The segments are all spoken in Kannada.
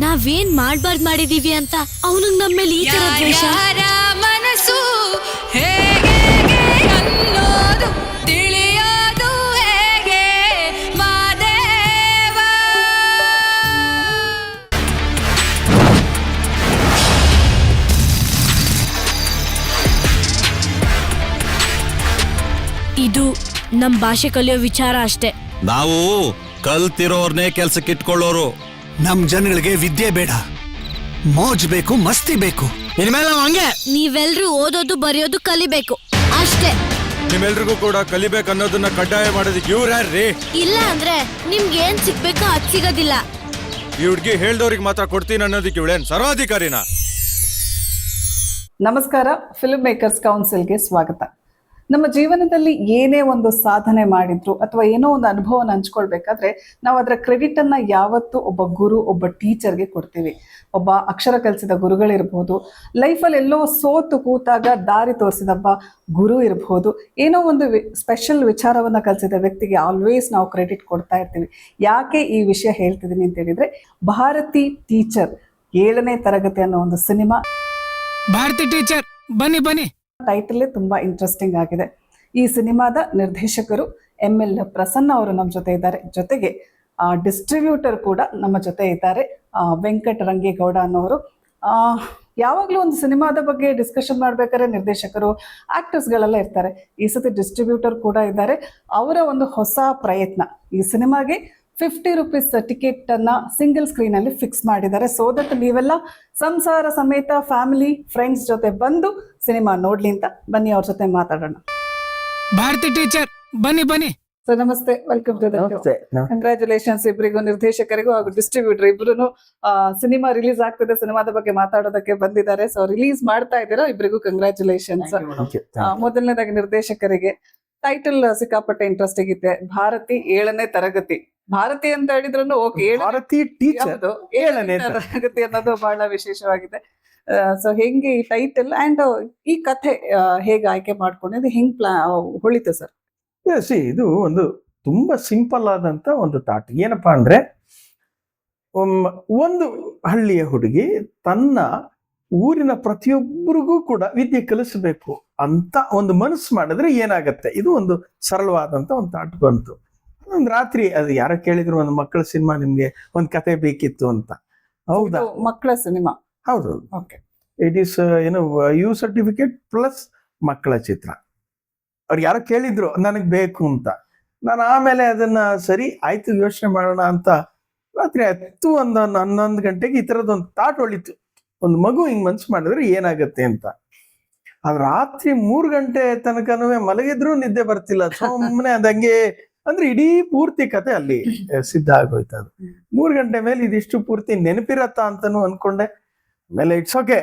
ನಾವೇನ್ ಮಾಡ್ಬಾರ್ದು ಮಾಡಿದೀವಿ ಅಂತ ಅವನಿಗೆ ನಮ್ಮ ಮೇಲೆ ಈ ತರ ದ್ವೇಷ. ಮನಸ್ಸು ಹೇಗೆ ಅನ್ನೋದು ತಿಳಿಯೋದು ಹೇಗೆ ಮಾದೇವ. ಇದು ನಮ್ ಭಾಷೆ ಕಲಿಯೋ ವಿಚಾರ ಅಷ್ಟೇ. ನಾವು ಕಲ್ತಿರೋರ್ನೇ ಕೆಲ್ಸಕ್ಕೆ ಇಟ್ಕೊಳ್ಳೋರು. ನಮ್ ಜನಗಳಿಗೆ ವಿದ್ಯೆ ಬೇಡ, ಮೋಜ್ ಬೇಕು, ಮಸ್ತಿ ಬೇಕು. ಇನ್ಮೇಲೆ ನಾವು ಹಂಗೆ. ನೀವೆಲ್ರೂ ಓದೋದು ಬರೆಯೋದು ಕಲಿಬೇಕು ಅಷ್ಟೇ. ನಿಮ್ಮೆಲ್ರಿಗೂ ಕೂಡ ಕಲಿಬೇಕನ್ನೋದನ್ನ ಕಡ್ಡಾಯ ಮಾಡೋದಕ್ಕೆ ಇವ್ರು ಯಾರ್ರಿ? ಇಲ್ಲ ಅಂದ್ರೆ ನಿಮ್ಗೆ ಏನ್ ಸಿಗ್ಬೇಕೋ ಅದ್ ಸಿಗೋದಿಲ್ಲ. ಈ ಹುಡ್ಗಿ ಹೇಳ್ದವ್ರಿಗೆ ಮಾತ್ರ ಕೊಡ್ತೀನಿ ಅನ್ನೋದಕ್ಕೆ ಇವಳೇನ್ ಸರ್ವಾಧಿಕಾರಿನ? ನಮಸ್ಕಾರ, ಫಿಲ್ಮ್ ಮೇಕರ್ಸ್ ಕೌನ್ಸಿಲ್ಗೆ ಸ್ವಾಗತ. ನಮ್ಮ ಜೀವನದಲ್ಲಿ ಏನೇ ಒಂದು ಸಾಧನೆ ಮಾಡಿದ್ರು ಅಥವಾ ಏನೋ ಒಂದು ಅನುಭವನ ಹಂಚ್ಕೊಳ್ಬೇಕಾದ್ರೆ ನಾವು ಅದರ ಕ್ರೆಡಿಟನ್ನು ಯಾವತ್ತೂ ಒಬ್ಬ ಗುರು, ಒಬ್ಬ ಟೀಚರ್ಗೆ ಕೊಡ್ತೀವಿ. ಒಬ್ಬ ಅಕ್ಷರ ಕಲಿಸಿದ ಗುರುಗಳಿರ್ಬೋದು, ಲೈಫಲ್ಲಿ ಎಲ್ಲೋ ಸೋತು ಕೂತಾಗ ದಾರಿ ತೋರಿಸಿದಬ್ಬ ಗುರು ಇರ್ಬೋದು, ಏನೋ ಒಂದು ಸ್ಪೆಷಲ್ ವಿಚಾರವನ್ನು ಕಲಿಸಿದ ವ್ಯಕ್ತಿಗೆ ಆಲ್ವೇಸ್ ನಾವು ಕ್ರೆಡಿಟ್ ಕೊಡ್ತಾ ಇರ್ತೀವಿ. ಯಾಕೆ ಈ ವಿಷಯ ಹೇಳ್ತಿದ್ದೀನಿ ಅಂತ ಹೇಳಿದರೆ, ಭಾರತಿ ಟೀಚರ್ 7ನೇ ತರಗತಿ ಅನ್ನೋ ಒಂದು ಸಿನಿಮಾ. ಭಾರತಿ ಟೀಚರ್ ಬನ್ನಿ ಬನ್ನಿ ಟೈಟಲೇ ತುಂಬ ಇಂಟ್ರೆಸ್ಟಿಂಗ್ ಆಗಿದೆ. ಈ ಸಿನಿಮಾದ ನಿರ್ದೇಶಕರು ML ಪ್ರಸನ್ನ ಅವರು ನಮ್ಮ ಜೊತೆ ಇದ್ದಾರೆ. ಜೊತೆಗೆ ಡಿಸ್ಟ್ರಿಬ್ಯೂಟರ್ ಕೂಡ ನಮ್ಮ ಜೊತೆ ಇದ್ದಾರೆ, ವೆಂಕಟ ರಂಗೇಗೌಡ ಅನ್ನೋರು. ಯಾವಾಗಲೂ ಒಂದು ಸಿನಿಮಾದ ಬಗ್ಗೆ ಡಿಸ್ಕಷನ್ ಮಾಡ್ಬೇಕಾದ್ರೆ ನಿರ್ದೇಶಕರು, ಆಕ್ಟರ್ಸ್ಗಳೆಲ್ಲ ಇರ್ತಾರೆ. ಈ ಸತಿ ಡಿಸ್ಟ್ರಿಬ್ಯೂಟರ್ ಕೂಡ ಇದ್ದಾರೆ. ಅವರ ಒಂದು ಹೊಸ ಪ್ರಯತ್ನ, ಈ ಸಿನಿಮಾಗೆ 50 ರೂಪೀಸ್ ಟಿಕೆಟನ್ನು ಸಿಂಗಲ್ ಸ್ಕ್ರೀನಲ್ಲಿ ಫಿಕ್ಸ್ ಮಾಡಿದ್ದಾರೆ. ಸೊ ದಟ್ ನೀವೆಲ್ಲ ಸಂಸಾರ ಸಮೇತ ಫ್ಯಾಮಿಲಿ ಫ್ರೆಂಡ್ಸ್ ಜೊತೆ ಬಂದು ಸಿನಿಮಾ ನೋಡ್ಲಿ ಅಂತ. ಬನ್ನಿ ಅವ್ರ ಜೊತೆ ಮಾತಾಡೋಣ. ಭಾರತಿ ಟೀಚರ್ ಬನ್ನಿ ಬನ್ನಿ. ಸೊ ನಮಸ್ತೆ, welcome to the show. Congratulations ಇಬ್ಬರಿಗೂ, ನಿರ್ದೇಶಕರಿಗೂ ಹಾಗೂ ಡಿಸ್ಟ್ರಿಬ್ಯೂಟರ್ ಇಬ್ಬರು. ಸಿನಿಮಾ ರಿಲೀಸ್ ಆಗ್ತಿದೆ, ಸಿನಿಮಾದ ಬಗ್ಗೆ ಮಾತಾಡೋದಕ್ಕೆ ಬಂದಿದ್ದಾರೆ. ಸೊ ರಿಲೀಸ್ ಮಾಡ್ತಾ ಇದ್ದೀರಾ, ಇಬ್ಬರಿಗೂ ಕಂಗ್ರ್ಯಾಚುಲೇಷನ್ಸ್. ಮೊದಲನೇದಾಗಿ ನಿರ್ದೇಶಕರಿಗೆ ಟೈಟಲ್ ಸಿಕ್ಕಾಪಟ್ಟೆ ಇಂಟ್ರೆಸ್ಟಿಂಗ್ ಇದೆ, ಭಾರತಿ 7ನೇ ತರಗತಿ. ಭಾರತಿ ಅಂತ ಹೇಳಿದ್ರು ಓಕೆ, ಭಾರತಿ ಟೀಚರ್ 7ನೇ ತರಗತಿ ಅನ್ನೋದು ಬಹಳ ವಿಶೇಷವಾಗಿದೆ. ಸೊ ಹೆಂಗೆ ಈ ಟೈಟಲ್ ಅಂಡ್ ಈ ಕಥೆ ಹೇಗೆ ಆಯ್ಕೆ ಮಾಡ್ಕೊಂಡಿದ್ದು, ಹೆಂಗ್ ಹೊಳಿತು ಸರ್? ಇದು ಒಂದು ತುಂಬಾ ಸಿಂಪಲ್ ಆದಂತ ಒಂದು ಥಾಟ್. ಏನಪ್ಪಾ ಅಂದ್ರೆ, ಒಂದು ಹಳ್ಳಿಯ ಹುಡುಗಿ ತನ್ನ ಊರಿನ ಪ್ರತಿಯೊಬ್ಬರಿಗೂ ಕೂಡ ವಿದ್ಯೆ ಕಲಿಸಬೇಕು ಅಂತ ಒಂದು ಮನಸ್ಸು ಮಾಡಿದ್ರೆ ಏನಾಗತ್ತೆ. ಇದು ಒಂದು ಸರಳವಾದಂತ ಒಂದು ಥಾಟ್ ಬಂತು. ಒಂದು ರಾತ್ರಿ ಅದು ಯಾರೋ ಕೇಳಿದ್ರು, ಒಂದು ಮಕ್ಕಳ ಸಿನಿಮಾ ನಿಮ್ಗೆ ಒಂದು ಕತೆ ಬೇಕಿತ್ತು ಅಂತ. ಹೌದಾ? ಮಕ್ಕಳ ಸಿನಿಮಾ? ಹೌದು. Okay. It is you certificate plus ಮಕ್ಕಳ ಚಿತ್ರ. ಅವ್ರು ಯಾರೋ ಕೇಳಿದ್ರು ನನಗೆ ಬೇಕು ಅಂತ. ನಾನು ಆಮೇಲೆ ಅದನ್ನ ಸರಿ ಆಯ್ತು ಯೋಚನೆ ಮಾಡೋಣ ಅಂತ ರಾತ್ರಿ 11 ಗಂಟೆಗೆ ಈ ಥರದೊಂದು ಥಾಟ್ ಹೊಳಿತು. ಒಂದು ಮಗು ಹಿಂಗ್ ಮನ್ಸು ಮಾಡಿದ್ರೆ ಏನಾಗತ್ತೆ ಅಂತ. ಅದು ರಾತ್ರಿ 3 ಗಂಟೆ ತನಕನೂ ಮಲಗಿದ್ರು ನಿದ್ದೆ ಬರ್ತಿಲ್ಲ, ಸುಮ್ಮನೆ ಅದಂಗೆ. ಅಂದ್ರೆ ಇಡೀ ಪೂರ್ತಿ ಕತೆ ಅಲ್ಲಿ ಸಿದ್ಧ ಆಗೋಯ್ತು. ಅದು 3 ಗಂಟೆ ಮೇಲೆ ಇದಿಷ್ಟು ಪೂರ್ತಿ ನೆನಪಿರತ್ತಾ ಅಂತಾನು ಅನ್ಕೊಂಡೆ. ಆಮೇಲೆ ಇಟ್ಸ್ ಓಕೆ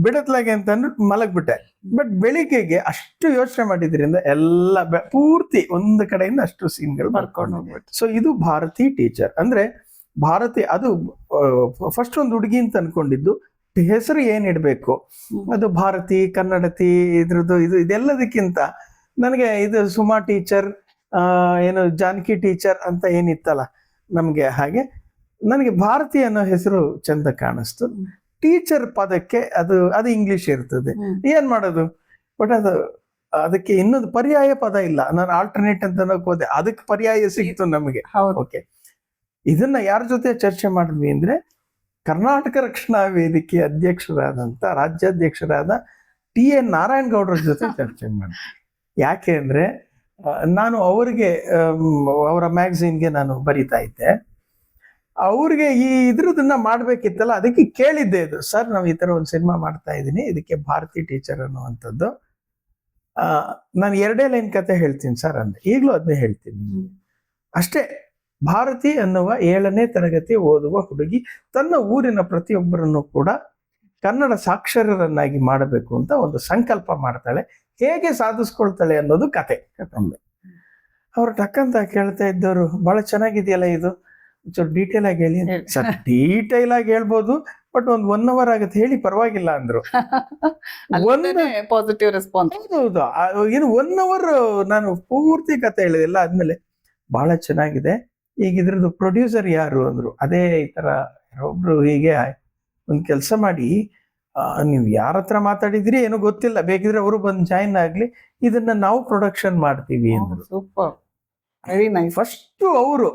ಬಿಡತ್ಲಾಗೆ ಅಂತ ಅಂದ್ಬಿಟ್ಟು ಮಲಗ್ಬಿಟ್ಟೆ. ಬಟ್ ಬೆಳಿಗ್ಗೆಗೆ ಅಷ್ಟು ಯೋಚನೆ ಮಾಡಿದ್ರಿಂದ ಎಲ್ಲ ಪೂರ್ತಿ ಒಂದು ಕಡೆಯಿಂದ ಅಷ್ಟು ಸೀನ್ಗಳು ಬರ್ಕೊಂಡು ಹೋಗ್ಬಿಟ್ಟು. ಸೊ ಇದು ಭಾರತಿ ಟೀಚರ್ ಅಂದ್ರೆ ಭಾರತಿ. ಅದು ಫಸ್ಟ್ ಒಂದು ಹುಡುಗಿ ಅಂತ ಅನ್ಕೊಂಡಿದ್ದು, ಹೆಸರು ಏನ್ ಇಡ್ಬೇಕು, ಅದು ಭಾರತಿ, ಕನ್ನಡತಿ, ಇದ್ರದ್ದು ಇದೆಲ್ಲದಕ್ಕಿಂತ ನನಗೆ ಇದು ಸುಮಾ ಟೀಚರ್, ಏನು ಜಾನಕಿ ಟೀಚರ್ ಅಂತ ಏನಿತ್ತಲ್ಲ ನಮ್ಗೆ, ಹಾಗೆ ನನಗೆ ಭಾರತಿ ಅನ್ನೋ ಹೆಸರು ಚಂದ ಕಾಣಿಸ್ತು. ಟೀಚರ್ ಪದಕ್ಕೆ ಅದು ಇಂಗ್ಲಿಷ್ ಇರ್ತದೆ, ಏನ್ ಮಾಡೋದು. ಬಟ್ ಅದಕ್ಕೆ ಇನ್ನೊಂದು ಪರ್ಯಾಯ ಪದ ಇಲ್ಲ. ನಾನು ಆಲ್ಟರ್ನೇಟ್ ಅಂತ ಹೋದೆ, ಅದಕ್ಕೆ ಪರ್ಯಾಯ ಸಿಕ್ತು ನಮಗೆ. ಓಕೆ, ಇದನ್ನ ಯಾರ ಜೊತೆ ಚರ್ಚೆ ಮಾಡಿದ್ವಿ ಅಂದ್ರೆ, ಕರ್ನಾಟಕ ರಕ್ಷಣಾ ವೇದಿಕೆ ಅಧ್ಯಕ್ಷರಾದಂತ ರಾಜ್ಯಾಧ್ಯಕ್ಷರಾದ TA ನಾರಾಯಣಗೌಡರ ಜೊತೆ ಚರ್ಚೆ ಮಾಡಿದ್ವಿ. ಯಾಕೆ ಅಂದ್ರೆ ನಾನು ಅವರಿಗೆ ಅವರ ಮ್ಯಾಗಝೀನ್ಗೆ ನಾನು ಬರಿತಾ ಇದ್ದೆ. ಅವ್ರಿಗೆ ಇದ್ರದನ್ನ ಮಾಡ್ಬೇಕಿತ್ತಲ್ಲ, ಅದಕ್ಕೆ ಕೇಳಿದ್ದೆ ಇದು, ಸರ್ ನಾವು ಈ ತರ ಒಂದು ಸಿನಿಮಾ ಮಾಡ್ತಾ ಇದ್ದೀನಿ, ಇದಕ್ಕೆ ಭಾರತಿ ಟೀಚರ್ ಅನ್ನುವಂಥದ್ದು. ನಾನು 2 ಲೈನ್ ಕತೆ ಹೇಳ್ತೀನಿ ಸರ್ ಅಂದೆ. ಈಗಲೂ ಅದನ್ನೇ ಹೇಳ್ತೀನಿ ಅಷ್ಟೇ. ಭಾರತಿ ಅನ್ನುವ 7ನೇ ತರಗತಿ ಓದುವ ಹುಡುಗಿ ತನ್ನ ಊರಿನ ಪ್ರತಿಯೊಬ್ಬರನ್ನು ಕೂಡ ಕನ್ನಡ ಸಾಕ್ಷರರನ್ನಾಗಿ ಮಾಡಬೇಕು ಅಂತ ಒಂದು ಸಂಕಲ್ಪ ಮಾಡ್ತಾಳೆ. ಹೇಗೆ ಸಾಧಿಸ್ಕೊಳ್ತಾಳೆ ಅನ್ನೋದು ಕತೆ. ಅವ್ರು ಟಕ್ಕಂತ ಕೇಳ್ತಾ ಇದ್ದವರು, ಬಹಳ ಚೆನ್ನಾಗಿದೆಯಲ್ಲ ಇದು, ಡೀಟೇಲ್ ಆಗಿ ಹೇಳಿ. ಸರ್ ಡೀಟೇಲ್ ಆಗಿ ಹೇಳ್ಬೋದು, ಬಟ್ ಒಂದು 1 hour ಆಗತ್ತೆ, ಹೇಳಿ ಪರವಾಗಿಲ್ಲ ಅಂದ್ರು. Positive response. ಹೌದು, ಏನು 1 hour ನಾನು ಪೂರ್ತಿ ಕತೆ ಹೇಳಿದೆ. ಎಲ್ಲ ಆದ್ಮೇಲೆ ಬಹಳ ಚೆನ್ನಾಗಿದೆ, ಈಗ ಇದ್ರದ್ದು ಪ್ರೊಡ್ಯೂಸರ್ ಯಾರು ಅಂದ್ರು. ಅದೇ ಈ ತರ ಒಬ್ರು ಹೀಗೆ ಒಂದು ಕೆಲಸ ಮಾಡಿ, ನೀವು ಯಾರ ಹತ್ರ ಮಾತಾಡಿದ್ರಿ ಏನೋ ಗೊತ್ತಿಲ್ಲ, ಬೇಕಿದ್ರೆ ಅವರು ಬಂದು ಜಾಯಿನ್ ಆಗ್ಲಿ, ಇದನ್ನ ನಾವು ಪ್ರೊಡಕ್ಷನ್ ಮಾಡ್ತೀವಿ ಅಂದ್ರು. Super, very nice. ಫಸ್ಟ್ ಅವರು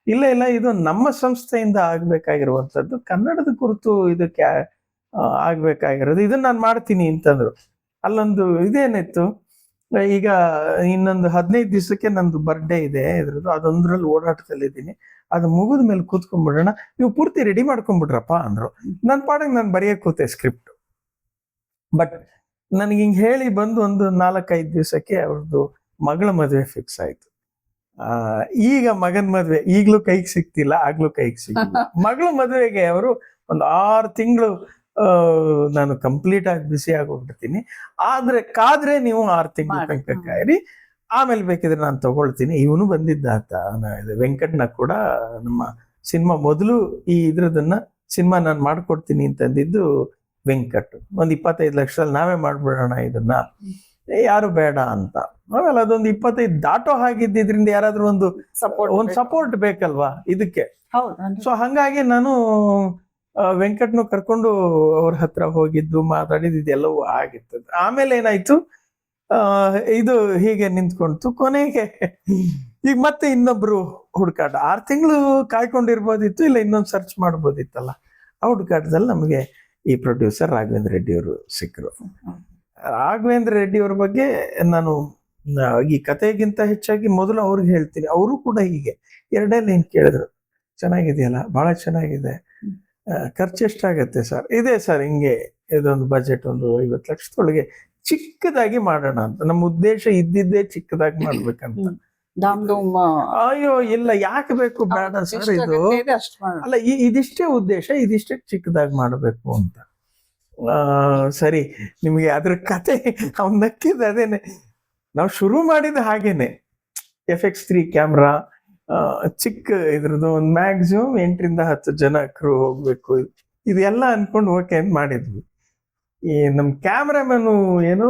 ಇಲ್ಲ ಇದು ನಮ್ಮ ಸಂಸ್ಥೆಯಿಂದ ಆಗ್ಬೇಕಾಗಿರುವಂತದ್ದು, ಕನ್ನಡದ ಕುರಿತು ಇದಕ್ಕೆ ಆಗ್ಬೇಕಾಗಿರೋದು, ಇದನ್ನ ನಾನು ಮಾಡ್ತೀನಿ ಅಂತಂದ್ರು. ಅಲ್ಲೊಂದು ಇದೇನಿತ್ತು, ಈಗ ಇನ್ನೊಂದು 15 ದಿವಸಕ್ಕೆ ನಂದು ಬರ್ಡೇ ಇದೆ ಇದ್ರದ್ದು, ಅದೊಂದ್ರಲ್ಲಿ ಓಡಾಟದಲ್ಲಿದ್ದೀನಿ, ಅದು ಮುಗಿದ ಮೇಲೆ ಕೂತ್ಕೊಂಡ್ಬಿಡೋಣ, ನೀವು ಪೂರ್ತಿ ರೆಡಿ ಮಾಡ್ಕೊಂಡ್ಬಿಡ್ರಪ್ಪ ಅಂದ್ರು. ನನ್ನ ಪಾಡಿಗೆ ನಾನು ಬರೆಯಕ್ಕೆ ಕೂತೆ ಸ್ಕ್ರಿಪ್ಟ್. ಬಟ್ ನನಗೆ ಹಿಂಗೆ ಹೇಳಿ ಬಂದು ಒಂದು 4-5 ದಿವಸಕ್ಕೆ ಅವ್ರದ್ದು ಮಗಳ ಮದುವೆ ಫಿಕ್ಸ್ ಆಯ್ತು. ಈಗ ಮಗನ ಮದುವೆ ಈಗ್ಲೂ ಕೈಗೆ ಸಿಕ್ತಿಲ್ಲ, ಆಗ್ಲೂ ಕೈಗೆ ಸಿಕ್ತಿಲ್ಲ. ಮಗಳ ಮದುವೆಗೆ ಅವರು ಒಂದು 6 ತಿಂಗಳು ನಾನು ಕಂಪ್ಲೀಟ್ ಆಗಿ ಬಿಸಿ ಆಗೋಗ್ಬಿಡ್ತೀನಿ, ಕಾದ್ರೆ ನೀವು 6 ತಿಂಗಳು ತನಕ ಕಾಯಿರಿ, ಆಮೇಲೆ ಬೇಕಿದ್ರೆ ನಾನು ತಗೊಳ್ತೀನಿ. ಇವನು ಬಂದಿದ್ದ ವೆಂಕಟ್ನ ಕೂಡ ನಮ್ಮ ಸಿನಿಮಾ ಮೊದಲು ಈ ಇದ್ರದನ್ನ ಸಿನಿಮಾ ನಾನು ಮಾಡ್ಕೊಡ್ತೀನಿ ಅಂತಂದಿದ್ದು ವೆಂಕಟ್. ಒಂದು 25 ಲಕ್ಷದಲ್ಲಿ ನಾವೇ ಮಾಡ್ಬಿಡೋಣ ಇದನ್ನ, ಯಾರು ಬೇಡ ಅಂತ. ಆಮೇಲೆ ಅದೊಂದು 25 ದಾಟೋ ಹಾಗಿದ್ದಿದ್ರಿಂದ ಯಾರಾದ್ರೂ ಒಂದು ಸಪೋರ್ಟ್ ಬೇಕಲ್ವಾ ಇದಕ್ಕೆ. ಸೊ ಹಂಗಾಗಿ ನಾನು ವೆಂಕಟ್ನು ಕರ್ಕೊಂಡು ಅವ್ರ ಹತ್ರ ಹೋಗಿದ್ದು, ಮಾತಾಡಿದ್ದು, ಇದೆಲ್ಲವೂ ಆಗಿತ್ತು. ಆಮೇಲೆ ಏನಾಯ್ತು, ಇದು ಹೀಗೆ ನಿಂತ್ಕೊಂತು. ಕೊನೆಗೆ ಈಗ ಮತ್ತೆ ಇನ್ನೊಬ್ರು ಹುಡುಕಾಟ, 6 ತಿಂಗಳು ಕಾಯ್ಕೊಂಡಿರ್ಬೋದಿತ್ತು, ಇಲ್ಲ ಇನ್ನೊಂದು ಸರ್ಚ್ ಮಾಡ್ಬೋದಿತ್ತಲ್ಲ. ಆ ಹುಡುಕಾಟದಲ್ಲಿ ನಮಗೆ ಈ ಪ್ರೊಡ್ಯೂಸರ್ ರಾಘವೇಂದ್ರ ರೆಡ್ಡಿ ಅವರು ಸಿಕ್ಕರು. ರಾಘವೇಂದ್ರ ರೆಡ್ಡಿ ಅವ್ರ ಬಗ್ಗೆ ನಾನು ಈ ಕಥೆಗಿಂತ ಹೆಚ್ಚಾಗಿ ಮೊದಲು ಅವ್ರಿಗೆ ಹೇಳ್ತೀನಿ. ಅವರು ಕೂಡ ಹೀಗೆ 2 ಲೈನ್ ಕೇಳಿದ್ರು, ಚೆನ್ನಾಗಿದೆಯಲ್ಲ, ಬಹಳ ಚೆನ್ನಾಗಿದೆ, ಖರ್ಚು ಎಷ್ಟಾಗತ್ತೆ ಸರ್? ಇದೆ ಸರ್, ಹಿಂಗೆ ಇದೊಂದು ಬಜೆಟ್ ಒಂದು 50 ಲಕ್ಷದೊಳಗೆ ಚಿಕ್ಕದಾಗಿ ಮಾಡೋಣ ಅಂತ. ನಮ್ಮ ಉದ್ದೇಶ ಇದ್ದಿದ್ದೇ ಚಿಕ್ಕದಾಗಿ ಮಾಡ್ಬೇಕಂತ. ಅಯ್ಯೋ ಇಲ್ಲ, ಯಾಕೆ ಬೇಕು, ಬೇಡ ಸರ್, ಇದು ಅಲ್ಲ, ಇದಿಷ್ಟೇ ಉದ್ದೇಶ, ಇದಿಷ್ಟೇ ಚಿಕ್ಕದಾಗಿ ಮಾಡಬೇಕು ಅಂತ. ಸರಿ, ನಿಮ್ಗೆ ಅದ್ರ ಕತೆ ಅವ್ನು ನಕ್ಕಿದ ಅದೇನೆ. ನಾವು ಶುರು ಮಾಡಿದ ಹಾಗೇನೆ, FX3 ಕ್ಯಾಮ್ರಾ, ಚಿಕ್ಕ ಇದ್ರದ್ದು ಒಂದು ಮ್ಯಾಕ್ಸಿಮಮ್ 8ರಿಂದ 10 ಜನ ಕ್ರೂ ಹೋಗ್ಬೇಕು, ಇದೆಲ್ಲ ಅನ್ಕೊಂಡು ಓಕೆ ಅಂತ ಮಾಡಿದ್ವಿ. ಈ ನಮ್ಮ ಕ್ಯಾಮ್ರಾಮನ್ ಏನೋ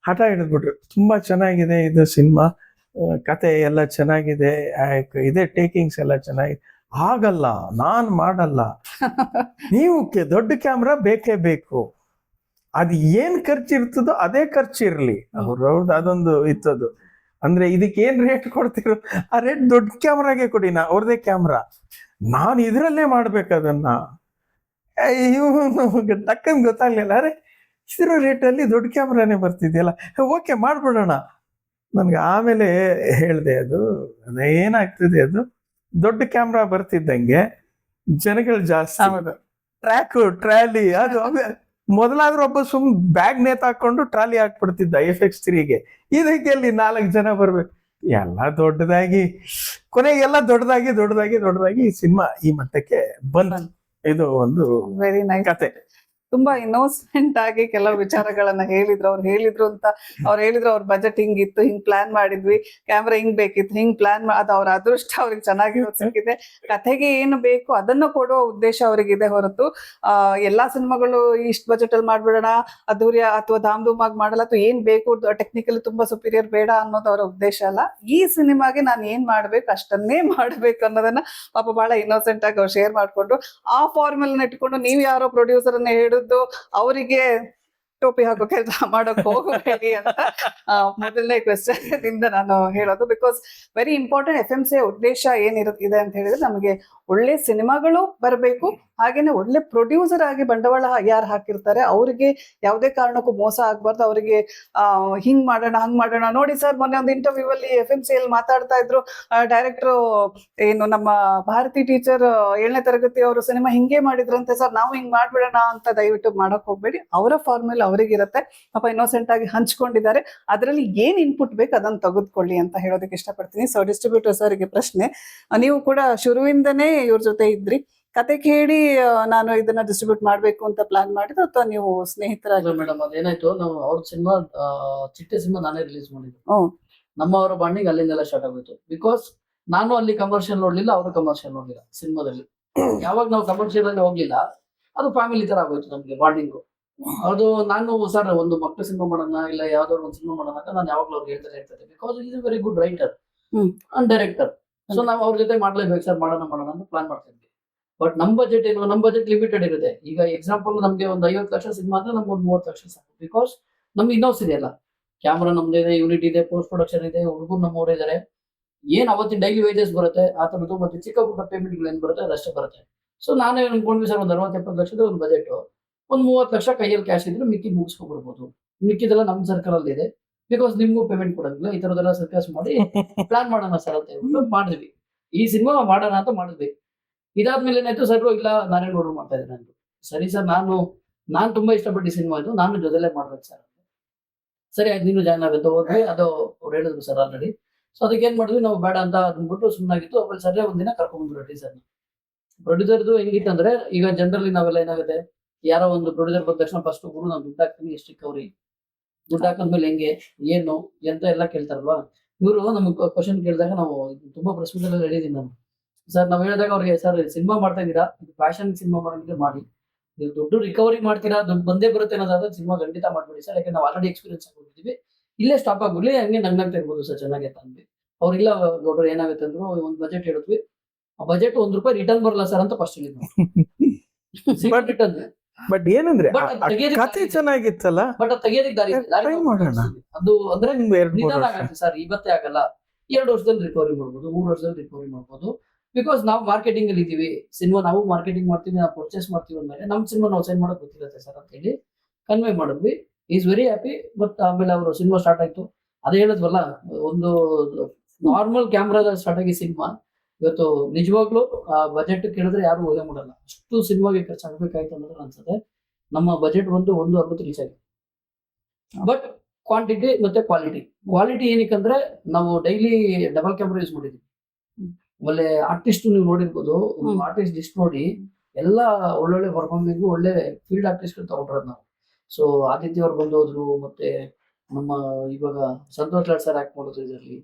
ಹಠ ಹಿಡಿದ್ಬಿಟ್ರು, ತುಂಬಾ ಚೆನ್ನಾಗಿದೆ ಇದು ಸಿನಿಮಾ, ಕತೆ ಎಲ್ಲ ಚೆನ್ನಾಗಿದೆ, ಇದೇ ಟೇಕಿಂಗ್ಸ್ ಎಲ್ಲ ಚೆನ್ನಾಗಿದೆ. ಆಗಲ್ಲ, ನಾನ್ ಮಾಡಲ್ಲ, ನೀವು ದೊಡ್ಡ ಕ್ಯಾಮ್ರಾ ಬೇಕೇ ಬೇಕು, ಅದು ಏನ್ ಖರ್ಚಿರ್ತದೋ ಅದೇ ಖರ್ಚಿರ್ಲಿ. ಅವ್ರವ್ರದ್ದು ಅದೊಂದು ಇತ್ತದು. ಅಂದ್ರೆ ಇದಕ್ಕೆ ಏನ್ ರೇಟ್ ಕೊಡ್ತಿರೋ ಆ ರೇಟ್ ದೊಡ್ಡ ಕ್ಯಾಮ್ರಾಗೆ ಕೊಡಿ, ಅವ್ರದೇ ಕ್ಯಾಮ್ರಾ, ನಾನು ಇದ್ರಲ್ಲೇ ಮಾಡ್ಬೇಕದನ್ನ. ಇವನು ಟಕ್ಕನ್ ಗೊತ್ತಾಗ್ಲಿಲ್ಲ, ಅರೆ ಇದ್ರ ರೇಟಲ್ಲಿ ದೊಡ್ಡ ಕ್ಯಾಮ್ರಾನೇ ಬರ್ತಿದ್ಯಲ್ಲ, ಓಕೆ ಮಾಡ್ಬಿಡೋಣ. ನನ್ಗೆ ಆಮೇಲೆ ಹೇಳ್ದೆ, ಅದೇನಾಗ್ತದೆ, ಅದು ದೊಡ್ಡ ಕ್ಯಾಮ್ರಾ ಬರ್ತಿದ್ದಂಗೆ ಜನಗಳು ಜಾಸ್ತಿ, ಟ್ರಾಲಿ, ಅದು ಮೊದಲಾದ್ರೂ ಒಬ್ಬ ಸುಮ್ ಬ್ಯಾಗ್ ನೇತಾಕೊಂಡು ಟ್ರಾಲಿ ಹಾಕ್ಬಿಡ್ತಿದ್ದ FX3ಗೆ. ಇದಕ್ಕೆ ಅಲ್ಲಿ 4 ಜನ ಬರ್ಬೇಕು, ಎಲ್ಲ ದೊಡ್ಡದಾಗಿ, ಕೊನೆಗೆಲ್ಲ ದೊಡ್ಡದಾಗಿ ಈ ಸಿನಿಮಾ ಈ ಮಟ್ಟಕ್ಕೆ ಬಂತು. ಇದು ಒಂದು ವೆರಿ ನೈಸ್ ಕತೆ. ತುಂಬಾ ಇನ್ನೋಸೆಂಟ್ ಆಗಿ ಕೆಲವು ವಿಚಾರಗಳನ್ನ ಹೇಳಿದ್ರು. ಅವ್ರು ಹೇಳಿದ್ರು ಅವ್ರ ಬಜೆಟ್ ಹಿಂಗಿತ್ತು, ಹಿಂಗ್ ಪ್ಲಾನ್ ಮಾಡಿದ್ವಿ, ಕ್ಯಾಮ್ರಾ ಹಿಂಗ್ ಬೇಕಿತ್ತು, ಹಿಂಗ್ ಪ್ಲಾನ್ ಅದು ಅವ್ರ ಅದೃಷ್ಟ ಅವ್ರಿಗೆ ಚೆನ್ನಾಗಿ ಸಿಕ್ಕಿದೆ. ಕಥೆಗೆ ಏನು ಬೇಕು ಅದನ್ನ ಕೊಡುವ ಉದ್ದೇಶ ಅವ್ರಿಗಿದೆ ಹೊರತು ಎಲ್ಲಾ ಸಿನಿಮಾಗಳು ಇಷ್ಟು ಬಜೆಟ್ ಅಲ್ಲಿ ಮಾಡ್ಬಿಡೋಣ, ಅದ್ದೂರಿ ಅಥವಾ ಧಾಮ್ ಆಗಿ ಮಾಡಲ್ಲ, ಅಥವಾ ಏನ್ ಬೇಕು ಟೆಕ್ನಿಕಲಿ ತುಂಬಾ ಸುಪೀರಿಯರ್ ಬೇಡ ಅನ್ನೋದು ಅವರ ಉದ್ದೇಶ ಅಲ್ಲ. ಈ ಸಿನಿಮಾಗೆ ನಾನು ಏನ್ ಮಾಡ್ಬೇಕು ಅಷ್ಟನ್ನೇ ಮಾಡ್ಬೇಕು ಅನ್ನೋದನ್ನ ಪಾಪ ಬಹಳ ಇನ್ನೋಸೆಂಟ್ ಆಗಿ ಅವ್ರು ಶೇರ್ ಮಾಡ್ಕೊಂಡು, ಆ ಫಾರ್ಮುಲಾ ಇಟ್ಕೊಂಡು ನೀವು ಯಾರೋ ಪ್ರೊಡ್ಯೂಸರ್ ಅನ್ನ ಹಿಡಿದು ಅವರಿಗೆ ಟೋಪಿ ಹಾಕೋ ಕೆಲಸ ಮಾಡೋಕೆ ಹೋಗಬೇಡಿ ಅಂತ ಮೊದಲನೇ ಕ್ವೆಶ್ಚನ್ ಇಂದ ನಾನು ಹೇಳೋದು. Because very important. FMC ಉದ್ದೇಶ ಏನಿರುತ್ತೆ ಅಂತ ಹೇಳಿದ್ರೆ, ನಮಗೆ ಒಳ್ಳೆ ಸಿನಿಮಾಗಳು ಬರಬೇಕು, ಹಾಗೇನೆ ಒಳ್ಳೆ ಪ್ರೊಡ್ಯೂಸರ್ ಆಗಿ ಬಂಡವಾಳ ಯಾರು ಹಾಕಿರ್ತಾರೆ ಅವರಿಗೆ ಯಾವುದೇ ಕಾರಣಕ್ಕೂ ಮೋಸ ಆಗ್ಬಾರ್ದು. ಅವರಿಗೆ ಹಿಂಗ್ ಮಾಡೋಣ ಹಂಗ್ ಮಾಡೋಣ. ನೋಡಿ ಸರ್, ಮೊನ್ನೆ ಒಂದು ಇಂಟರ್ವ್ಯೂ ಅಲ್ಲಿ FMC ಅಲ್ಲಿ ಮಾತಾಡ್ತಾ ಇದ್ರು, ಡೈರೆಕ್ಟರ್ ಏನು ನಮ್ಮ ಭಾರತಿ ಟೀಚರ್ 7ನೇ ತರಗತಿ ಅವರು ಸಿನಿಮಾ ಹಿಂಗೆ ಮಾಡಿದ್ರಂತೆ ಸರ್, ನಾವು ಹಿಂಗ್ ಮಾಡ್ಬಿಡೋಣ ಅಂತ ದಯವಿಟ್ಟು ಮಾಡಕ್ ಹೋಗ್ಬೇಡಿ. ಅವರ ಫಾರ್ಮುಲಾ ಅವರಿಗಿರತ್ತೆ, ಪಾಪ ಇನ್ನೋಸೆಂಟ್ ಆಗಿ ಹಂಚ್ಕೊಂಡಿದ್ದಾರೆ, ಅದರಲ್ಲಿ ಏನ್ ಇನ್ಪುಟ್ ಬೇಕು ಅದನ್ನ ತೆಗೆದುಕೊಳ್ಳಿ ಅಂತ ಹೇಳೋದಕ್ಕೆ ಇಷ್ಟಪಡ್ತೀನಿ. ಸೊ ಡಿಸ್ಟ್ರಿಬ್ಯೂಟರ್ ಸರ್ಗೆ ಪ್ರಶ್ನೆ, ನೀವು ಕೂಡ ಶುರುವಿಂದನೇ ಇವ್ರ ಜೊತೆ ಇದ್ರಿ, ಕತೆ ಕೇಳಿ ನಾನು ಇದನ್ನ ಡಿಸ್ಟ್ರಿಬ್ಯೂಟ್ ಮಾಡ್ಬೇಕು ಅಂತ ಪ್ಲಾನ್ ಮಾಡಿದ್ರು, ಅಥವಾ ನೀವು ಸ್ನೇಹಿತರಾಗಿ? ಮೇಡಮ್, ಅದೇನಾಯ್ತು, ನಾವು ಅವ್ರ ಸಿನಿಮಾ ಚಿಟ್ಟೆ ಸಿನಿಮಾ ನಾನೇ ರಿಲೀಸ್ ಮಾಡಿದ್ದು. ನಮ್ಮವರ ಬಾಂಡಿಂಗ್ ಅಲ್ಲಿಂದೆಲ್ಲ ಸ್ಟಾರ್ಟ್ ಆಗೋಯ್ತು. ಬಿಕಾಸ್ ನಾನು ಅಲ್ಲಿ ಕಮರ್ಷಿಯಲ್ ನೋಡ್ಲಿಲ್ಲ, ಅವರು ಕಮರ್ಷಿಯಲ್ ನೋಡ್ಲಿಲ್ಲ ಸಿನಿಮಾದಲ್ಲಿ. ಯಾವಾಗ ನಾವು ಕಮರ್ಷಿಯಲ್ ಅಲ್ಲಿ ಹೋಗ್ಲಿಲ್ಲ, ಅದು ಫ್ಯಾಮಿಲಿ ತರ ಆಗೋಯ್ತು ನಮ್ಗೆ ಬಾಂಡಿಂಗು. ಅದು ನಾನು ಸರ್ ಒಂದು ಮಕ್ಕಳ ಸಿನಿಮಾ ಮಾಡೋಣ, ಇಲ್ಲ ಯಾವ್ದಾದ್ರು ಒಂದು ಸಿನಿಮಾ ಮಾಡೋಣ ಅಂತ ನಾನು ಯಾವಾಗ್ಲೂ ಅವ್ರಿಗೆ ಹೇಳ್ತಾರೆ. Because is very good writer and director. So ನಾವು ಅವ್ರ ಜೊತೆ ಮಾಡ್ಲೇಬೇಕು ಸರ್, ಮಾಡೋಣ ಅಂತ ಪ್ಲಾನ್ ಮಾಡ್ತಿದ್ವಿ. ಬಟ್ ನಮ್ಮ ಬಜೆಟ್ ಏನು, ನಮ್ಮ ಬಜೆಟ್ ಲಿಮಿಟೆಡ್ ಇರುತ್ತೆ. ಈಗ ಎಕ್ಸಾಂಪಲ್ ನಮ್ಗೆ ಒಂದು 50 ಲಕ್ಷ ಸಿನಿಮಾ ಅಂದ್ರೆ ನಮ್ಗೆ ಒಂದು 30 ಲಕ್ಷ ಸಾಕು. ಬಿಕಾಸ್ ನಮ್ಗೆ ಇನ್ನೋಸ್ ಇದೆಯಲ್ಲ, ಕ್ಯಾಮ್ರಾ ನಮ್ದು ಇದೆ, ಯೂನಿಟ್ ಇದೆ, ಪೋಸ್ಟ್ ಪ್ರೊಡಕ್ಷನ್ ಇದೆ, ಹುಡುಗರು ನಮ್ಮವ್ರು ಇದಾರೆ. ಏನ್ ಅವತ್ತಿನ ಡೈಲಿ ವೇಜಸ್ ಬರುತ್ತೆ ಆ ತರದ್ದು, ಮತ್ತೆ ಚಿಕ್ಕ ಪುಟ್ಟ ಪೇಮೆಂಟ್ಗಳು ಏನ್ ಬರುತ್ತೆ ಅದಷ್ಟೇ ಬರುತ್ತೆ. ಸೊ ನಾನೇ ಅನ್ಕೊಂಡ್ವಿ ಸರ್, ಒಂದು 60-70 ಲಕ್ಷದ ಒಂದು ಬಜೆಟ್, ಒಂದು 30 ಲಕ್ಷ ಕೈಯಲ್ಲಿ ಕ್ಯಾಶ್ ಇದ್ರೆ ಮಿಕ್ಕಿ ಮುಗಿಸ್ಕೊಬಿಡ್ಬೋದು. ಮಿಕ್ಕಿದೆಲ್ಲ ನಮ್ಮ ಸರ್ಕಲ್ ಅಲ್ಲಿ ಇದೆ. ಬಿಕಾಸ್ ನಿಮ್ಗೂ ಪೇಮೆಂಟ್ ಕೊಡಂಗಿಲ್ಲ, ಈ ತರದೆಲ್ಲ ಸರ್ಕಸ್ ಮಾಡಿ ಪ್ಲಾನ್ ಮಾಡೋಣ ಸರ್ ಅಂತ ಹೇಳ್ಬಿಟ್ಟು ಮಾಡಿದ್ವಿ. ಈ ಸಿನಿಮಾ ಮಾಡೋಣ ಅಂತ ಮಾಡಿದ್ವಿ. ಇದಾದ್ಮೇಲೆ ಏನಾಯ್ತು ಸರ್, ಇಲ್ಲ ನಾನೇ ನೋಡ್ ಮಾಡ್ತಾ ಇದ್ದೇನೆ ಅಂದ್ರು. ಸರಿ ಸರ್, ನಾನು ತುಂಬಾ ಇಷ್ಟಪಟ್ಟು ಸಿನಿಮಾ ಇದು, ನಾನು ಜೊತೆಲೆ ಮಾಡ್ಬೇಕು ಸರ್. ಸರಿ ಆಯ್ತು, ನೀನು ಜಾಯ್ನ್ ಆಗುತ್ತೆ ಹೋದ್ವಿ. ಅದು ಅವ್ರು ಹೇಳಿದ್ರು ಸರ್ ಆಲ್ರೆಡಿ. ಸೊ ಅದಕ್ಕೆ ಏನ್ ಮಾಡಿದ್ವಿ ನಾವು, ಬೇಡ ಅಂತ ಅಂದ್ಬಿಟ್ಟು ಸುಮ್ಮನಾಗಿತ್ತು. ಆಮೇಲೆ ಸರಿ ಒಂದಿನ ಕರ್ಕೊಂಡ್ಬಂದ್ರು ಟೀಸರ್ನ. ಪ್ರೊಡ್ಯೂಸರ್ದು ಹೆಂಗಿತ್ತು ಅಂದ್ರೆ, ಈಗ ಜನರಲಿ ನಾವೆಲ್ಲ ಏನಾಗುತ್ತೆ, ಯಾರೋ ಒಂದು ಪ್ರೊಡ್ಯೂಸರ್ ಬಂದ ತಕ್ಷಣ ಫಸ್ಟ್ ಗುರು ನಾನು ದುಡ್ಡು ಹಾಕ್ತೀನಿ, ಎಷ್ಟು ರಿಕವರಿ, ದುಡ್ಡು ಹಾಕಿದ್ಮೇಲೆ ಹೆಂಗೆ, ಏನು ಎಂತ ಎಲ್ಲ ಕೇಳ್ತಾರಲ್ವಾ. ಇವರು ನಮ್ಗೆ ಕ್ವಶನ್ ಕೇಳಿದಾಗ ನಾವು ತುಂಬಾ ಪ್ರಶ್ನೆಗಳೆಲ್ಲ ಹೇಳಿದೀನಿ ನಾನು. ಸರ್ ನಾವು ಹೇಳಿದಾಗ ಅವ್ರಿಗೆ, ಸರ್ ಸಿನಿಮಾ ಮಾಡ್ತಾ ಇದ್ದೀರಾ, ಇದು ಫ್ಯಾಷನ್ ಸಿನಿಮಾ ಮಾಡೋದಿದ್ರೆ ಮಾಡಿ, ನೀವು ದುಡ್ಡು ರಿಕವರಿ ಮಾಡ್ತೀರಾ, ದುಡ್ಡು ಬಂದೇ ಬರುತ್ತೆ ಅನ್ನೋದಾದ್ರೆ ಸಿನಿಮಾ ಖಂಡಿತ ಮಾಡ್ಬೇಡಿ ಸರ್, ಯಾಕೆ ನಾವು ಆಲ್ರೆಡಿ ಎಕ್ಸ್ಪೀರಿಯನ್ಸ್ ಆಗಿಬಿಟ್ಟಿದ್ವಿ, ಇಲ್ಲೇ ಸ್ಟಾಪ್ ಆಗ್ಬಿಡ್ಲಿ, ಹಂಗೆ ನಗ್ನಾಗ್ತಾ ಇರ್ಬೋದು ಸರ್, ಚೆನ್ನಾಗಿ ಅಂದ್ವಿ. ಅವ್ರು ಇಲ್ಲ ಗೌಡ್ರು ಏನಾಗುತ್ತೆ ಅಂದ್ರು, ಒಂದು ಬಜೆಟ್ ಹೇಳಿದ್ವಿ. ಆ ಬಜೆಟ್ ₹1 ರಿಟರ್ನ್ ಬರಲ್ಲ ಸರ್ ಅಂತ ಫಸ್ಟ್ ಹೇಳಿದ್ರು. ರಿಟರ್ನ್ ಬಟ್ ಏನಂದ್ರೆ But ಆ ತೆಗಿಯೋದಕ್ಕೆ ಕಥೆ ಚೆನ್ನಾಗಿತ್ತಲ್ಲ, ಬಟ್ ಅದು ತೆಗಿಯೋದಕ್ಕೆ ದಾರಿ ಇದೆ. Try ಮಾಡೋಣ. ಅದು ಅಂದ್ರೆ ನಿಮ್ಗೆ 2-3 ನಿಧಾನ ವರ್ಷ. ಆಗುತ್ತೆ ಸರ್, ಇವತ್ತೇ ಆಗಲ್ಲ. 2 ವರ್ಷದಲ್ಲಿ ರಿಕವರಿ ಮಾಡ್ಬೋದು, 3 ವರ್ಷದಲ್ಲಿ ರಿಕವರಿ ಮಾಡ್ಬೋದು. ಬಿಕಾಸ್ ನಾವು ಮಾರ್ಕೆಟಿಂಗ್ ಅಲ್ಲಿ ಇದ್ದೀವಿ, ಸಿನಿಮಾ ನಾವು ಮಾರ್ಕೆಟಿಂಗ್ ಮಾಡ್ತೀವಿ, ನಾವು ಪರ್ಚೇಸ್ ಮಾಡ್ತೀವಿ ಅಂದ್ಮೇಲೆ ನಮ್ಮ ಸಿನಿಮಾ ನಾವು ಸೈನ್ ಮಾಡೋಕೆ ಗೊತ್ತಿರುತ್ತೆ ಸರ್ ಅಂತ ಹೇಳಿ ಕನ್ವೆ ಮಾಡಿದ್ವಿ. Is very happy. ಬಟ್ ಆಮೇಲೆ ಅವರು ಸಿನಿಮಾ ಸ್ಟಾರ್ಟ್ ಆಯ್ತು. ಅದೇ ಹೇಳಿದ್ವಲ್ಲ, ಒಂದು ನಾರ್ಮಲ್ ಕ್ಯಾಮ್ರಾದ ಸ್ಟಾರ್ಟ್ ಆಗಿ ಸಿನಿಮಾ ಇವತ್ತು ನಿಜವಾಗ್ಲೂ ಬಜೆಟ್ ಕೇಳಿದ್ರೆ ಯಾರು ಹೋಗೇ ಮಾಡಲ್ಲ. ಅಷ್ಟು ಸಿನಿಮಾಗೆ ಖರ್ಚಾಗಬೇಕಾಯ್ತು ಅನ್ನೋದು ಅನ್ಸುತ್ತೆ. ನಮ್ಮ ಬಜೆಟ್ ಬಂದು 160 ರೀಚ್ ಆಗಿದೆ. ಬಟ್ ಕ್ವಾಂಟಿಟಿ ಮತ್ತೆ ಕ್ವಾಲಿಟಿ ಏನಕ್ಕೆ ಅಂದ್ರೆ, ನಾವು ಡೈಲಿ ಡಬಲ್ ಕ್ಯಾಮ್ರಾ ಯೂಸ್ ಮಾಡಿದ್ವಿ. ಒಳ್ಳೆ ಆರ್ಟಿಸ್ಟ್ ನೀವು ನೋಡಿರ್ಬೋದು, ಆರ್ಟಿಸ್ಟ್ ಲಿಸ್ಟ್ ನೋಡಿ ಎಲ್ಲ ಒಳ್ಳೊಳ್ಳೆ ಪರ್ಫಾರ್ಮೆನ್ಸ್, ಒಳ್ಳೆ ಫೀಲ್ಡ್ ಆರ್ಟಿಸ್ಟ್ ತಗೊಂಡ್ರದ್ ನಾವು. ಸೊ ಆದಿತ್ಯ ಅವ್ರು ಬಂದೋದ್ರು, ಮತ್ತೆ ನಮ್ಮ ಇವಾಗ ಸಂತೋಷ್ ಲಾಡ್ ಸರ್ ಆಕ್ಟ್ ಮಾಡೋದು ಇದರಲ್ಲಿ,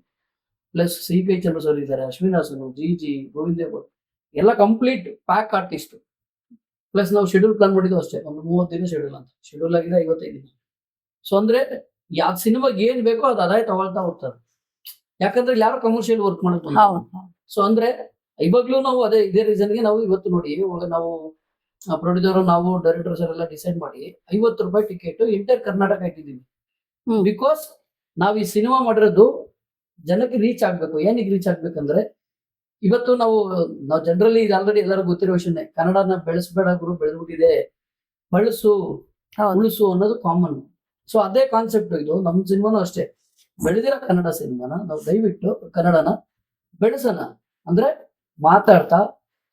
ಪ್ಲಸ್ CPI ಚಂದ್ರ ಸರ್ ಇದ್ದಾರೆ, ಅಶ್ವಿನ್ ಹಾಸನ್, ಜಿ ಗೋವಿಂದೇಗೌಡ್, ಎಲ್ಲ ಕಂಪ್ಲೀಟ್ ಪ್ಯಾಕ್ ಆರ್ಟಿಸ್ಟ್. ಪ್ಲಸ್ ನಾವು ಶೆಡ್ಯೂಲ್ ಪ್ಲಾನ್ ಮಾಡಿದ್ವಿ ಅಷ್ಟೇ, ಒಂದು 30 ದಿನ ಶೆಡ್ಯೂಲ್ ಅಂತ. ಶೆಡ್ಯೂಲ್ ಆಗಿದೆ 55 ದಿನ. ಸೊ ಅಂದ್ರೆ ಯಾವ ಸಿನಿಮಾಗೆ ಏನ್ ಬೇಕೋ ಅದು ಅದಾಯ ತಗೊಳ್ತಾ ಹೋಗ್ತಾರೆ. ಯಾಕಂದ್ರೆ ಯಾರು ಕಮರ್ಷಿಯಲ್ ವರ್ಕ್ ಮಾಡೋದು. ಸೊ ಅಂದ್ರೆ ಇವಾಗ್ಲೂ ನಾವು ಇದೇ ರೀಸನ್ಗೆ ನಾವು ಇವತ್ತು ನೋಡಿ, ಇವಾಗ ನಾವು ಪ್ರೊಡ್ಯೂಸರ್, ನಾವು ಡೈರೆಕ್ಟರ್ಸ್ ಎಲ್ಲ ಡಿಸೈಡ್ ಮಾಡಿ ₹50 ಟಿಕೆಟ್ ಎಂಟೈರ್ ಕರ್ನಾಟಕ ಇಟ್ಟಿದ್ದೀವಿ. ಬಿಕಾಸ್ ನಾವ್ ಈ ಸಿನಿಮಾ ಮಾಡಿರೋದು ಜನಕ್ಕೆ ರೀಚ್ ಆಗ್ಬೇಕು. ಏನಕ್ಕೆ ರೀಚ್ ಆಗ್ಬೇಕಂದ್ರೆ, ಇವತ್ತು ನಾವು ಜನರಲಿ ಇದು ಆಲ್ರೆಡಿ ಎಲ್ಲರಿಗೂ ಗೊತ್ತಿರೋ ವಿಷಯನೇ, ಕನ್ನಡನ ಬೆಳೆಸಬೇಡ ಗುರು, ಬೆಳೆದ್ಬಿಟ್ಟಿದೆ, ಬಳಸು ಉಳಿಸು ಅನ್ನೋದು ಕಾಮನ್. ಸೊ ಅದೇ ಕಾನ್ಸೆಪ್ಟ್ ಇದು ನಮ್ಮ ಸಿನಿಮಾನು ಅಷ್ಟೇ. ಬೆಳೆದಿರೋ ಕನ್ನಡ ಸಿನಿಮಾನ ನಾವು ದಯವಿಟ್ಟು ಕನ್ನಡನ ಬೆಳೆಸೋಣ, ಅಂದ್ರೆ ಮಾತಾಡ್ತಾ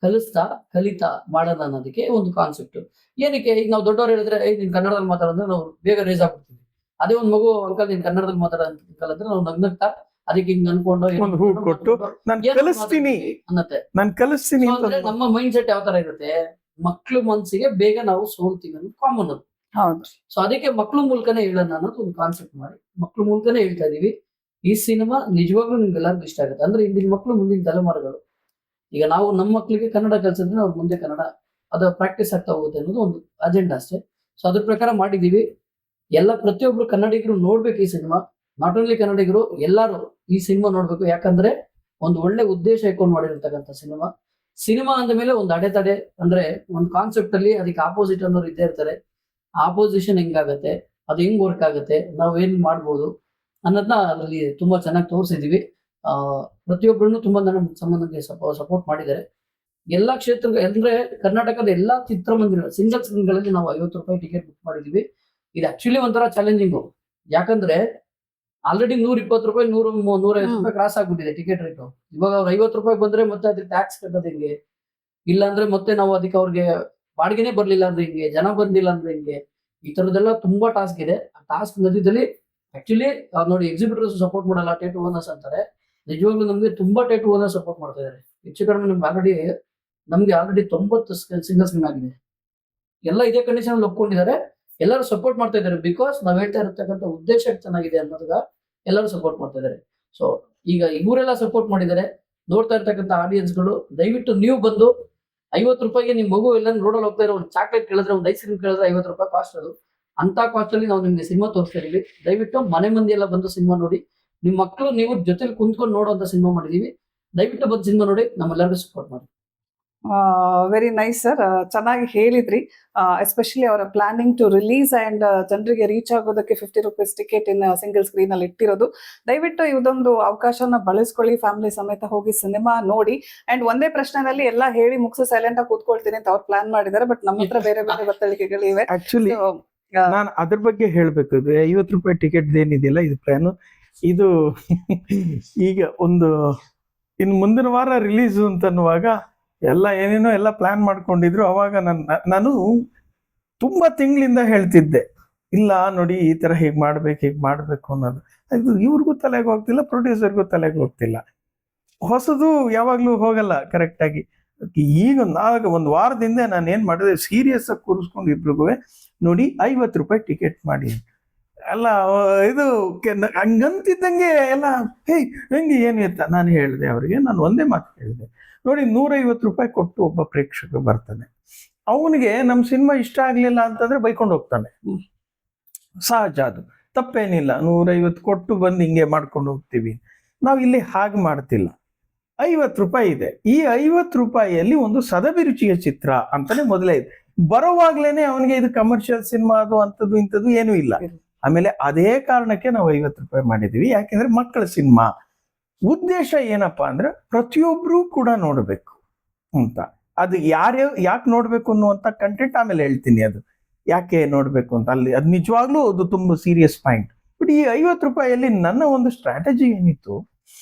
ಕಲಿಸ್ತಾ ಕಲಿತಾ ಮಾಡೋಣ ಅನ್ನೋದಕ್ಕೆ ಒಂದು ಕಾನ್ಸೆಪ್ಟ್. ಏನಕ್ಕೆ, ಈಗ ನಾವು ದೊಡ್ಡವ್ರು ಹೇಳಿದ್ರೆ ನೀನ್ ಕನ್ನಡದಲ್ಲಿ ಮಾತಾಡೋದ್ರೆ ನಾವು ಬೇಗ ರೇಸ್ ಆಗ್ಬಿಡ್ತೀವಿ. ಅದೇ ಒಂದು ಮಗು, ಅಂಕಲ್ ನೀನ್ ಕನ್ನಡದಲ್ಲಿ ಮಾತಾಡೋ ಅಂಕಲ್ ಅಂದ್ರೆ ನಾವು ನಗ್ನಗ್ತಾ ಅದಕ್ಕೆ ಹಿಂಗ್ ಅನ್ಕೊಂಡು ಒಂದು ಹೂ ಕೊಟ್ಟು ನಾನು ಕಲಿಸ್ತೀನಿ ಅನ್ನತ್ತೆ. ನಾನು ಕಲಿಸ್ತೀನಿ ಅಂತ ಅಂದ್ರೆ ನಮ್ಮ ಮೈಂಡ್ ಸೆಟ್ ಯಾವ ತರ ಇರುತ್ತೆ, ಮಕ್ಳು ಮನ್ಸಿಗೆ ಬೇಗ ನಾವು ಸೋಲ್ತೀವಿ ಅನ್ನೋದು ಕಾಮನ್ ಅದು. ಹೌದು. ಸೊ ಅದಕ್ಕೆ ಮಕ್ಳು ಮೂಲಕನೇ ಹೇಳೋಣ ಅನ್ನೋದು ಒಂದು ಕಾನ್ಸೆಪ್ಟ್ ಮಾಡಿ ಮಕ್ಳು ಮೂಲಕನೇ ಹೇಳ್ತಾ ಇದೀವಿ. ಈ ಸಿನಿಮಾ ನಿಜವಾಗ್ಲೂ ನಿಮ್ಗೆಲ್ಲರಿಗೂ ಇಷ್ಟ ಆಗುತ್ತೆ. ಅಂದ್ರೆ ಇಂದಿನ ಮಕ್ಳು ಮುಂದಿನ ತಲೆಮಾರುಗಳು. ಈಗ ನಾವು ನಮ್ಮ ಮಕ್ಳಿಗೆ ಕನ್ನಡ ಕಲ್ಸಿದ್ರೆ ಅವ್ರು ಮುಂದೆ ಕನ್ನಡ ಅದು ಪ್ರಾಕ್ಟೀಸ್ ಆಗ್ತಾ ಹೋಗುತ್ತೆ ಅನ್ನೋದು ಒಂದು ಅಜೆಂಡಾ ಅಷ್ಟೇ. ಸೊ ಅದ್ರ ಪ್ರಕಾರ ಮಾಡಿದೀವಿ. ಎಲ್ಲ ಪ್ರತಿಯೊಬ್ರು ಕನ್ನಡಿಗರು ನೋಡ್ಬೇಕು ಈ ಸಿನಿಮಾ. ನಾಟ್ ಓನ್ಲಿ ಕನ್ನಡಿಗರು, ಎಲ್ಲಾರು ಈ ಸಿನಿಮಾ ನೋಡ್ಬೇಕು. ಯಾಕಂದ್ರೆ ಒಂದು ಒಳ್ಳೆ ಉದ್ದೇಶ ಇಟ್ಕೊಂಡು ಮಾಡಿರ್ತಕ್ಕಂಥ ಸಿನಿಮಾ ಅಂದ ಮೇಲೆ ಒಂದು ಅಡೆತಡೆ ಅಂದ್ರೆ ಒಂದು ಕಾನ್ಸೆಪ್ಟ್ ಅಲ್ಲಿ ಅದಕ್ಕೆ ಆಪೋಸಿಟ್ ಅನ್ನೋರು ಇದ್ದೇ ಇರ್ತಾರೆ. ಆಪೋಸಿಷನ್ ಹೆಂಗಾಗತ್ತೆ, ಅದು ಹೆಂಗ್ ವರ್ಕ್ ಆಗುತ್ತೆ, ನಾವ್ ಏನ್ ಮಾಡ್ಬೋದು ಅನ್ನೋದನ್ನ ಅದರಲ್ಲಿ ತುಂಬಾ ಚೆನ್ನಾಗಿ ತೋರಿಸಿದೀವಿ. ಪ್ರತಿಯೊಬ್ಬರನ್ನು ತುಂಬಾ ನನ್ನ ಸಂಬಂಧಕ್ಕೆ ಸಪೋರ್ಟ್ ಮಾಡಿದ್ದಾರೆ. ಎಲ್ಲಾ ಕ್ಷೇತ್ರ ಅಂದ್ರೆ ಕರ್ನಾಟಕದ ಎಲ್ಲಾ ಚಿತ್ರಮಂದಿರ ಸಿಂಗಲ್ ಸ್ಕ್ರೀನ್ಗಳಲ್ಲಿ ನಾವು ₹50 ಟಿಕೆಟ್ ಬುಕ್ ಮಾಡಿದೀವಿ. ಇದು ಆಕ್ಚುಲಿ ಒಂಥರ ಚಾಲೆಂಜಿಂಗು. ಯಾಕಂದ್ರೆ ಆಲ್ರೆಡಿ ₹120, ₹150 ಕ್ರಾಸ್ ಆಗ್ಬಿಟ್ಟಿದೆ ಟಿಕೆಟ್ ರೇಟು. ಇವಾಗ ಅವ್ರು ₹50 ಬಂದ್ರೆ ಮತ್ತೆ ಅದಕ್ಕೆ ಟ್ಯಾಕ್ಸ್ ಕಟ್ಟೋದು ಹೆಂಗೆ, ಇಲ್ಲ ಅಂದ್ರೆ ಮತ್ತೆ ನಾವು ಅದಕ್ಕೆ ಅವ್ರಿಗೆ ಬಾಡಿಗೆನೆ ಬರ್ಲಿಲ್ಲ ಅಂದ್ರೆ ಹಿಂಗೆ, ಜನ ಬಂದಿಲ್ಲ ಅಂದ್ರೆ ಹಿಂಗೆ, ಈ ತರದೆಲ್ಲ ತುಂಬಾ ಟಾಸ್ಕ್ ಇದೆ. ಆ ಟಾಸ್ಕ್ ಮಧ್ಯದಲ್ಲಿ ಆಕ್ಚುಲಿ ನೋಡಿ ಎಕ್ಸಿಬಿಟರ್ಸ್ ಸಪೋರ್ಟ್ ಮಾಡಲ್ಲ, ಥಿಯೇಟರ್ ಓನರ್ಸ್ ಅಂತಾರೆ. ನಿಜವಾಗ್ಲೂ ನಮ್ಗೆ ತುಂಬಾ ಥಿಯೇಟರ್ ಓನರ್ಸ್ ಸಪೋರ್ಟ್ ಮಾಡ್ತಾ ಇದ್ದಾರೆ. ಹೆಚ್ಚು ಕಡಿಮೆ ನಮ್ಗೆ ಆಲ್ರೆಡಿ 90 ಸಿಂಗಲ್ ಸ್ಕ್ರೀನ್ ಆಗಿದೆ. ಎಲ್ಲ ಇದೇ ಕಂಡೀಷನ್ ಅಲ್ಲಿ ಒಪ್ಕೊಂಡಿದ್ದಾರೆ. ಎಲ್ಲರೂ ಸಪೋರ್ಟ್ ಮಾಡ್ತಾ ಇದ್ದಾರೆ. ಬಿಕಾಸ್ ನಾವ್ ಹೇಳ್ತಾ ಇರತಕ್ಕಂಥ ಉದ್ದೇಶ ಚೆನ್ನಾಗಿದೆ ಅನ್ನೋದಾಗ ಎಲ್ಲರೂ ಸಪೋರ್ಟ್ ಮಾಡ್ತಾ ಇದ್ದಾರೆ. ಸೊ ಈಗ ಇವರೆಲ್ಲ ಸಪೋರ್ಟ್ ಮಾಡಿದ್ದಾರೆ. ನೋಡ್ತಾ ಇರ್ತಕ್ಕಂಥ ಆಡಿಯನ್ಸ್ಗಳು ದಯವಿಟ್ಟು ನೀವು ಬಂದು ₹50 ನಿಮ್ ಮಗು ಎಲ್ಲ ರೋಡಲ್ಲಿ ಹೋಗ್ತಾ ಇರೋ ಒಂದು ಚಾಕ್ಲೇಟ್ ಕೇಳಿದ್ರೆ, ಒಂದು ಐಸ್ ಕ್ರೀಮ್ ಕೇಳಿದ್ರೆ ₹50 ಕಾಸ್ಟ್. ಅದು ಅಂತ ಕಾಸ್ಟ್ ಅಲ್ಲಿ ನಾವು ನಿಮ್ಗೆ ಸಿನಿಮಾ ತೋರಿಸ್ತಾ ಇದೀವಿ. ದಯವಿಟ್ಟು ಮನೆ ಮಂದಿ ಎಲ್ಲ ಬಂದು ಸಿನಿಮಾ ನೋಡಿ. ನಿಮ್ ಮಕ್ಕಳು ನೀವು ಜೊತೆಲಿ ಕುಂತ್ಕೊಂಡು ನೋಡುವಂತ ಸಿನಿಮಾ ಮಾಡಿದೀವಿ. ದಯವಿಟ್ಟು ಬಂದು ಸಿನಿಮಾ ನೋಡಿ, ನಮ್ಮೆಲ್ಲರಿಗೂ ಸಪೋರ್ಟ್ ಮಾಡಿ. ವೆರಿ ನೈಸ್ ಸರ್, ಚೆನ್ನಾಗಿ ಹೇಳಿದ್ರಿ. ಎಸ್ಪೆಷಲಿ ಅವರ ಪ್ಲಾನಿಂಗ್ ಟು ರಿಲೀಸ್ ಅಂಡ್ ಜನರಿಗೆ ರೀಚ್ ಆಗೋದಕ್ಕೆ 50 rupees ticket in single screen ಅಲ್ಲಿ ಇಟ್ಟಿರೋದು. ದಯವಿಟ್ಟು ಇದೊಂದು ಅವಕಾಶನ ಬಳಸ್ಕೊಳ್ಳಿ, ಫ್ಯಾಮಿಲಿ ಸಮೇತ ಹೋಗಿ ಸಿನಿಮಾ ನೋಡಿ. ಅಂಡ್ ಒಂದೇ ಪ್ರಶ್ನೆನಲ್ಲಿ ಎಲ್ಲ ಹೇಳಿ ಮುಗಿಸಿ ಸೈಲೆಂಟ್ ಆಗಿ ಕೂತ್ಕೊಳ್ತೀನಿ ಅಂತ ಅವ್ರು ಪ್ಲಾನ್ ಮಾಡಿದ್ದಾರೆ. ಬಟ್ ನಮ್ಮ ಹತ್ರ ಬೇರೆ ಬೇರೆ ಬತ್ತಳಿಕೆಗಳಿವೆ. ಆಕ್ಚುಲಿ ನಾನು ಅದ್ರ ಬಗ್ಗೆ ಹೇಳ್ಬೇಕು. ಇದು 50 ರೂಪಾಯಿ ಟಿಕೆಟ್ ಏನಿದೆಯಲ್ಲ, ಇದು ಪ್ಲಾನ್ ಇದು ಈಗ ಒಂದು ಇನ್ನು ಮುಂದಿನ ವಾರ ರಿಲೀಸ್ ಅಂತನ್ನುವಾಗ ಎಲ್ಲ ಏನೇನೋ ಎಲ್ಲ ಪ್ಲಾನ್ ಮಾಡ್ಕೊಂಡಿದ್ರು. ಅವಾಗ ನಾನು ತುಂಬಾ ತಿಂಗಳಿಂದ ಹೇಳ್ತಿದ್ದೆ, ಇಲ್ಲ ನೋಡಿ ಈ ತರ ಹೀಗೆ ಮಾಡ್ಬೇಕು ಅನ್ನೋದು. ಅದು ಇವ್ರಿಗೂ ತಲೆಗೆ ಹೋಗ್ತಿಲ್ಲ, ಪ್ರೊಡ್ಯೂಸರ್ಗೂ ತಲೆಗೆ ಹೋಗ್ತಿಲ್ಲ. ಹೊಸದು ಯಾವಾಗ್ಲೂ ಹೋಗಲ್ಲ ಕರೆಕ್ಟ್ ಆಗಿ. ಈಗ ಒಂದು ವಾರದಿಂದ ನಾನು ಏನ್ ಮಾಡಿದೆ, ಸೀರಿಯಸ್ ಆಗಿ ಕೂರಿಸ್ಕೊಂಡು ಇಬ್ರಿಗೂ ನೋಡಿ 50 ರೂಪಾಯಿ ಟಿಕೆಟ್ ಮಾಡಿ ಎಲ್ಲ ಇದು ಹಂಗಂತಿದ್ದಂಗೆ ಎಲ್ಲ ಹೆಂಗೆ ಏನು ಎತ್ತ ನಾನು ಹೇಳಿದೆ ಅವರಿಗೆ. ನಾನು ಒಂದೇ ಮಾತು ಹೇಳಿದೆ, ನೋಡಿ 150 ರೂಪಾಯಿ ಕೊಟ್ಟು ಒಬ್ಬ ಪ್ರೇಕ್ಷಕ ಬರ್ತಾನೆ, ಅವನಿಗೆ ನಮ್ಮ ಸಿನಿಮಾ ಇಷ್ಟ ಆಗ್ಲಿಲ್ಲ ಅಂತಂದ್ರೆ ಬೈಕೊಂಡು ಹೋಗ್ತಾನೆ, ಸಹಜ, ಅದು ತಪ್ಪೇನಿಲ್ಲ. 150 ಕೊಟ್ಟು ಬಂದು ಹಿಂಗೆ ಮಾಡ್ಕೊಂಡು ಹೋಗ್ತೀವಿ. ನಾವು ಇಲ್ಲಿ ಹಾಗೆ ಮಾಡ್ತಿಲ್ಲ. 50 ರೂಪಾಯಿ ಇದೆ. ಈ 50 ರೂಪಾಯಿಯಲ್ಲಿ ಒಂದು ಸದಭಿರುಚಿಯ ಚಿತ್ರ ಅಂತಾನೆ ಮೊದಲೇ ಇದೆ. ಬರೋವಾಗ್ಲೇನೆ ಅವನಿಗೆ ಇದು ಕಮರ್ಷಿಯಲ್ ಸಿನಿಮಾ ಅದು ಅಂಥದ್ದು ಇಂಥದ್ದು ಏನೂ ಇಲ್ಲ. ಆಮೇಲೆ ಅದೇ ಕಾರಣಕ್ಕೆ ನಾವು 50 ರೂಪಾಯಿ ಮಾಡಿದೀವಿ. ಯಾಕೆಂದ್ರೆ ಮಕ್ಕಳ ಸಿನಿಮಾ. ಉದ್ದೇಶ ಏನಪ್ಪಾ ಅಂದ್ರೆ ಪ್ರತಿಯೊಬ್ರು ಕೂಡ ನೋಡ್ಬೇಕು ಅಂತ. ಅದು ಯಾಕೆ ನೋಡ್ಬೇಕು ಅನ್ನುವಂತ ಕಂಟೆಂಟ್ ಆಮೇಲೆ ಹೇಳ್ತೀನಿ, ಅದು ಯಾಕೆ ನೋಡ್ಬೇಕು ಅಂತ. ಅಲ್ಲಿ ಅದು ನಿಜವಾಗ್ಲೂ ಅದು ತುಂಬಾ ಸೀರಿಯಸ್ ಪಾಯಿಂಟ್. ಬಟ್ ಈ 50 ರೂಪಾಯಿಯಲ್ಲಿ ನನ್ನ ಒಂದು ಸ್ಟ್ರಾಟಜಿ ಏನಿತ್ತು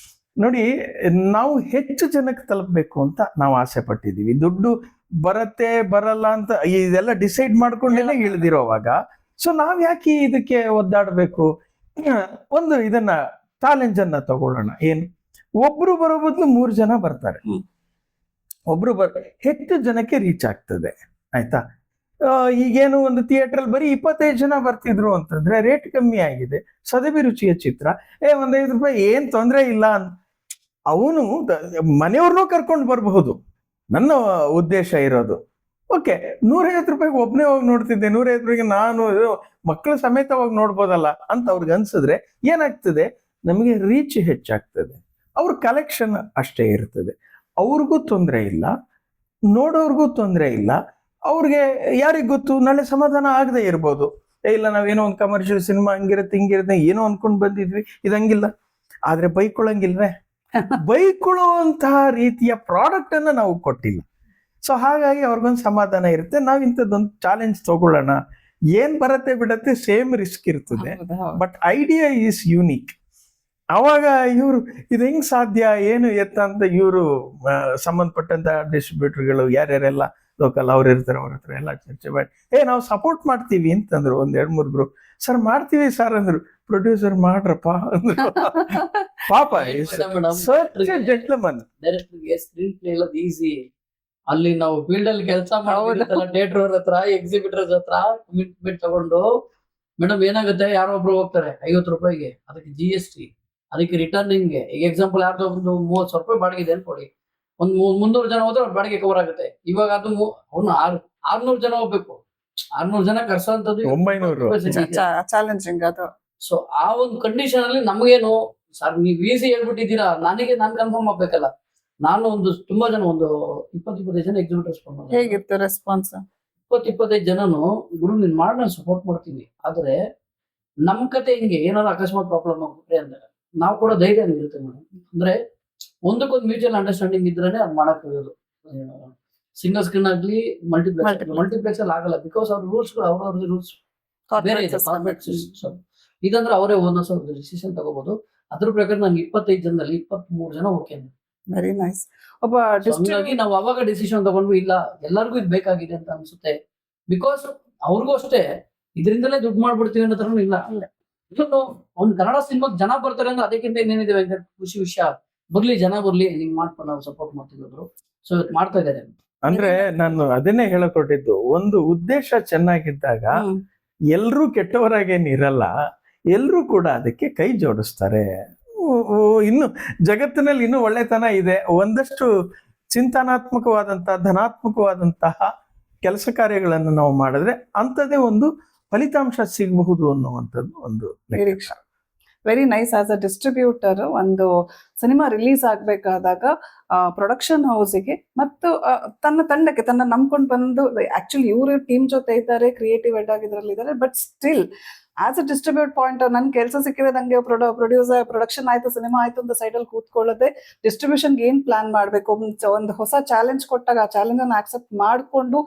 ನೋಡಿ, ನಾವು ಹೆಚ್ಚು ಜನಕ್ಕೆ ತಲುಪಬೇಕು ಅಂತ ನಾವು ಆಸೆ ಪಟ್ಟಿದೀವಿ. ದುಡ್ಡು ಬರತ್ತೆ ಬರಲ್ಲ ಅಂತ ಇದೆಲ್ಲ ಡಿಸೈಡ್ ಮಾಡ್ಕೊಂಡೇನೆ ಇಳಿದಿರೋವಾಗ, ಸೊ ನಾವ್ ಯಾಕೆ ಇದಕ್ಕೆ ಒದ್ದಾಡಬೇಕು? ಒಂದು ಇದನ್ನ ಚಾಲೆಂಜ್ ಅನ್ನ ತಗೊಳ್ಳೋಣ. ಏನು, ಒಬ್ರು ಬರೋ ಬದಲು 3 ಜನ ಬರ್ತಾರೆ, ಹೆಚ್ಚು ಜನಕ್ಕೆ ರೀಚ್ ಆಗ್ತದೆ. ಆಯ್ತಾ? ಈಗೇನು ಒಂದು ಥಿಯೇಟರ್ ಬರೀ 25 ಜನ ಬರ್ತಿದ್ರು ಅಂತಂದ್ರೆ ರೇಟ್ ಕಮ್ಮಿ ಆಗಿದೆ, ಸದಭಿರುಚಿಯ ಚಿತ್ರ, 1 5 ರೂಪಾಯಿ ಏನ್ ತೊಂದರೆ ಇಲ್ಲ ಅಂತ ಅವನು ಮನೆಯವ್ರನ್ನೂ ಕರ್ಕೊಂಡು ಬರಬಹುದು. ನನ್ನ ಉದ್ದೇಶ ಇರೋದು ಓಕೆ. 150 ರೂಪಾಯಿಗೆ ಒಬ್ಬನೇ ಹೋಗಿ ನೋಡ್ತಿದ್ದೆ, 150 ರೂಪಾಯಿಗೆ ನಾನು ಮಕ್ಕಳ ಸಮೇತವಾಗಿ ನೋಡ್ಬೋದಲ್ಲ ಅಂತ ಅವ್ರಿಗೆ ಅನ್ಸಿದ್ರೆ ಏನಾಗ್ತದೆ, ನಮಗೆ ರೀಚ್ ಹೆಚ್ಚಾಗ್ತದೆ, ಅವ್ರ ಕಲೆಕ್ಷನ್ ಅಷ್ಟೇ ಇರ್ತದೆ, ಅವ್ರಿಗೂ ತೊಂದರೆ ಇಲ್ಲ, ನೋಡೋರ್ಗೂ ತೊಂದರೆ ಇಲ್ಲ. ಅವ್ರಿಗೆ ಯಾರಿಗ್ ಗೊತ್ತು, ನಾಳೆ ಸಮಾಧಾನ ಆಗದೆ ಇರ್ಬೋದು. ಇಲ್ಲ ನಾವೇನೋ ಒಂದು ಕಮರ್ಷಿಯಲ್ ಸಿನಿಮಾ ಹಿಂಗಿರುತ್ತೆ ಏನೋ ಅನ್ಕೊಂಡ್ ಬಂದಿದ್ವಿ, ಇದಂಗಿಲ್ಲ. ಆದ್ರೆ ಬೈಕೊಳ್ಳಂಗಿಲ್ವೇ? ಬೈಕೊಳ್ಳುವಂತಹ ರೀತಿಯ ಪ್ರಾಡಕ್ಟ್ ಅನ್ನ ನಾವು ಕೊಟ್ಟಿಲ್ಲ. ಸೊ ಹಾಗಾಗಿ ಅವ್ರಿಗೊಂದು ಸಮಾಧಾನ ಇರುತ್ತೆ. ನಾವ್ ಇಂಥದ್ದೊಂದು ಚಾಲೆಂಜ್ ತಗೊಳ್ಳೋಣ, ಏನ್ ಬರತ್ತೆ ಬಿಡತ್ತೆ, ಸೇಮ್ ರಿಸ್ಕ್ ಇರ್ತದೆ, ಬಟ್ ಐಡಿಯಾ ಈಸ್ ಯೂನಿಕ್. ಅವಾಗ ಇವರು ಇದು ಹೆಂಗ್ ಸಾಧ್ಯ ಏನು ಎತ್ತ ಅಂತ ಇವರು ಸಂಬಂಧಪಟ್ಟಂತ ಡಿಸ್ಟ್ರಿಬ್ಯೂಟರ್ಗಳು ಯಾರ್ಯಾರೆಲ್ಲ ಲೋಕಲ್ ಅವ್ರು ಇರ್ತಾರೆ, ಅವ್ರ ಹತ್ರ ಎಲ್ಲ ಚರ್ಚೆ ಮಾಡಿ ನಾವು ಸಪೋರ್ಟ್ ಮಾಡ್ತೀವಿ ಅಂತಂದ್ರು. 1 2 3 ಗ್ರೂಪ್ ಸರ್ ಮಾಡ್ತೀವಿ ಸರ್ ಅಂದ್ರು. ಪ್ರೊಡ್ಯೂಸರ್ ಮಾಡ್ರಪ್ಪ ಅಂದ್ರು. ಪಾಪ ಜೆಂಟ್ಲ್ಮನ್. ಡೈರೆಕ್ಟರ್ಗೆ ಸ್ಕ್ರೀನ್ ಪ್ಲೇ ಎಲ್ಲ ಈಸಿ. ಅಲ್ಲಿ ನಾವು ಫೀಲ್ಡ್ ಅಲ್ಲಿ ಕೆಲಸ ಮಾಡೋದಿಲ್ಲ, ಥಿಯೇಟರ್ ಅವ್ರ ಹತ್ರ ಎಕ್ಸಿಬಿಟರ್ಸ್ ಹತ್ರ ಕಮಿಟ್ಮೆಂಟ್ ತಗೊಂಡು, ಮೇಡಮ್ ಏನಾಗುತ್ತೆ, ಯಾರೋ ಒಬ್ರು ಹೋಗ್ತಾರೆ 50 ರೂಪಾಯಿಗೆ, ಅದಕ್ಕೆ GST, ಅದಕ್ಕೆ ರಿಟರ್ನಿಂಗ್ಗೆ. ಈಗ ಎಕ್ಸಾಂಪಲ್ ಯಾರ್ದೋ ಒಂದು 30,000 ರೂಪಾಯಿ ಬಾಡಿಗೆ ಇದೆ ಅನ್ಕೊಡಿ, ಒಂದ್ 300 ಜನ ಹೋದ್ರೆ ಅವ್ರ ಬಾಡಿಗೆ ಕವರ್ ಆಗುತ್ತೆ. ಇವಾಗ ಅದು ಅವ್ನು 600 ಜನ ಹೋಗ್ಬೇಕು, 600 ಜನ ಕರ್ಸೋಂಥದ್ದು 900 ಚಾಲೆಂಜಿಂಗ್ ಅದು. ಸೊ ಆ ಒಂದು ಕಂಡೀಷನ್ ಅಲ್ಲಿ ನಮಗೇನು ಸರ್ ನೀವು ಈಸಿ ಹೇಳ್ಬಿಟ್ಟಿದ್ದೀರಾ, ನಾನು ಕನ್ಫರ್ಮ್ ಆಗ್ಬೇಕಲ್ಲ. ನಾನು ಒಂದು ತುಂಬಾ ಜನ ಒಂದು 20-25 ಜನ ಎಕ್ಸಿಬಿಟರ್ಸ್ ಹೇಗಿತ್ತು ರೆಸ್ಪಾನ್ಸ್? 20-25 ಜನನು ಗುರು ನೀನ್ ಮಾಡಿ ನಾನು ಸಪೋರ್ಟ್ ಮಾಡ್ತೀನಿ, ಆದ್ರೆ ನಮ್ ಕತೆ ಹಿಂಗೆ ಏನಾದ್ರು ಅಕಸ್ಮಾತ್ ಪ್ರಾಬ್ಲಮ್ ಆಗ್ಬಿಟ್ರೆ ಅಂದ್ರೆ ನಾವು ಕೂಡ ಧೈರ್ಯ ಇರುತ್ತೆ ಮೇಡಮ್. ಅಂದ್ರೆ ಒಂದಕ್ಕೊಂದು ಮ್ಯೂಚುವಲ್ ಅಂಡರ್ಸ್ಟ್ಯಾಂಡಿಂಗ್ ಇದ್ರೇನೆ ಅದು ಮಾಡಕ್ ಆಗೋದು. ಸಿಂಗಲ್ ಸ್ಕ್ರೀನ್ ಆಗ್ಲಿ ಮಲ್ಟಿಪ್ಲೆಕ್ಸ್ ಅಲ್ಲಿ ಆಗಲ್ಲ, ಬಿಕಾಸ್ ಅವ್ರ ರೂಲ್ಸ್ ಅವ್ರವ್ರದ್ದು ರೂಲ್ಸ್ ಬೇರೆ ಇದೆ. ಇದಂದ್ರೆ ಅವರೇ ಒಂದೊಂದ್ಸ ಡಿಸಿಷನ್ ತಗೋಬಹುದು. ಅದ್ರ ಪ್ರಕಾರ ನಂಗೆ 25 ಜನದಲ್ಲಿ 23 ಜನ ಓಕೆ. Very nice. ಒಬ್ಬ ನಾವು ಅವಾಗ ಡಿಸಿಷನ್ ತಗೊಂಡ್ವಿ, ಇಲ್ಲ ಎಲ್ಲರಿಗೂ ಇದು ಬೇಕಾಗಿದೆ ಅಂತ ಅನ್ಸುತ್ತೆ. ಬಿಕಾಸ್ ಅವ್ರಿಗೂ ಅಷ್ಟೇ ಇದರಿಂದಲೇ ದುಡ್ಡು ಮಾಡ್ಬಿಡ್ತೀವಿ ಅನ್ನೋ ತರ ಇಲ್ಲ. ಒಂದು ಕನ್ನಡ ಸಿನಿಮಾಗ್ ಜನ ಬರ್ತಾರೆ ಅಂದ್ರೆ ಅದಕ್ಕಿಂತ ಇನ್ನೇನಿದೆ ಖುಷಿ ವಿಷಯ. ಬರ್ಲಿ ಜನ ಬರ್ಲಿ, ಹಿಂಗ್ ಮಾಡ್ಕೊಂಡು ನಾವು ಸಪೋರ್ಟ್ ಮಾಡ್ತಿದ್ರು. ಸೊ ಮಾಡ್ತಾ ಇದ್ದಾರೆ. ಅಂದ್ರೆ ನಾನು ಅದನ್ನೇ ಹೇಳಕೊಟ್ಟಿದ್ದು, ಒಂದು ಉದ್ದೇಶ ಚೆನ್ನಾಗಿದ್ದಾಗ ಎಲ್ರೂ ಕೆಟ್ಟವರಾಗೇನಿರಲ್ಲ, ಎಲ್ರೂ ಕೂಡ ಅದಕ್ಕೆ ಕೈ ಜೋಡಿಸ್ತಾರೆ. ಇನ್ನು ಜಗತ್ತಿನಲ್ಲಿ ಇನ್ನೂ ಒಳ್ಳೆತನ ಇದೆ. ಒಂದಷ್ಟು ಚಿಂತನಾತ್ಮಕವಾದಂತಹ ಧನಾತ್ಮಕವಾದಂತಹ ಕೆಲಸ ಕಾರ್ಯಗಳನ್ನು ನಾವು ಮಾಡಿದ್ರೆ ಅಂಥದ್ದೇ ಒಂದು ಫಲಿತಾಂಶ ಸಿಗಬಹುದು ಅನ್ನುವಂಥದ್ದು ಒಂದು ನಿರೀಕ್ಷೆ. Very nice. As a distributor ಒಂದು ಸಿನಿಮಾ ರಿಲೀಸ್ ಆಗ್ಬೇಕಾದಾಗ ಪ್ರೊಡಕ್ಷನ್ ಹೌಸಿಗೆ ಮತ್ತು ತನ್ನ ತಂಡಕ್ಕೆ ತನ್ನ ನಂಬ್ಕೊಂಡು ಬಂದು, ಆಕ್ಚುಲಿ ಇವರು ಟೀಮ್ ಜೊತೆ ಇದ್ದಾರೆ, ಕ್ರಿಯೇಟಿವ್ ಹೆಡ್ ಆಗಿ ಇದರಲ್ಲಿದ್ದಾರೆ, but still as a distribute point ನನ್ ಕೆಲಸ ಸಿಕ್ಕಿದೆ, ನಂಗೆ ಪ್ರೊಡ್ಯೂಸರ್ ಪ್ರೊಡಕ್ಷನ್ ಆಯ್ತು, ಸಿನಿಮಾ ಆಯ್ತು ಅಂತ ಸೈಡಲ್ಲಿ ಕೂತ್ಕೊಳ್ಳದೆ ಡಿಸ್ಟ್ರಿಬ್ಯೂಷನ್ಗೆ ಏನ್ ಪ್ಲಾನ್ ಮಾಡಬೇಕು, ಒಂದು ಹೊಸ ಚಾಲೆಂಜ್ ಕೊಟ್ಟಾಗ ಆ ಚಾಲೆಂಜ್ ಅನ್ನು ಆಕ್ಸೆಪ್ಟ್ ಮಾಡಿಕೊಂಡು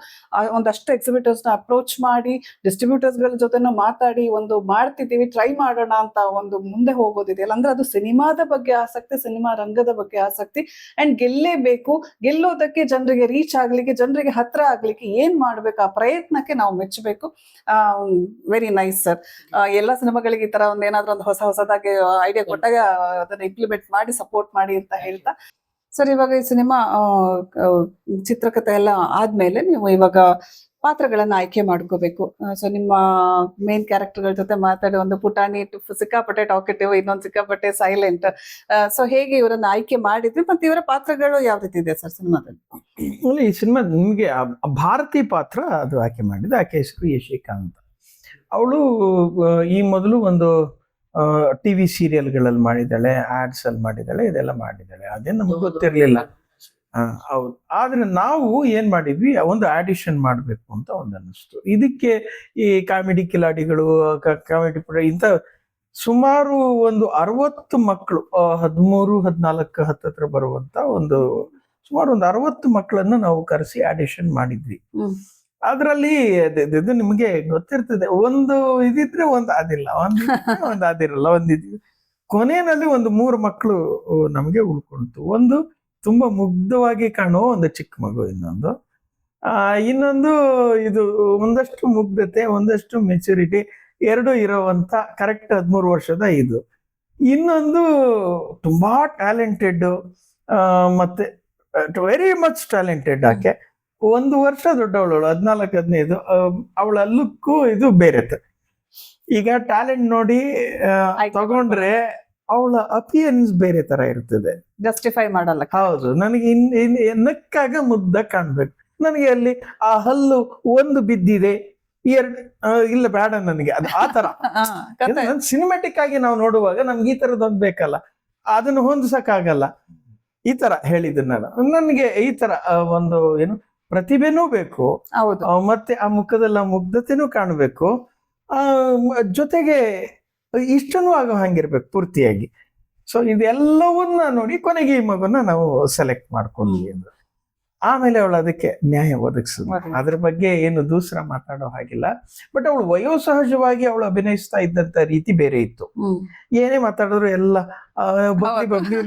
ಒಂದಷ್ಟು ಎಕ್ಸಿಬಿಟರ್ಸ್ ನ ಅಪ್ರೋಚ್ ಮಾಡಿ ಡಿಸ್ಟ್ರಿಬ್ಯೂಟರ್ಸ್ ಗಳ ಜೊತೆನೂ ಮಾತಾಡಿ ಒಂದು ಮಾಡ್ತಿದ್ದೀವಿ, ಟ್ರೈ ಮಾಡೋಣ ಅಂತ ಒಂದು ಮುಂದೆ ಹೋಗೋದಿದೆಯಲ್ಲ, ಅಂದ್ರೆ ಅದು ಸಿನಿಮಾದ ಬಗ್ಗೆ ಆಸಕ್ತಿ, ಸಿನಿಮಾ ರಂಗದ ಬಗ್ಗೆ ಆಸಕ್ತಿ. ಅಂಡ್ ಗೆಲ್ಲೇಬೇಕು, ಗೆಲ್ಲೋದಕ್ಕೆ ಜನರಿಗೆ ರೀಚ್ ಆಗ್ಲಿಕ್ಕೆ, ಜನರಿಗೆ ಹತ್ರ ಆಗ್ಲಿಕ್ಕೆ ಏನ್ ಮಾಡ್ಬೇಕು ಆ ಪ್ರಯತ್ನಕ್ಕೆ ನಾವು ಮೆಚ್ಚಬೇಕು. Very nice sir. ಎಲ್ಲ ಸಿನಿಮಾಗಳಿಗೆ ಈ ತರ ಒಂದ್ ಏನಾದ್ರೂ ಒಂದು ಹೊಸದಾಗಿ ಐಡಿಯಾ ಕೊಟ್ಟಾಗ ಅದನ್ನ ಇಂಪ್ಲಿಮೆಂಟ್ ಮಾಡಿ ಸಪೋರ್ಟ್ ಮಾಡಿ ಅಂತ ಹೇಳ್ತಾ, ಸರ್ ಇವಾಗ ಈ ಸಿನಿಮಾ ಚಿತ್ರಕಥೆ ಎಲ್ಲ ಆದ್ಮೇಲೆ ನೀವು ಇವಾಗ ಪಾತ್ರಗಳನ್ನ ಆಯ್ಕೆ ಮಾಡ್ಕೋಬೇಕು. ಸೊ ನಿಮ್ಮ ಮೇನ್ ಕ್ಯಾರೆಕ್ಟರ್ಗಳ ಜೊತೆ ಮಾತಾಡಿ, ಒಂದು ಪುಟಾಣಿ ಸಿಕ್ಕಾಪಟ್ಟೆ ಟಾಕೆಟಿವ್, ಇನ್ನೊಂದು ಸಿಕ್ಕಾಪಟ್ಟೆ ಸೈಲೆಂಟ್. ಸೊ ಹೇಗೆ ಇವರನ್ನ ಆಯ್ಕೆ ಮಾಡಿದ್ವಿ ಮತ್ತೆ ಇವರ ಪಾತ್ರಗಳು ಯಾವ ರೀತಿ ಇದೆ ಸರ್ ಸಿನಿಮಾದಲ್ಲಿ? ಈ ಸಿನಿಮಾ ನಿಮಗೆ ಭಾರತಿ ಪಾತ್ರ ಅದು ಆಕೆ ಮಾಡಿದ್ದು. ಆಕೆ ಹೆಸರು ಯಶಿಕಾ ಅಂತ. ಅವಳು ಈ ಮೊದಲು ಒಂದು ಟಿವಿ ಸೀರಿಯಲ್ಗಳಲ್ಲಿ ಮಾಡಿದ್ದಾಳೆ, ಆಡ್ಸ್ ಅಲ್ಲಿ ಮಾಡಿದ್ದಾಳೆ, ಇದೆಲ್ಲ ಮಾಡಿದ್ದಾಳೆ. ಅದೇ ನಮಗೆ ಗೊತ್ತಿರ್ಲಿಲ್ಲ. ಹೌದು. ಆದ್ರೆ ನಾವು ಏನ್ ಮಾಡಿದ್ವಿ, ಒಂದು ಆಡಿಷನ್ ಮಾಡ್ಬೇಕು ಅಂತ ಒಂದು ಅನ್ನಿಸ್ತು. ಇದಕ್ಕೆ ಈ ಕಾಮಿಡಿ ಕಿಲಾಡಿಗಳು, ಕಾಮಿಡಿ ಇಂಥ ಸುಮಾರು ಒಂದು 60 ಮಕ್ಕಳು, 13-14 ಹತ್ತತ್ರ ಬರುವಂತ ಸುಮಾರು ಒಂದು 60 ಮಕ್ಕಳನ್ನ ನಾವು ಕರೆಸಿ ಆಡಿಷನ್ ಮಾಡಿದ್ವಿ. ಅದ್ರಲ್ಲಿ ಇದು ನಿಮ್ಗೆ ಗೊತ್ತಿರ್ತದೆ, ಒಂದು ಇದಿದ್ರೆ ಒಂದು ಅದಿಲ್ಲ, ಒಂದು ಅದಿರಲ್ಲ, ಕೊನೆಯಲ್ಲಿ ಒಂದು 3 ಮಕ್ಕಳು ನಮ್ಗೆ ಉಳ್ಕೊಂತು. ಒಂದು ತುಂಬಾ ಮುಗ್ಧವಾಗಿ ಕಾಣುವ ಒಂದು ಚಿಕ್ಕ ಮಗು, ಇನ್ನೊಂದು ಇದು ಒಂದಷ್ಟು ಮುಗ್ಧತೆ, ಒಂದಷ್ಟು ಮೆಚುರಿಟಿ ಎರಡು ಇರೋವಂತ ಕರೆಕ್ಟ್ 13 ವರ್ಷದ ಇದು. ಇನ್ನೊಂದು ತುಂಬಾ ಟ್ಯಾಲೆಂಟೆಡ್, ಮತ್ತೆ ವೆರಿ ಮಚ್ ಟ್ಯಾಲೆಂಟೆಡ್. ಆಕೆ 1 ವರ್ಷ ದೊಡ್ಡವಳು, 14-15. ಅವಳ ಲುಕ್ಕು ಇದು ಬೇರೆ. ಈಗ ಟ್ಯಾಲೆಂಟ್ ನೋಡಿ ತಗೊಂಡ್ರೆ ಅವಳ ಅಪಿಯನ್ಸ್ ಬೇರೆ ತರ ಇರ್ತದೆ, ಜಸ್ಟಿಫೈ ಮಾಡಲ್ಲ. ಹೌದು. ನನಗೆ ನಕ್ಕಾಗ ಮುದ್ದ ಕಾಣ್ಬೇಕು. ನನಗೆ ಅಲ್ಲಿ ಆ ಹಲ್ಲು ಒಂದು ಬಿದ್ದಿದೆ, ಇಲ್ಲ ಬೇಡ ನನಗೆ ಅದು ಆ ತರ. ಸಿನಿಮ್ಯಾಟಿಕ್ ಆಗಿ ನಾವು ನೋಡುವಾಗ ನಮ್ಗೆ ಈ ತರದೊಂದು ಬೇಕಲ್ಲ, ಅದನ್ನು ಹೊಂದಿಸಕ್ಕಾಗಲ್ಲ. ಈ ತರ ಹೇಳಿದ್ದು ನಾನು. ನನಗೆ ಈ ತರ ಒಂದು ಪ್ರತಿಭೆನೂ ಬೇಕು, ಮತ್ತೆ ಆ ಮುಖದಲ್ಲ ಮುಗ್ಧತೆನೂ ಕಾಣಬೇಕು, ಜೊತೆಗೆ ಇಷ್ಟನೂ ಆಗೋ ಹಂಗಿರ್ಬೇಕು ಪೂರ್ತಿಯಾಗಿ. ಸೊ ಇದೆಲ್ಲವನ್ನ ನೋಡಿ ಕೊನೆಗೆ ಈ ಮಗುನ ನಾವು ಸೆಲೆಕ್ಟ್ ಮಾಡ್ಕೊಂಡ್ವಿ ಅಂದ್ರೆ ಆಮೇಲೆ ಅವಳು ಅದಕ್ಕೆ ನ್ಯಾಯ ಒದಗಿಸಿದ್ಲು. ಅದ್ರ ಬಗ್ಗೆ ಏನು ದೂಸರ ಮಾತಾಡೋ ಹಾಗಿಲ್ಲ. ಬಟ್ ಅವಳು ವಯೋಸಹಜವಾಗಿ ಅವಳು ಅಭಿನಯಿಸ್ತಾ ಇದ್ದಂತ ರೀತಿ ಬೇರೆ ಇತ್ತು. ಏನೇ ಮಾತಾಡಿದ್ರು ಎಲ್ಲ ಬಗ್ಲಿ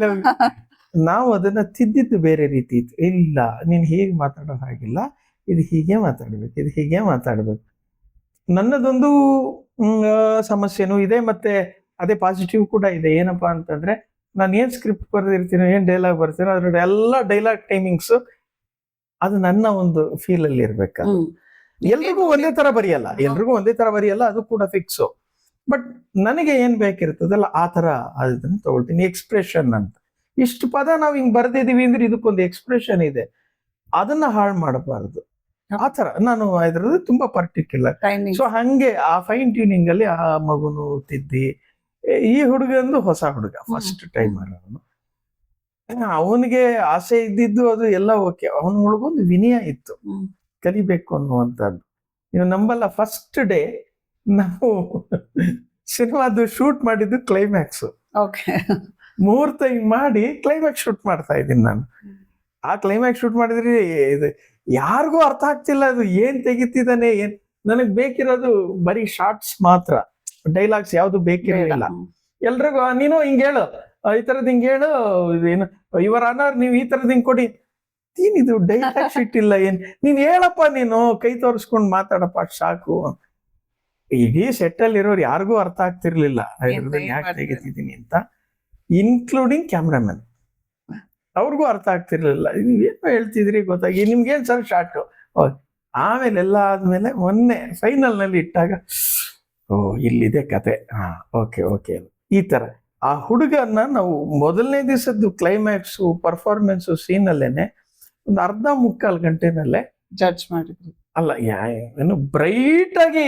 ನಾವು ಅದನ್ನ ತಿದ್ದಿದ್ದು ಬೇರೆ ರೀತಿ ಇತ್ತು. ಇಲ್ಲ, ನೀನ್ ಹೇಗೆ ಮಾತಾಡೋ ಹಾಗಿಲ್ಲ, ಇದು ಹೀಗೆ ಮಾತಾಡ್ಬೇಕು, ಇದು ಹೀಗೆ ಮಾತಾಡ್ಬೇಕು. ನನ್ನದೊಂದು ಸಮಸ್ಯೆನೂ ಇದೆ, ಮತ್ತೆ ಅದೇ ಪಾಸಿಟಿವ್ ಕೂಡ ಇದೆ. ಏನಪ್ಪಾ ಅಂತಂದ್ರೆ, ನಾನು ಏನ್ ಸ್ಕ್ರಿಪ್ಟ್ ಬರ್ದಿರ್ತೀನೋ, ಏನ್ ಡೈಲಾಗ್ ಬರ್ತೀನೋ, ಅದ್ರ ಎಲ್ಲ ಡೈಲಾಗ್ ಟೈಮಿಂಗ್ಸ್ ಅದು ನನ್ನ ಒಂದು ಫೀಲ್ ಅಲ್ಲಿ ಇರ್ಬೇಕು. ಎಲ್ರಿಗೂ ಒಂದೇ ತರ ಬರೆಯಲ್ಲ, ಅದು ಕೂಡ ಫಿಕ್ಸು. ಬಟ್ ನನಗೆ ಏನ್ ಬೇಕಿರ್ತದಲ್ಲ ಆ ತರ ಅದನ್ನ ತಗೊಳ್ತೀನಿ. ಎಕ್ಸ್ಪ್ರೆಷನ್ ಅಂತ ಇಷ್ಟು ಪದ ನಾವು ಹಿಂಗ್ ಬರ್ದಿದೀವಿ ಅಂದ್ರೆ ಇದಕ್ಕೊಂದು ಎಕ್ಸ್ಪ್ರೆಷನ್ ಇದೆ, ಅದನ್ನ ಹಾಳು ಮಾಡಬಾರ್ದು. ಆ ತರ ನಾನು ಇದ್ರದ್ದು ತುಂಬಾ ಪರ್ಟಿಕ್ಯುಲರ್. ಸೊ ಹಂಗೆ ಆ ಫೈನ್ ಟ್ಯೂನಿಂಗ್ ಅಲ್ಲಿ ಆ ಮಗುನು ತಿದ್ದಿ. ಈ ಹುಡುಗಂದು ಹೊಸ ಹುಡುಗ, ಫಸ್ಟ್ ಟೈಮರ್ ಅವನು. ಅವನಿಗೆ ಆಸೆ ಇದ್ದಿದ್ದು ಅದು ಎಲ್ಲ ಓಕೆ. ಅವನ ಒಳಗೊಂದು ವಿನಯ ಇತ್ತು, ಕಲಿಬೇಕು ಅನ್ನುವಂಥದ್ದು. ನೀವು ನಂಬಲ್ಲ, ಫಸ್ಟ್ ಡೇ ನಾವು ಸಿನಿಮಾದು ಶೂಟ್ ಮಾಡಿದ್ದು ಕ್ಲೈಮ್ಯಾಕ್ಸ್. ಮುಹೂರ್ತ ಹಿಂಗ್ ಮಾಡಿ ಕ್ಲೈಮ್ಯಾಕ್ಸ್ ಶೂಟ್ ಮಾಡ್ತಾ ಇದ್ದೀನಿ ನಾನು. ಆ ಕ್ಲೈಮ್ಯಾಕ್ಸ್ ಶೂಟ್ ಮಾಡಿದ್ರೆ ಇದು ಯಾರಿಗೂ ಅರ್ಥ ಆಗ್ತಿಲ್ಲ, ಅದು ಏನ್ ತೆಗಿತಿದ್ದಾನೆ, ನನಗ್ ಬೇಕಿರೋದು ಬರೀ ಶಾರ್ಟ್ಸ್ ಮಾತ್ರ, ಡೈಲಾಗ್ಸ್ ಯಾವ್ದು ಬೇಕಿರಲಿಲ್ಲ. ಎಲ್ರಿಗೂ ನೀನು ಹಿಂಗ್ ಹೇಳು, ಈ ತರದ್ ಹಿಂಗ್ ಹೇಳು, ಏನು ಇವರ ಅನಾರ್ ನೀವು ಈ ತರದ್ ಹಿಂಗ್ ಕೊಡಿ, ಏನಿದು ಡೈಲಾಗ್ ಶೀಟ್ ಇಲ್ಲ, ನೀನ್ ಹೇಳಪ್ಪ, ನೀನು ಕೈ ತೋರಿಸ್ಕೊಂಡ್ ಮಾತಾಡಪ್ಪ ಸಾಕು. ಇಡೀ ಸೆಟ್ ಅಲ್ಲಿ ಇರೋರು ಯಾರಿಗೂ ಅರ್ಥ ಆಗ್ತಿರ್ಲಿಲ್ಲ ಯಾಕೆ ತೆಗಿತಿದ್ದೀನಿ ಅಂತ, ಇನ್ಕ್ಲೂಡಿಂಗ್ ಕ್ಯಾಮ್ರಾಮನ್. ಅವ್ರಿಗೂ ಅರ್ಥ ಆಗ್ತಿರ್ಲಿಲ್ಲ, ಏನು ಹೇಳ್ತಿದ್ರಿ ಗೊತ್ತಾಗಿ, ನಿಮ್ಗೇನ್ ಸರ್ ಶಾರ್ಟ್. ಆಮೇಲೆ ಎಲ್ಲ ಆದ್ಮೇಲೆ ಮೊನ್ನೆ ಫೈನಲ್ ನಲ್ಲಿ ಇಟ್ಟಾಗ ಓ ಇಲ್ಲಿದೆ ಕತೆ, ಓಕೆ ಈ ತರ. ಆ ಹುಡುಗನ್ನ ನಾವು ಮೊದಲನೇ ದಿವಸದ್ದು ಕ್ಲೈಮ್ಯಾಕ್ಸು ಪರ್ಫಾರ್ಮೆನ್ಸು ಸೀನಲ್ಲೇನೆ ಒಂದು 1/2-3/4 ಗಂಟೆನಲ್ಲೇ ಜಡ್ಜ್ ಮಾಡಿದ್ವಿ. ಅಲ್ಲ, ಏನು ಬ್ರೈಟ್ ಆಗಿ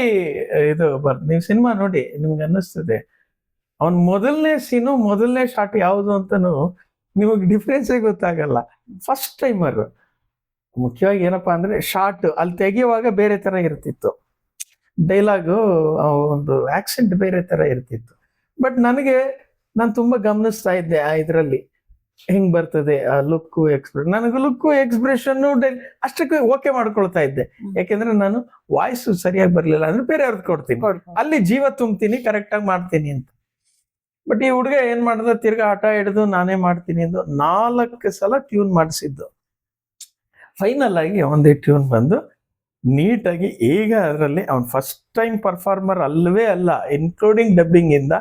ಇದು ನೀವು ಸಿನಿಮಾ ನೋಡಿ ನಿಮ್ಗೆ ಅನ್ನಿಸ್ತದೆ, ಅವನ್ ಮೊದಲನೇ ಸೀನು ಮೊದಲನೇ ಶಾಟ್ ಯಾವುದು ಅಂತಾನು ನಿಮಗೆ ಡಿಫ್ರೆನ್ಸೇ ಗೊತ್ತಾಗಲ್ಲ. ಫಸ್ಟ್ ಟೈಮರ್ ಮುಖ್ಯವಾಗಿ ಏನಪ್ಪಾ ಅಂದ್ರೆ ಶಾರ್ಟ್ ಅಲ್ಲಿ ತೆಗೆಯುವಾಗ ಬೇರೆ ತರ ಇರ್ತಿತ್ತು, ಡೈಲಾಗು ಒಂದು ಆಕ್ಸೆಂಟ್ ಬೇರೆ ತರ ಇರ್ತಿತ್ತು. ಬಟ್ ನಾನು ತುಂಬಾ ಗಮನಿಸ್ತಾ ಇದ್ದೆ ಆ ಇದರಲ್ಲಿ ಹೆಂಗ್ ಬರ್ತದೆ ಆ ಲುಕ್ಕು ಎಕ್ಸ್ಪ್ರೆಷನ್. ನನಗೆ ಲುಕ್ಕು ಎಕ್ಸ್ಪ್ರೆಷನ್ ಅಷ್ಟಕ್ಕೆ ಓಕೆ ಮಾಡ್ಕೊಳ್ತಾ ಇದ್ದೆ, ಯಾಕೆಂದ್ರೆ ನಾನು ವಾಯ್ಸ್ ಸರಿಯಾಗಿ ಬರ್ಲಿಲ್ಲ ಅಂದ್ರೆ ಬೇರೆ ಅವ್ರದ್ದು ಕೊಡ್ತೀನಿ, ಅಲ್ಲಿ ಜೀವ ತುಂಬ್ತೀನಿ, ಕರೆಕ್ಟ್ ಆಗಿ ಮಾಡ್ತೀನಿ ಅಂತ. ಬಟ್ ಈ ಹುಡುಗ ಏನ್ ಮಾಡ್ದ, ತಿರ್ಗಾ ಆಟ ಹಿಡಿದು ನಾನೇ ಮಾಡ್ತೀನಿ ಎಂದು 4 ಸಲ ಟ್ಯೂನ್ ಮಾಡಿಸಿದ್ದು. ಫೈನಲ್ ಆಗಿ ಒಂದೇ ಟ್ಯೂನ್ ಬಂದು ನೀಟಾಗಿ ಈಗ ಅದರಲ್ಲಿ ಅವ್ನು ಫಸ್ಟ್ ಟೈಮ್ ಪರ್ಫಾರ್ಮರ್ ಅಲ್ಲವೇ ಅಲ್ಲ, ಇನ್ಕ್ಲೂಡಿಂಗ್ ಡಬ್ಬಿಂಗ್ ಇಂದ.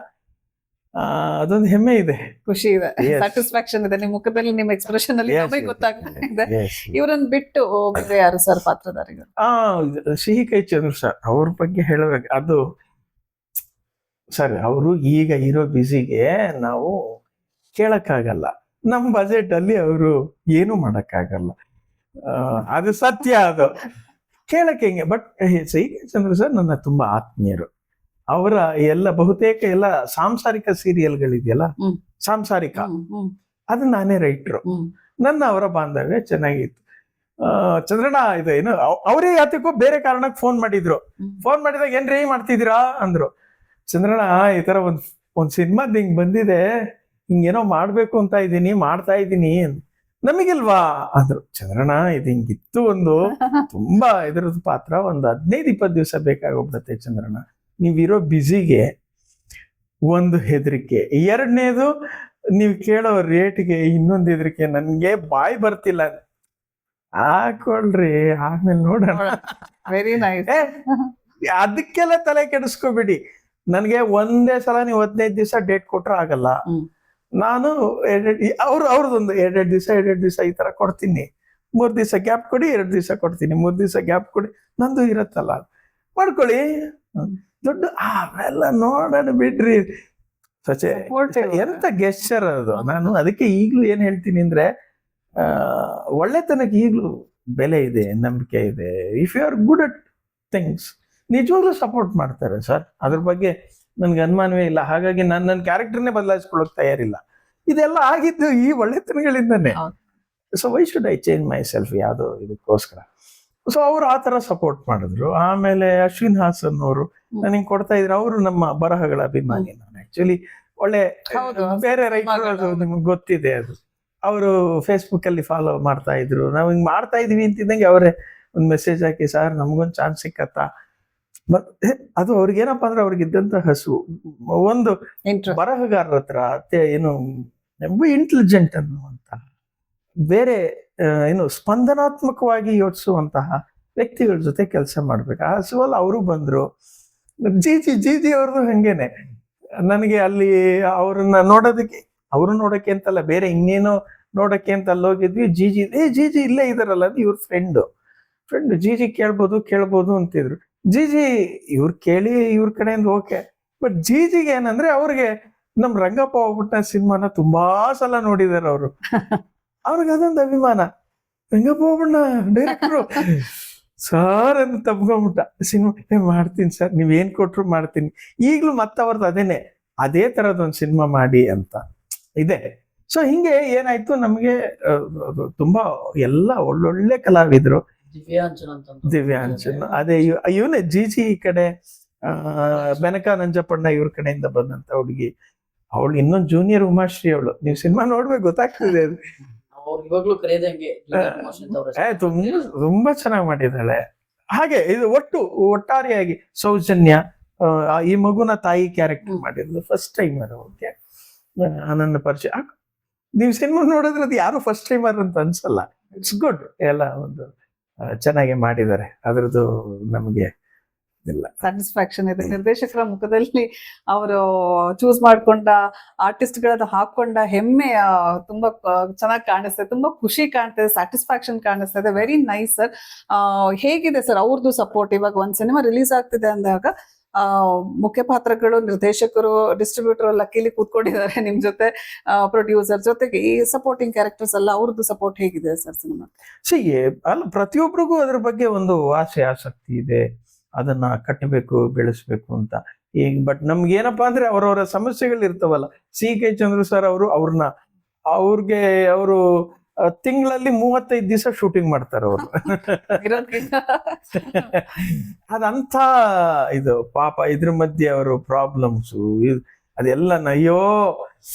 ಅದೊಂದು ಹೆಮ್ಮೆ ಇದೆ, ಖುಷಿ ಇದೆ, Yes. ಸ್ಯಾಟಿಸ್ಫ್ಯಾಕ್ಷನ್ ಇದೆ ನಿಮ್ಮ ಮುಖದಲ್ಲಿ, ನಿಮ್ಮ ಎಕ್ಸ್ಪ್ರೆಷನ್ ಅಲ್ಲಿ Yes, ನಮಗೆ yes, ಗೊತ್ತಾಗ್ತಾ yes, ಇದೆ. yes. ಇವರನ್ನ ಬಿಟ್ಟು ಬೇರೆ ಯಾರು ಸರ್ ಪಾತ್ರಧಾರಿಗಳು? ಸಿಹಿ ಕೈ ಚಂದ್ರ ಸರ್ ಅವ್ರ ಬಗ್ಗೆ ಹೇಳಬೇಕು. ಅದು ಸರ್ ಅವರು ಈಗ ಇರೋ ಬಿಸಿಗೆ ನಾವು ಕೇಳಕ್ಕಾಗಲ್ಲ, ನಮ್ಮ ಬಜೆಟ್ ಅಲ್ಲಿ ಅವರು ಏನು ಮಾಡಕ್ಕಾಗಲ್ಲ, ಅದು ಸತ್ಯ, ಅದು ಕೇಳಕ್ಕೆ ಹೆಂಗೆ. ಬಟ್ ಸಿಹಿ ಕೈ ಚಂದ್ರ ಸರ್ ನನ್ನ ತುಂಬಾ ಆತ್ಮೀಯರು. ಅವರ ಎಲ್ಲ ಬಹುತೇಕ ಎಲ್ಲ ಸಾಂಸಾರಿಕ ಸೀರಿಯಲ್ಗಳಿದೆಯಲ್ಲ, ಸಾಂಸಾರಿಕ, ಅದು ನಾನೇ ರೈಟ್ರು. ನನ್ನ ಅವರ ಬಾಂಧವ್ಯ ಚೆನ್ನಾಗಿತ್ತು. ಚಂದ್ರಣ್ಣ ಇದು ಏನು ಅವರೇ ಯಾತಕ್ಕೋ ಬೇರೆ ಕಾರಣಕ್ಕೆ ಫೋನ್ ಮಾಡಿದ್ರು. ಫೋನ್ ಮಾಡಿದಾಗ ಏನ್ರಿ ಮಾಡ್ತಿದ್ದೀರಾ ಅಂದ್ರು. ಚಂದ್ರಣ್ಣ ಈ ತರ ಒಂದ್ ಸಿನಿಮಾದ್ ಹಿಂಗ್ ಬಂದಿದೆ, ಹಿಂಗೇನೋ ಮಾಡ್ಬೇಕು ಅಂತ ಇದೀನಿ, ಮಾಡ್ತಾ ಇದ್ದೀನಿ. ನಮಗಿಲ್ವಾ ಅಂದ್ರು. ಚಂದ್ರಣ್ಣ ಇದು ಹಿಂಗಿತ್ತು, ಒಂದು ತುಂಬಾ ಇದ್ರದ್ದು ಪಾತ್ರ, ಒಂದು 15-20 ದಿವಸ ಬೇಕಾಗೋಗ್ಬಿಡತ್ತೆ ಚಂದ್ರಣ್ಣ. ನೀವಿರೋ ಬ್ಯುಸಿಗೆ ಒಂದು ಹೆದರಿಕೆ, ಎರಡನೇದು ನೀವು ಕೇಳೋ ರೇಟ್ಗೆ ಇನ್ನೊಂದು ಹೆದರಿಕೆ, ನನ್ಗೆ ಬಾಯ್ ಬರ್ತಿಲ್ಲ. ಹಾಕೊಳ್ರಿ ಆಮೇಲೆ ನೋಡೋಣ. Very nice. ಅದಕ್ಕೆಲ್ಲ ತಲೆ ಕೆಡಿಸ್ಕೋಬೇಡಿ. ನನ್ಗೆ ಒಂದೇ ಸಲ ನೀವು 15 ದಿವಸ ಡೇಟ್ ಕೊಟ್ರೆ ಆಗಲ್ಲ. ನಾನು ಅವ್ರದ್ದೊಂದು 2 ದಿವಸ ಈ ತರ ಕೊಡ್ತೀನಿ, 3 ದಿವಸ ಗ್ಯಾಪ್ ಕೊಡಿ, 2 ದಿವಸ ಕೊಡ್ತೀನಿ, 3 ದಿವಸ ಗ್ಯಾಪ್ ಕೊಡಿ, ನಂದು ಇರತ್ತಲ್ಲ, ಮಾಡ್ಕೊಳ್ಳಿ. ದೊಡ್ಡ ಅವೆಲ್ಲ ನೋಡೋಣ ಬಿಡ್ರಿ. ಸಚೆ ಎಂತ ಗೆಸ್ಚರ್ ಅದು. ನಾನು ಅದಕ್ಕೆ ಈಗ್ಲೂ ಏನ್ ಹೇಳ್ತೀನಿ ಅಂದ್ರೆ, ಒಳ್ಳೆತನಕ್ಕೆ ಈಗ್ಲೂ ಬೆಲೆ ಇದೆ, ನಂಬಿಕೆ ಇದೆ. If you are good at things ನಿಜವಾಗ್ಲೂ ಸಪೋರ್ಟ್ ಮಾಡ್ತಾರೆ ಸರ್, ಅದ್ರ ಬಗ್ಗೆ ನನ್ಗೆ ಅನುಮಾನವೇ ಇಲ್ಲ. ಹಾಗಾಗಿ ನನ್ನ ಕ್ಯಾರೆಕ್ಟರ್ನೇ ಬದಲಾಯಿಸ್ಕೊಳ್ಳೋಕೆ ತಯಾರಿಲ್ಲ. ಇದೆಲ್ಲ ಆಗಿದ್ದು ಈ ಒಳ್ಳೆತನಗಳಿಂದಾನೆ. So why should I change myself ಯಾವ್ದೋ ಇದಕ್ಕೋಸ್ಕರ. ಸೊ ಅವ್ರು ಆ ತರ ಸಪೋರ್ಟ್ ಮಾಡಿದ್ರು. ಆಮೇಲೆ ಅಶ್ವಿನ್ ಹಾಸನ್ ಅವರು ನನಗೆ ಕೊಡ್ತಾ ಇದ್ರು. ಅವರು ನಮ್ಮ ಬರಹಗಳ ಅಭಿಮಾನಿ. ನಾನು ಆಕ್ಚುಲಿ ಒಳ್ಳೆ ಬೇರೆ ರೈತರು, ನಿಮ್ಗೆ ಗೊತ್ತಿದೆ ಅದು. ಅವರು ಫೇಸ್ಬುಕ್ ಅಲ್ಲಿ ಫಾಲೋ ಮಾಡ್ತಾ ಇದ್ರು. ನಾವು ಹಿಂಗ್ ಮಾಡ್ತಾ ಇದೀವಿ ಅಂತಿದ್ದಂಗೆ ಅವರೇ ಒಂದು ಮೆಸೇಜ್ ಹಾಕಿ, ಸರ್ ನಮ್ಗೊಂದು ಚಾನ್ಸ್ ಸಿಕ್ಕತ್ತಾ. ಅದು ಅವ್ರಿಗೇನಪ್ಪಾ ಅಂದ್ರೆ ಅವ್ರಿಗಿದ್ದಂತ ಹಸು, ಒಂದು ಬರಹಗಾರರ ಹತ್ರ ಏನು ಇಂಟೆಲಿಜೆಂಟ್ ಅನ್ನುವಂತ, ಬೇರೆ ಏನು ಸ್ಪಂದನಾತ್ಮಕವಾಗಿ ಯೋಚಿಸುವಂತಹ ವ್ಯಕ್ತಿಗಳ ಜೊತೆ ಕೆಲಸ ಮಾಡ್ಬೇಕು. ಆ ಹಸುವಲ್ಲಿ ಅವರು ಬಂದ್ರು. ಜಿ ಅವ್ರದ್ದು ಹಂಗೇನೆ. ನನಗೆ ಅಲ್ಲಿ ಅವ್ರನ್ನ ನೋಡೋದಕ್ಕೆ, ಅವರು ನೋಡಕ್ಕೆ ಅಂತಲ್ಲ, ಬೇರೆ ಇನ್ನೇನೋ ನೋಡಕ್ಕೆ ಅಂತ ಅಲ್ಲಿ ಹೋಗಿದ್ವಿ. ಜಿ ಇಲ್ಲೇ ಇದಾರಲ್ಲ, ಇವ್ರ ಫ್ರೆಂಡ್ ಜಿ ಕೇಳ್ಬೋದು ಅಂತಿದ್ರು. ಇವ್ರು ಕೇಳಿ ಇವ್ರ ಕಡೆಯಿಂದ ಓಕೆ. ಬಟ್ ಜಿಗೆ ಏನಂದ್ರೆ, ಅವ್ರಿಗೆ ನಮ್ ರಂಗಪ್ಪ ಹೋಗ್ಬಿಟ್ಟ ಸಿನಿಮಾನ ತುಂಬಾ ಸಲ ನೋಡಿದಾರೆ ಅವರು. ಅವ್ರಿಗೆ ಅದೊಂದು ಅಭಿಮಾನ. ರಂಗಪ್ಪ ಹೋಗ್ಬಿಟ್ಟ ಡೈರೆಕ್ಟ್ರು ಸರ್ ಅಂತ ತಪ್ಕೊಂಬಿಟ್ಟ. ಸಿನಿಮಾ ಮಾಡ್ತೀನಿ ಸರ್, ನೀವೇನ್ ಕೊಟ್ರು ಮಾಡ್ತೀನಿ. ಈಗ್ಲೂ ಅವ್ರದ್ದು ಅದೇ ತರದೊಂದು ಸಿನಿಮಾ ಮಾಡಿ ಅಂತ ಇದೆ. ಸೊ ಹಿಂಗೆ ಏನಾಯ್ತು, ನಮ್ಗೆ ತುಂಬಾ ಎಲ್ಲ ಒಳ್ಳೊಳ್ಳೆ ಕಲಾವಿದ್ರು. ದಿವ್ಯಾಂಚನ್ ಅದೇ ಇವನೇ ಜಿ ಈ ಕಡೆ, ಬೆನಕ ನಂಜಪ್ಪಣ್ಣ ಇವ್ರ ಕಡೆಯಿಂದ ಬಂದಂತ ಹುಡುಗಿ. ಅವಳು ಇನ್ನೊಂದು ಜೂನಿಯರ್ ಉಮಾಶ್ರೀ. ಅವಳು ನೀವು ಸಿನಿಮಾ ನೋಡ್ಬೇಕು, ಗೊತ್ತಾಗ್ತದೆ ಅದು. ತುಂಬಾ ಚೆನ್ನಾಗಿ ಮಾಡಿದ್ದಾಳೆ. ಹಾಗೆ ಇದು ಒಟ್ಟಾರೆಯಾಗಿ ಸೌಜನ್ಯ ಈ ಮಗುನ ತಾಯಿ ಕ್ಯಾರೆಕ್ಟರ್ ಮಾಡಿದ್ಲು ಫಸ್ಟ್ ಟೈಮರ್. ಓಕೆ, ನನ್ನ ಪರಿಚಯ. ನೀವು ಸಿನಿಮಾ ನೋಡಿದ್ರೆ ಅದು ಯಾರು ಫಸ್ಟ್ ಟೈಮರ್ ಅಂತ ಅನ್ಸಲ್ಲ. ಇಟ್ಸ್ ಗುಡ್, ಎಲ್ಲ ಒಂದು ಚೆನ್ನಾಗಿ ಮಾಡಿದ್ದಾರೆ. ಅದ್ರದ್ದು ನಮಗೆ ಸ್ಯಾಟಿಸ್ಫ್ಯಾಕ್ಷನ್ ಇದೆ. ನಿರ್ದೇಶಕರ ಮುಖದಲ್ಲಿ ಅವರು ಚೂಸ್ ಮಾಡ್ಕೊಂಡ ಆರ್ಟಿಸ್ಟ್ ಗಳನ್ನ ಹಾಕೊಂಡ ಹೆಮ್ಮೆ ತುಂಬಾ ಚೆನ್ನಾಗಿ ಕಾಣಿಸ್ತದೆ, ತುಂಬಾ ಖುಷಿ ಕಾಣ್ತದೆ, ಸ್ಯಾಟಿಸ್ಫ್ಯಾಕ್ಷನ್ ಕಾಣಿಸ್ತದೆ. Very nice sir. ಹೇಗಿದೆ ಸರ್ ಅವ್ರದ್ದು ಸಪೋರ್ಟ್? ಇವಾಗ ಒಂದ್ ಸಿನಿಮಾ ರಿಲೀಸ್ ಆಗ್ತಿದೆ ಅಂದಾಗ ಮುಖ್ಯ ಪಾತ್ರಗಳು, ನಿರ್ದೇಶಕರು, ಡಿಸ್ಟ್ರಿಬ್ಯೂಟರ್ ಲಕ್ಕಿಲಿ ಕೂತ್ಕೊಂಡಿದ್ದಾರೆ ನಿಮ್ ಜೊತೆ, ಪ್ರೊಡ್ಯೂಸರ್ ಜೊತೆಗೆ ಈ ಸಪೋರ್ಟಿಂಗ್ ಕ್ಯಾರೆಕ್ಟರ್ಸ್ ಎಲ್ಲ, ಅವ್ರದ್ದು ಸಪೋರ್ಟ್ ಹೇಗಿದೆ ಸರ್ ಸಿನಿಮಾ? ಅಲ್ಲ, ಪ್ರತಿಯೊಬ್ಬರಿಗೂ ಅದ್ರ ಬಗ್ಗೆ ಒಂದು ಆಸೆ ಆಸಕ್ತಿ ಇದೆ, ಅದನ್ನ ಕಟ್ಟಬೇಕು, ಬೆಳೆಸ್ಬೇಕು ಅಂತ. ಈಗ ಬಟ್ ನಮ್ಗೆ ಏನಪ್ಪಾ ಅಂದ್ರೆ ಅವರವರ ಸಮಸ್ಯೆಗಳು ಇರ್ತಾವಲ್ಲ. CK ಚಂದ್ರು ಸರ್ ಅವ್ರಿಗೆ ಅವರು ತಿಂಗಳಲ್ಲಿ 35 ದಿವಸ ಶೂಟಿಂಗ್ ಮಾಡ್ತಾರೆ ಅವರು. ಅದಂತ ಇದು ಪಾಪ. ಇದ್ರ ಮಧ್ಯೆ ಅವರು ಪ್ರಾಬ್ಲಮ್ಸು ಅದೆಲ್ಲ ಅಯ್ಯೋ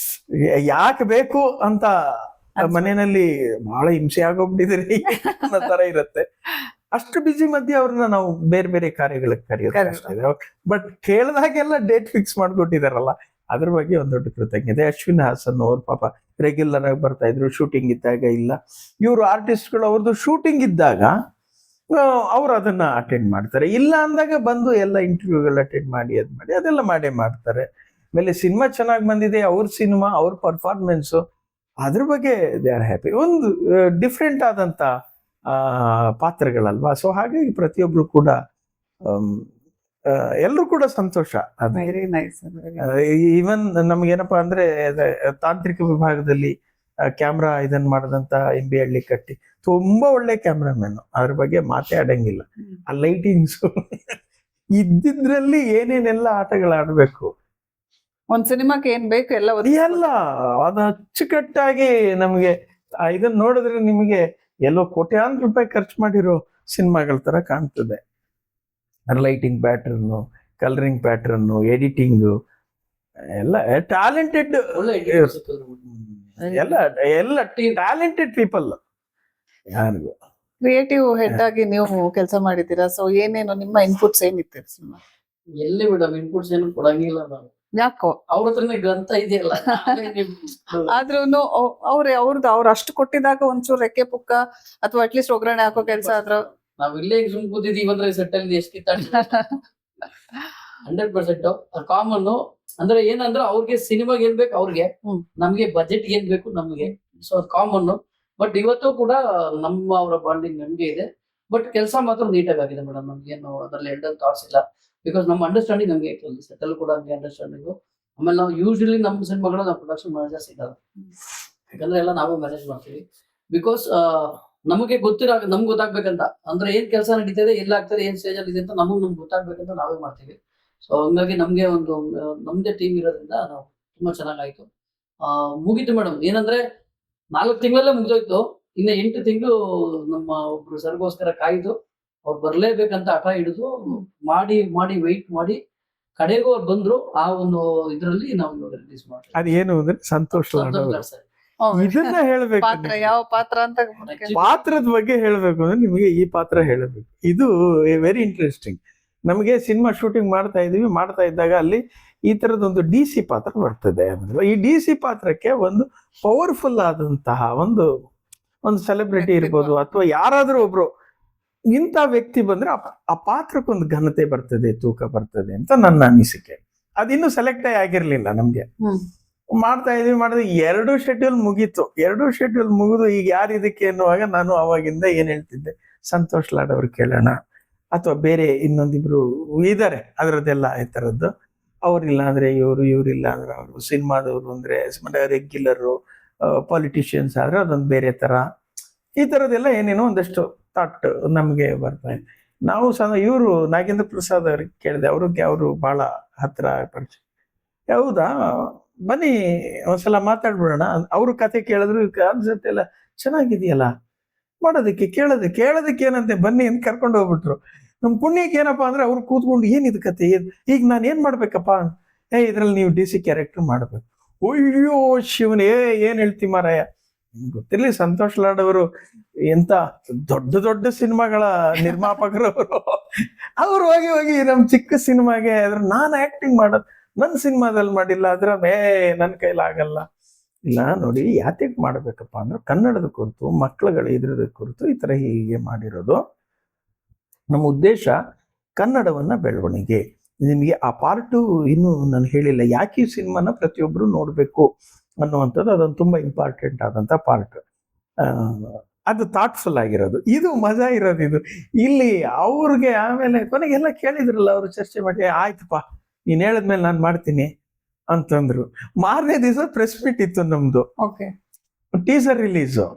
ಯಾಕೆ ಬೇಕು ಅಂತ ಮನೆಯಲ್ಲಿ ಬಹಳ ಹಿಂಸೆ ಆಗೋಗ್ಬಿಟ್ಟಿದ್ರೆ ಅನ್ನೋ ತರ ಇರುತ್ತೆ. ಅಷ್ಟು ಬಿಸಿ ಮಧ್ಯೆ ಅವ್ರನ್ನ ನಾವು ಬೇರೆ ಬೇರೆ ಕಾರ್ಯಗಳಿಗೆ ಕರೆಯೋದು. ಬಟ್ ಕೇಳಿದಾಗೆಲ್ಲ ಡೇಟ್ ಫಿಕ್ಸ್ ಮಾಡ್ಕೊಟ್ಟಿದಾರಲ್ಲ, ಅದ್ರ ಬಗ್ಗೆ ಒಂದ್ ದೊಡ್ಡ ಕೃತಜ್ಞತೆ. ಅಶ್ವಿನ್ ಹಾಸನ್ ಅವ್ರು ಪಾಪ ರೆಗ್ಯುಲರ್ ಆಗಿ ಬರ್ತಾ ಇದ್ರು, ಶೂಟಿಂಗ್ ಇದ್ದಾಗ ಇಲ್ಲ. ಇವರು ಆರ್ಟಿಸ್ಟ್ಗಳು ಅವ್ರದ್ದು ಶೂಟಿಂಗ್ ಇದ್ದಾಗ ಅವ್ರು ಅದನ್ನ ಅಟೆಂಡ್ ಮಾಡ್ತಾರೆ, ಇಲ್ಲ ಅಂದಾಗ ಬಂದು ಎಲ್ಲ ಇಂಟರ್ವ್ಯೂಗಳು ಅಟೆಂಡ್ ಮಾಡಿ ಅದೆಲ್ಲ ಮಾಡೇ ಮಾಡ್ತಾರೆ. ಆಮೇಲೆ ಸಿನಿಮಾ ಚೆನ್ನಾಗಿ ಬಂದಿದೆ, ಅವ್ರ ಸಿನಿಮಾ ಅವ್ರ ಪರ್ಫಾರ್ಮೆನ್ಸು, ಅದ್ರ ಬಗ್ಗೆ ದೇ ಆರ್ ಹ್ಯಾಪಿ. ಒಂದು ಡಿಫ್ರೆಂಟ್ ಆದಂತ ಪಾತ್ರಗಳಲ್ವಾ. ಸೊ ಹಾಗಾಗಿ ಪ್ರತಿಯೊಬ್ರು ಕೂಡ ಎಲ್ಲರೂ ಕೂಡ ಸಂತೋಷ. Very nice. ಈವನ್ ನಮ್ಗೇನಪ್ಪಾ ಅಂದ್ರೆ ತಾಂತ್ರಿಕ ವಿಭಾಗದಲ್ಲಿ ಕ್ಯಾಮ್ರಾ ಇದನ್ನ ಮಾಡದಂತ MB ಹಳ್ಳಿ ಕಟ್ಟಿ ತುಂಬಾ ಒಳ್ಳೆ ಕ್ಯಾಮ್ರಾಮನ್, ಅದ್ರ ಬಗ್ಗೆ ಮಾತೇ ಆಡಂಗಿಲ್ಲ. ಆ ಲೈಟಿಂಗ್ಸ್ ಇದ್ದಿದ್ರಲ್ಲಿ ಏನೇನೆಲ್ಲ ಆಟಗಳು ಆಡ್ಬೇಕು, ಒಂದ್ ಸಿನಿಮಾಕ್ಕೆ ಏನ್ ಬೇಕು ಎಲ್ಲ ಎಲ್ಲ ಅದು ಅಚ್ಚುಕಟ್ಟಾಗಿ ನಮ್ಗೆ ಇದನ್ನ ನೋಡಿದ್ರೆ ನಿಮಗೆ ಎಲ್ಲೋ ಕೋಟ್ಯಾಂತರ ರೂಪಾಯಿ ಖರ್ಚು ಮಾಡಿರೋ ಸಿನಿಮಾಗಳ ತರ ಕಾಣ್ತದೆ. Lighting pattern, colouring pattern, editing ಎಲ್ಲ ಟ್ಯಾಲೆಂಟೆಡ್, ಎಲ್ಲ ಟ್ಯಾಲೆಂಟೆಡ್ ಪೀಪಲ್. ಯಾರಿಗೂ ಕ್ರಿಯೇಟಿವ್ ಹೆಡ್ ಆಗಿ ನೀವು ಕೆಲಸ ಮಾಡಿದ್ದೀರಾ. ಸೊ ಏನೇನು ನಿಮ್ಮ ಇನ್ಪುಟ್ಸ್ ಏನಿತ್ತು ಸಿನಿಮಾ? ಎಲ್ಲಿ ಮೇಡಮ್ ಇನ್ಪುಟ್ಸ್ ಏನು ಕೊಡಂಗಿಲ್ಲ ನಾವು. ಯಾಕೋ ಅವ್ರ ಹತ್ರನೇ ಗ್ರಂಥ ಇದೆಯಲ್ಲ. ಆದ್ರೂನು ಅವ್ರು ಅಷ್ಟು ಕೊಟ್ಟಿದಾಗ ಒಂಚೂರು ರೆಕ್ಕೆ ಪುಕ್ಕ ಅಥವಾ ಅಟ್ಲೀಸ್ಟ್ ಒಗ್ಗರಣೆ ಹಾಕೋ ಕೆಲಸ ಆದ್ರ ನಾವ್ ಇಲ್ಲೇ ಸುಮ್ ಕೂತಿದೀವಿ ಅಂದ್ರೆ ಸೆಟ್ ಅಲ್ಲಿ ಎಷ್ಟು ಕಿತ್ತಾಡಿ 100% ಕಾಮನ್. ಅಂದ್ರೆ ಏನಂದ್ರೆ ಅವ್ರಿಗೆ ಸಿನಿಮಾಗೆ ಏನ್ ಬೇಕು ಅವ್ರಿಗೆ, ನಮ್ಗೆ ಬಜೆಟ್ ಏನ್ ಬೇಕು ನಮ್ಗೆ. ಸೊ ಅದು ಕಾಮನ್. ಬಟ್ ಇವತ್ತು ಕೂಡ ನಮ್ಮ ಅವರ ಬಾಂಡಿಂಗ್ ನಮ್ಗೆ ಇದೆ. ಬಟ್ ಕೆಲಸ ಮಾತ್ರ ನೀಟಾಗಿ ಆಗಿದೆ ಮೇಡಮ್. ನಮ್ಗೇನು ಅದ್ರಲ್ಲಿ ಎಂಡ್ ಥಾಟ್ಸ್ ಇಲ್ಲ. ಬಿಕಾಸ್ ನಮ್ಮ ಅಂಡರ್ಸ್ಟ್ಯಾಂಡಿಂಗ್ ನಮ್ಗೆ ಸೆಟಲ್ ಕೂಡ ನಮ್ಗೆ ಅಂಡರ್ಸ್ಟ್ಯಾಂಡಿಂಗು. ಆಮೇಲೆ ನಾವು ಯೂಶಲಿ ನಮ್ಮ ಸಿನಿಮಾಗಳು ನಾವು ಪ್ರೊಡಕ್ಷನ್ ಮ್ಯಾನೇಜರ್ಸ್ ಇದ್ದಾರೆ, ಯಾಕಂದ್ರೆ ಎಲ್ಲ ನಾವೇ ಮ್ಯಾನೇಜ್ ಮಾಡ್ತೀವಿ. ಬಿಕಾಸ್ ನಮಗೆ ನಮ್ಗೆ ಗೊತ್ತಾಗ್ಬೇಕಂತ ಅಂದ್ರೆ ಏನ್ ಕೆಲಸ ನಡೀತಿದೆ, ಎಲ್ಲಾಗ್ತದೆ, ಏನ್ ಸ್ಟೇಜ್ ಅಲ್ಲಿ ಇದೆ ಅಂತ ನಮ್ಗೆ ಗೊತ್ತಾಗ್ಬೇಕಂತ ನಾವೇ ಮಾಡ್ತೀವಿ. ಸೊ ಹಂಗಾಗಿ ನಮ್ಗೆ ನಮ್ದೇ ಟೀಮ್ ಇರೋದ್ರಿಂದ ನಾವು ತುಂಬಾ ಚೆನ್ನಾಗಾಯ್ತು. ಮುಗೀತು ಮೇಡಮ್. ಏನಂದ್ರೆ 4 ತಿಂಗಳಲ್ಲೇ ಮುಗ್ದೋಯ್ತು. ಇನ್ನ 8 ತಿಂಗಳು ನಮ್ಮ ಒಬ್ರು ಸರ್ಗೋಸ್ಕರ ಕಾಯ್ದು ಅವ್ರು ಬರ್ಲೇಬೇಕಂತ ಹಠ ಹಿಡಿದು ಮಾಡಿ ವೆಯ್ಟ್ ಮಾಡಿ ಕಡೆಗೂ ಅವ್ರು ಬಂದ್ರು. ಆ ಒಂದು ಇದ್ರಲ್ಲಿ ನಾವು ರಿಲೀಸ್ ಮಾಡ್ತೀವಿ. ಅದೇನು ಅಂದ್ರೆ ಸಂತೋಷ್ ಇದನ್ನ ಹೇಳ್ಬೇಕು. ಪಾತ್ರ ಯಾವ ಪಾತ್ರ ಅಂತ ಪಾತ್ರದ ಬಗ್ಗೆ ಹೇಳ್ಬೇಕು ಅಂದ್ರೆ ನಿಮಗೆ ಈ ಪಾತ್ರ ಹೇಳಬೇಕು. ಇದು ವೆರಿ ಇಂಟ್ರೆಸ್ಟಿಂಗ್. ನಮಗೆ ಸಿನಿಮಾ ಶೂಟಿಂಗ್ ಮಾಡ್ತಾ ಇದ್ದಾಗ ಅಲ್ಲಿ ಈ ತರದೊಂದು DC ಪಾತ್ರ ಬರ್ತದೆ. ಅಂದ್ರೆ ಈ DC ಪಾತ್ರಕ್ಕೆ ಒಂದು ಪವರ್ಫುಲ್ ಆದಂತಹ ಒಂದು ಸೆಲೆಬ್ರಿಟಿ ಇರ್ಬೋದು ಅಥವಾ ಯಾರಾದ್ರೂ ಒಬ್ರು ಇಂಥ ವ್ಯಕ್ತಿ ಬಂದ್ರೆ ಆ ಪಾತ್ರಕ್ಕೊಂದು ಘನತೆ ಬರ್ತದೆ, ತೂಕ ಬರ್ತದೆ ಅಂತ ನನ್ನ ಅನಿಸಿಕೆ. ಅದಿನ್ನೂ ಸೆಲೆಕ್ಟ್ ಆಗಿರ್ಲಿಲ್ಲ ನಮ್ಗೆ. ಮಾಡ್ತಾ ಮಾಡಿದ್ರೆ 2 ಶೆಡ್ಯೂಲ್ ಮುಗೀತು. 2 ಶೆಡ್ಯೂಲ್ ಮುಗಿದು ಈಗ ಯಾರು ಇದಕ್ಕೆ ಎನ್ನುವಾಗ ನಾನು ಅವಾಗಿಂದ ಏನ್ ಹೇಳ್ತಿದ್ದೆ, ಸಂತೋಷ್ ಲಾಡ್ ಅವ್ರು ಕೇಳೋಣ ಅಥವಾ ಬೇರೆ ಇನ್ನೊಂದಿಬ್ರು ಇದಾರೆ ಅದರದ್ದೆಲ್ಲ ಈ ತರದ್ದು. ಅವ್ರಿಲ್ಲ ಅಂದ್ರೆ ಇವ್ರಿಲ್ಲ ಅಂದ್ರೆ ಅವರು, ಸಿನಿಮಾದವ್ರು ಅಂದ್ರೆ ರೆಗ್ಯುಲರ್ ಪಾಲಿಟಿಷಿಯನ್ಸ್ ಆದ್ರೆ ಅದೊಂದು ಬೇರೆ ತರ. ಈ ತರದೆಲ್ಲ ಏನೇನೋ ಒಂದಷ್ಟು ಥಾಟ್ ನಮ್ಗೆ ಬರ್ತಾರೆ. ನಾವು ಇವರು ನಾಗೇಂದ್ರ ಪ್ರಸಾದ್ ಅವ್ರಿಗೆ ಕೇಳಿದೆ, ಅವರು ಬಹಳ ಹತ್ರ ಪರಿಚಯ. ಹೌದಾ, ಬನ್ನಿ ಒಂದ್ಸಲ ಮಾತಾಡ್ಬಿಡೋಣ. ಅವರು ಕತೆ ಕೇಳಿದ್ರು, ಕಾನ್ಸೆಪ್ಟ್ ಎಲ್ಲ ಚೆನ್ನಾಗಿದೆಯಲ್ಲ ಮಾಡೋದಕ್ಕೆ, ಕೇಳೋದಕ್ಕೆ ಏನಂತೆ ಬನ್ನಿ ಅಂತ ಕರ್ಕೊಂಡು ಹೋಗ್ಬಿಟ್ರು. ನಮ್ ಪುಣ್ಯಕ್ಕೆ ಏನಪ್ಪಾ ಅಂದ್ರೆ ಅವ್ರು ಕೂತ್ಕೊಂಡು ಏನಿದು ಕತೆ, ಈಗ ನಾನು ಏನ್ ಮಾಡ್ಬೇಕಪ್ಪ, ಇದ್ರಲ್ಲಿ ನೀವು DC ಕ್ಯಾರೆಕ್ಟರ್ ಮಾಡ್ಬೇಕು. ಅಯ್ಯೋ ಶಿವನೇ, ಏನ್ ಹೇಳ್ತಿ ಮಾರಾಯ, ಗೊತ್ತಿರ್ಲಿ ಸಂತೋಷ್ ಲಾಡ್ ಅವರು ಎಂತ ದೊಡ್ಡ ಸಿನಿಮಾಗಳ ನಿರ್ಮಾಪಕರು ಅವ್ರು ಹೋಗಿ ನಮ್ ಚಿಕ್ಕ ಸಿನಿಮಾಗೆ ನಾನು ಆಕ್ಟಿಂಗ್ ಮಾಡೋದು, ನನ್ನ ಸಿನಿಮಾದಲ್ಲಿ ಮಾಡಿಲ್ಲ ಅದ್ರ ನನ್ನ ಕೈಲಾಗಲ್ಲ. ಇಲ್ಲ ನೋಡಿ, ಯಾತಿಗೆ ಮಾಡ್ಬೇಕಪ್ಪ ಅಂದ್ರೆ ಕನ್ನಡದ ಕುರಿತು, ಮಕ್ಕಳುಗಳ ಇದ್ರದ ಕುರಿತು ಈ ತರ ಹೀಗೆ ಮಾಡಿರೋದು. ನಮ್ಮ ಉದ್ದೇಶ ಕನ್ನಡವನ್ನ ಬೆಳವಣಿಗೆ. ನಿಮಗೆ ಆ ಪಾರ್ಟು ಇನ್ನೂ ನಾನು ಹೇಳಿಲ್ಲ, ಯಾಕೆ ಈ ಸಿನಿಮಾನ ಪ್ರತಿಯೊಬ್ರು ನೋಡ್ಬೇಕು ಅನ್ನುವಂಥದ್ದು ಅದೊಂದು ತುಂಬಾ ಇಂಪಾರ್ಟೆಂಟ್ ಆದಂತ ಪಾರ್ಟ್. ಅದು ಥಾಟ್ಫುಲ್ ಆಗಿರೋದು, ಇದು ಮಜಾ ಇರೋದು. ಇದು ಇಲ್ಲಿ ಅವ್ರಿಗೆ ಆಮೇಲೆ ಕೊನೆಗೆಲ್ಲ ಕೇಳಿದ್ರಲ್ಲ ಅವರು, ಚರ್ಚೆ ಮಾಡಿ ಆಯ್ತಪ್ಪ ನೀನ್ ಹೇಳಿದ್ಮೇಲೆ ನಾನು ಮಾಡ್ತೀನಿ ಅಂತಂದ್ರು. ಮಾರನೇ ದಿವಸ ಪ್ರೆಸ್ ಮೀಟ್ ಇತ್ತು ನಮ್ದು, ಟೀಸರ್ ರಿಲೀಸು.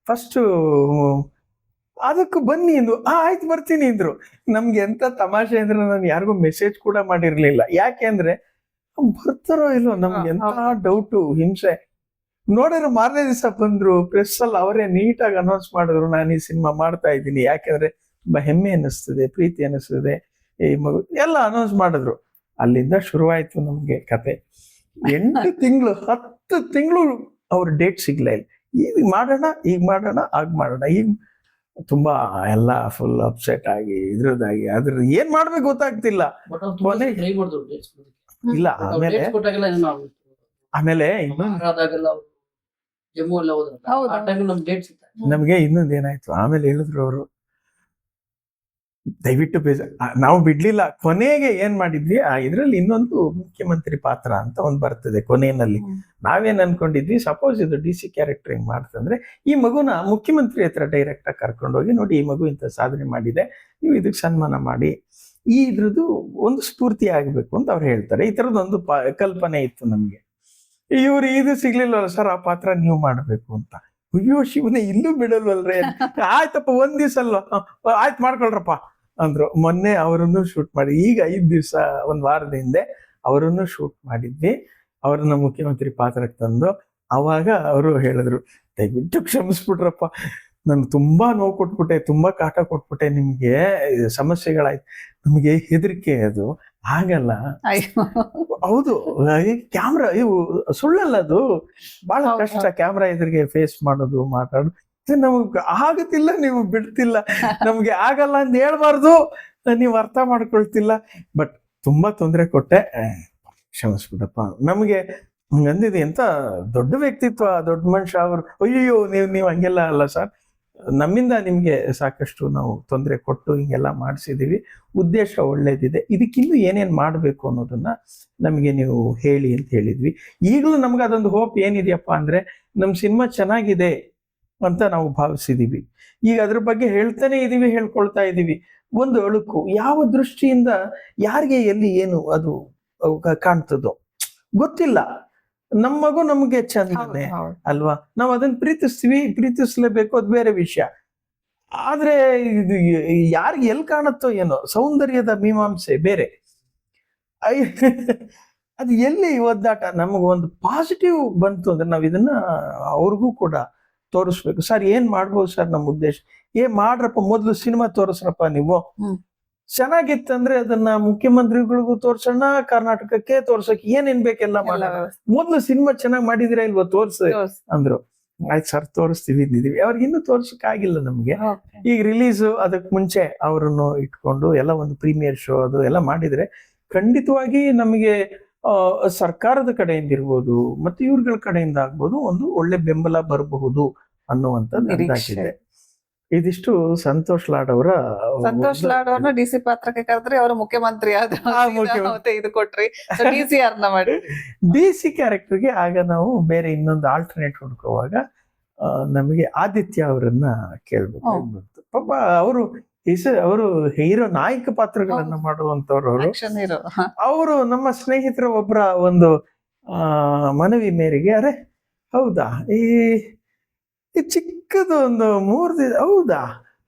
ಫಸ್ಟ್ ಅದಕ್ಕೂ ಬನ್ನಿ ಅಂದ್ರು. ಆಯ್ತು ಬರ್ತೀನಿ ಅಂದ್ರು. ನಮ್ಗೆ ಎಂತ ತಮಾಷೆ ಅಂದ್ರೆ ನಾನು ಯಾರಿಗೂ ಮೆಸೇಜ್ ಕೂಡ ಮಾಡಿರ್ಲಿಲ್ಲ. ಯಾಕೆ ಅಂದ್ರೆ ಬರ್ತಾರೋ ಇಲ್ವೋ ನಮ್ಗೆ ಎಂತ ಡೌಟು, ಹಿಂಸೆ. ನೋಡಿದ್ರೆ ಮಾರನೇ ದಿವಸ ಬಂದ್ರು, ಪ್ರೆಸ್ ಅಲ್ಲಿ ಅವರೇ ನೀಟಾಗಿ ಅನೌನ್ಸ್ ಮಾಡಿದ್ರು, ನಾನು ಈ ಸಿನಿಮಾ ಮಾಡ್ತಾ ಇದ್ದೀನಿ. ಯಾಕೆಂದ್ರೆ ತುಂಬಾ ಹೆಮ್ಮೆ ಅನ್ನಿಸ್ತದೆ, ಪ್ರೀತಿ ಅನ್ನಿಸ್ತದೆ ಈ ಮಗು ಎಲ್ಲ ಅನೌನ್ಸ್ ಮಾಡಿದ್ರು. ಅಲ್ಲಿಂದ ಶುರುವಾಯ್ತು ನಮ್ಗೆ ಕತೆ. 8 ತಿಂಗಳು 10 ತಿಂಗಳು ಅವ್ರ ಡೇಟ್ ಸಿಗ್ಲೇ ಇಲ್ಲ. ಈಗ ಮಾಡೋಣ, ಈಗ ಮಾಡೋಣ, ಆಗ ಮಾಡೋಣ. ಈಗ ತುಂಬಾ ಎಲ್ಲ ಫುಲ್ ಅಪ್ಸೆಟ್ ಆಗಿ ಇದ್ರದ್ದಾಗಿ ಅದ್ರ ಏನ್ ಮಾಡ್ಬೇಕು ಗೊತ್ತಾಗ್ತಿಲ್ಲ. ಬಟ್ ಅವ್ರು ತುಂಬಾ ಕೊನೆಗೆ- ಟ್ರೈ ಮಾಡಿದ್ರು dates ಕೊಡೋದಕ್ಕೆ. ಇಲ್ಲ ಅವ್ರು ಆಮೇಲೆ dates ಕೊಟ್ಟಾಗೆಲ್ಲ ಏನೋ ಆಗ್ಬಿಡ್ತು. ಆಮೇಲೆ ಇನ್ನೊಂದು ಆದಾಗೆಲ್ಲ ಅವ್ರು ಜಮ್ಮು ಎಲ್ಲ ಹೋದ್ರಲ್ಲ, ಹೌದು. ಆ ಟೈಮ್ ನಮ್ಗೆ ಡೇಟ್ ಸಿಗ್ತಾ ನಮ್ಗೆ ಇನ್ನೊಂದು ಏನಾಯ್ತು, ಆಮೇಲೆ ಹೇಳಿದ್ರು ಅವರು, ದಯವಿಟ್ಟು ನಾವು ಬಿಡ್ಲಿಲ್ಲ. ಕೊನೆಗೆ ಏನ್ ಮಾಡಿದ್ವಿ, ಇದ್ರಲ್ಲಿ ಇನ್ನೊಂದು ಮುಖ್ಯಮಂತ್ರಿ ಪಾತ್ರ ಅಂತ ಒಂದ್ ಬರ್ತದೆ ಕೊನೆಯಲ್ಲಿ. ನಾವೇನ್ ಅನ್ಕೊಂಡಿದ್ವಿ, ಸಪೋಸ್ ಇದು DC ಕ್ಯಾರೆಕ್ಟರ್ ಹಿಂಗ್ ಮಾಡ್ತಂದ್ರೆ ಈ ಮಗುನ ಮುಖ್ಯಮಂತ್ರಿ ಹತ್ರ ಡೈರೆಕ್ಟ್ ಆಗಿ ಕರ್ಕೊಂಡೋಗಿ, ನೋಡಿ ಈ ಮಗು ಇಂಥ ಸಾಧನೆ ಮಾಡಿದೆ, ನೀವು ಇದಕ್ಕೆ ಸನ್ಮಾನ ಮಾಡಿ, ಈ ಇದ್ರದ್ದು ಒಂದು ಸ್ಫೂರ್ತಿ ಆಗ್ಬೇಕು ಅಂತ ಅವ್ರು ಹೇಳ್ತಾರೆ. ಈ ತರದೊಂದು ಕಲ್ಪನೆ ಇತ್ತು ನಮ್ಗೆ. ಇವ್ರು ಇದು ಸಿಗ್ಲಿಲ್ವಲ್ಲ ಸರ್, ಆ ಪಾತ್ರ ನೀವು ಮಾಡ್ಬೇಕು ಅಂತ. ಅಯ್ಯೋ ಶಿವನೇ, ಇಲ್ಲೂ ಬಿಡಲ್ವಲ್ರೇ. ಆಯ್ತಪ್ಪ ಒಂದ್ ದಿವ್ಸ ಅಲ್ವಾ, ಆಯ್ತು ಮಾಡ್ಕೊಳ್ರಪ್ಪ ಅಂದ್ರು. ಮೊನ್ನೆ ಅವರನ್ನು ಶೂಟ್ ಮಾಡಿ, ಈಗ 5 ದಿವಸ ಒಂದ್ ವಾರದ ಹಿಂದೆ ಅವರನ್ನು ಶೂಟ್ ಮಾಡಿದ್ವಿ. ಅವ್ರನ್ನ ಮುಖ್ಯಮಂತ್ರಿ ಪಾತ್ರಕ್ಕೆ ತಂದು ಅವಾಗ ಅವರು ಹೇಳಿದ್ರು, ದಯವಿಟ್ಟು ಕ್ಷಮಿಸ್ಬಿಟ್ರಪ್ಪ, ನಾನು ತುಂಬಾ ನೋವು ಕೊಟ್ಬಿಟ್ಟೆ, ತುಂಬಾ ಕಾಟ ಕೊಟ್ಬಿಟ್ಟೆ, ನಿಮ್ಗೆ ಸಮಸ್ಯೆಗಳಾಯ್ತು, ನಮ್ಗೆ ಹೆದರಿಕೆ, ಅದು ಆಗಲ್ಲ. ಅಯ್ಯೋ. ಹೌದು, ಕ್ಯಾಮ್ರಾ ಇವು ಸುಳ್ಳಲ್ಲ, ಅದು ಬಹಳ ಕಷ್ಟ. ಕ್ಯಾಮ್ರಾ ಎದುರಿಗೆ ಫೇಸ್ ಮಾಡೋದು, ಮಾತಾಡೋದು ನಮಗ್ ಆಗತ್ತಿಲ್ಲ, ನೀವು ಬಿಡ್ತಿಲ್ಲ, ನಮ್ಗೆ ಆಗಲ್ಲ ಅಂತ ಹೇಳ್ಬಾರ್ದು, ನೀವು ಅರ್ಥ ಮಾಡ್ಕೊಳ್ತಿಲ್ಲ. ಬಟ್ ತುಂಬಾ ತೊಂದರೆ ಕೊಟ್ಟೆ, ಕ್ಷಮಿಸ್ಬಿಡಪ್ಪ. ನಮ್ಗೆ ಅಂದಿದೆ, ಎಂತ ದೊಡ್ಡ ವ್ಯಕ್ತಿತ್ವ, ದೊಡ್ಡ ಮನುಷ್ಯ ಅವರು. ಅಯ್ಯೋ ನೀವು ಹಂಗೆಲ್ಲ ಅಲ್ಲ ಸರ್, ನಮ್ಮಿಂದ ನಿಮ್ಗೆ ಸಾಕಷ್ಟು ನಾವು ತೊಂದರೆ ಕೊಟ್ಟು ಹಿಂಗೆಲ್ಲ ಮಾಡಿಸಿದೀವಿ, ಉದ್ದೇಶ ಒಳ್ಳೇದಿದೆ, ಇದಕ್ಕಿನ್ನೂ ಏನೇನ್ ಮಾಡ್ಬೇಕು ಅನ್ನೋದನ್ನ ನಮಗೆ ನೀವು ಹೇಳಿ ಅಂತ ಹೇಳಿದ್ವಿ. ಈಗಲೂ ನಮ್ಗೆ ಅದೊಂದು ಹೋಪ್ ಏನಿದೆಯಪ್ಪ ಅಂದ್ರೆ, ನಮ್ ಸಿನಿಮಾ ಚೆನ್ನಾಗಿದೆ ಅಂತ ನಾವು ಭಾವಿಸಿದೀವಿ. ಈಗ ಅದ್ರ ಬಗ್ಗೆ ಹೇಳ್ತಾನೆ ಇದೀವಿ, ಹೇಳ್ಕೊಳ್ತಾ ಇದೀವಿ. ಒಂದು ಅಳುಕು ಯಾವ ದೃಷ್ಟಿಯಿಂದ ಯಾರಿಗೆ ಎಲ್ಲಿ ಏನು ಅದು ಕಾಣ್ತದೋ ಗೊತ್ತಿಲ್ಲ. ನಮ್ಮ ಮಗು ನಮ್ಗೆ ಚಂದನೆ ಅಲ್ವಾ, ನಾವ್ ಅದನ್ನ ಪ್ರೀತಿಸ್ಲೇಬೇಕು, ಅದು ಬೇರೆ ವಿಷಯ. ಆದ್ರೆ ಇದು ಯಾರಿಗೆ ಎಲ್ಲಿ ಕಾಣುತ್ತೋ ಏನೋ, ಸೌಂದರ್ಯದ ಮೀಮಾಂಸೆ ಬೇರೆ. ಅದು ಎಲ್ಲಿ ಒದ್ದಾಟ. ನಮಗೊಂದು ಪಾಸಿಟಿವ್ ಬಂತು ಅಂದ್ರೆ ನಾವ್ ಇದನ್ನ ಅವ್ರಿಗೂ ಕೂಡ ತೋರಿಸ್ಬೇಕು. ಸರ್ ಏನ್ ಮಾಡ್ಬೋದು ಸರ್, ನಮ್ಮ ಉದ್ದೇಶ ಮಾಡ್ರಪ್ಪ, ಮೊದ್ಲು ಸಿನಿಮಾ ತೋರಿಸ್ರಪ್ಪ ನೀವು. ಚೆನ್ನಾಗಿತ್ತಂದ್ರೆ ಅದನ್ನ ಮುಖ್ಯಮಂತ್ರಿಗಳಿಗೂ ತೋರ್ಸೋಣ, ಕರ್ನಾಟಕಕ್ಕೆ ತೋರ್ಸಕ್ ಏನೇನ್ ಬೇಕೆಲ್ಲ ಮಾಡೋಣ. ಮೊದ್ಲು ಸಿನಿಮಾ ಚೆನ್ನಾಗಿ ಮಾಡಿದಿರಾ ಇಲ್ವಾ, ಅಂದ್ರು. ಆಯ್ತು ಸರ್ ತೋರಿಸ್ತೀವಿ ಅಂದಿದೀವಿ. ಅವ್ರಿಗೆ ಇನ್ನೂ ತೋರ್ಸಕ್ ಆಗಿಲ್ಲ ನಮ್ಗೆ. ಈಗ ರಿಲೀಸ್ ಅದಕ್ ಮುಂಚೆ ಅವರನ್ನು ಇಟ್ಕೊಂಡು ಎಲ್ಲ ಒಂದು ಪ್ರೀಮಿಯರ್ ಶೋ ಅದು ಎಲ್ಲ ಮಾಡಿದ್ರೆ ಖಂಡಿತವಾಗಿ ನಮಗೆ ಸರ್ಕಾರದ ಕಡೆಯಿಂದ ಇರ್ಬೋದು, ಮತ್ತೆ ಇವ್ರಗಳ ಕಡೆಯಿಂದ ಆಗ್ಬೋದು, ಒಂದು ಒಳ್ಳೆ ಬೆಂಬಲ ಬರಬಹುದು ಅನ್ನುವಂಥದ್ದು ಅಂದಾಜಿದೆ. ಇದಿಷ್ಟು ಸಂತೋಷ್ ಲಾಡ್ ಅವರ ಅವ್ರನ್ನ DC ಪಾತ್ರಕ್ಕೆ ಕರೆದ್ರೆ ಅವರು ಮುಖ್ಯಮಂತ್ರಿ ಆದ್ರೆ ಇದು ಕೊಟ್ರಿ, DCR ನ ಮಾಡಿ. DC ಕ್ಯಾರೆಕ್ಟರ್ಗೆ ಆಗ ನಾವು ಬೇರೆ ಇನ್ನೊಂದು ಆಲ್ಟರ್ನೇಟ್ ಹುಡ್ಕೋವಾಗ ನಮಗೆ ಆದಿತ್ಯ ಅವರನ್ನ ಕೇಳ್ಬೇಕಾಗಿ ಬಂತು. ಪಾಪ ಅವರು ಹೀರೋ ನಾಯಕ ಪಾತ್ರಗಳನ್ನ ಮಾಡುವಂತವ್ರು. ಅವರು ನಮ್ಮ ಸ್ನೇಹಿತರ ಒಬ್ಬರ ಒಂದು ಮನವಿ ಮೇರೆಗೆ, ಅರೆ ಹೌದಾ, ಈ ಚಿಕ್ಕದು ಒಂದು 3 ದಿನ, ಹೌದಾ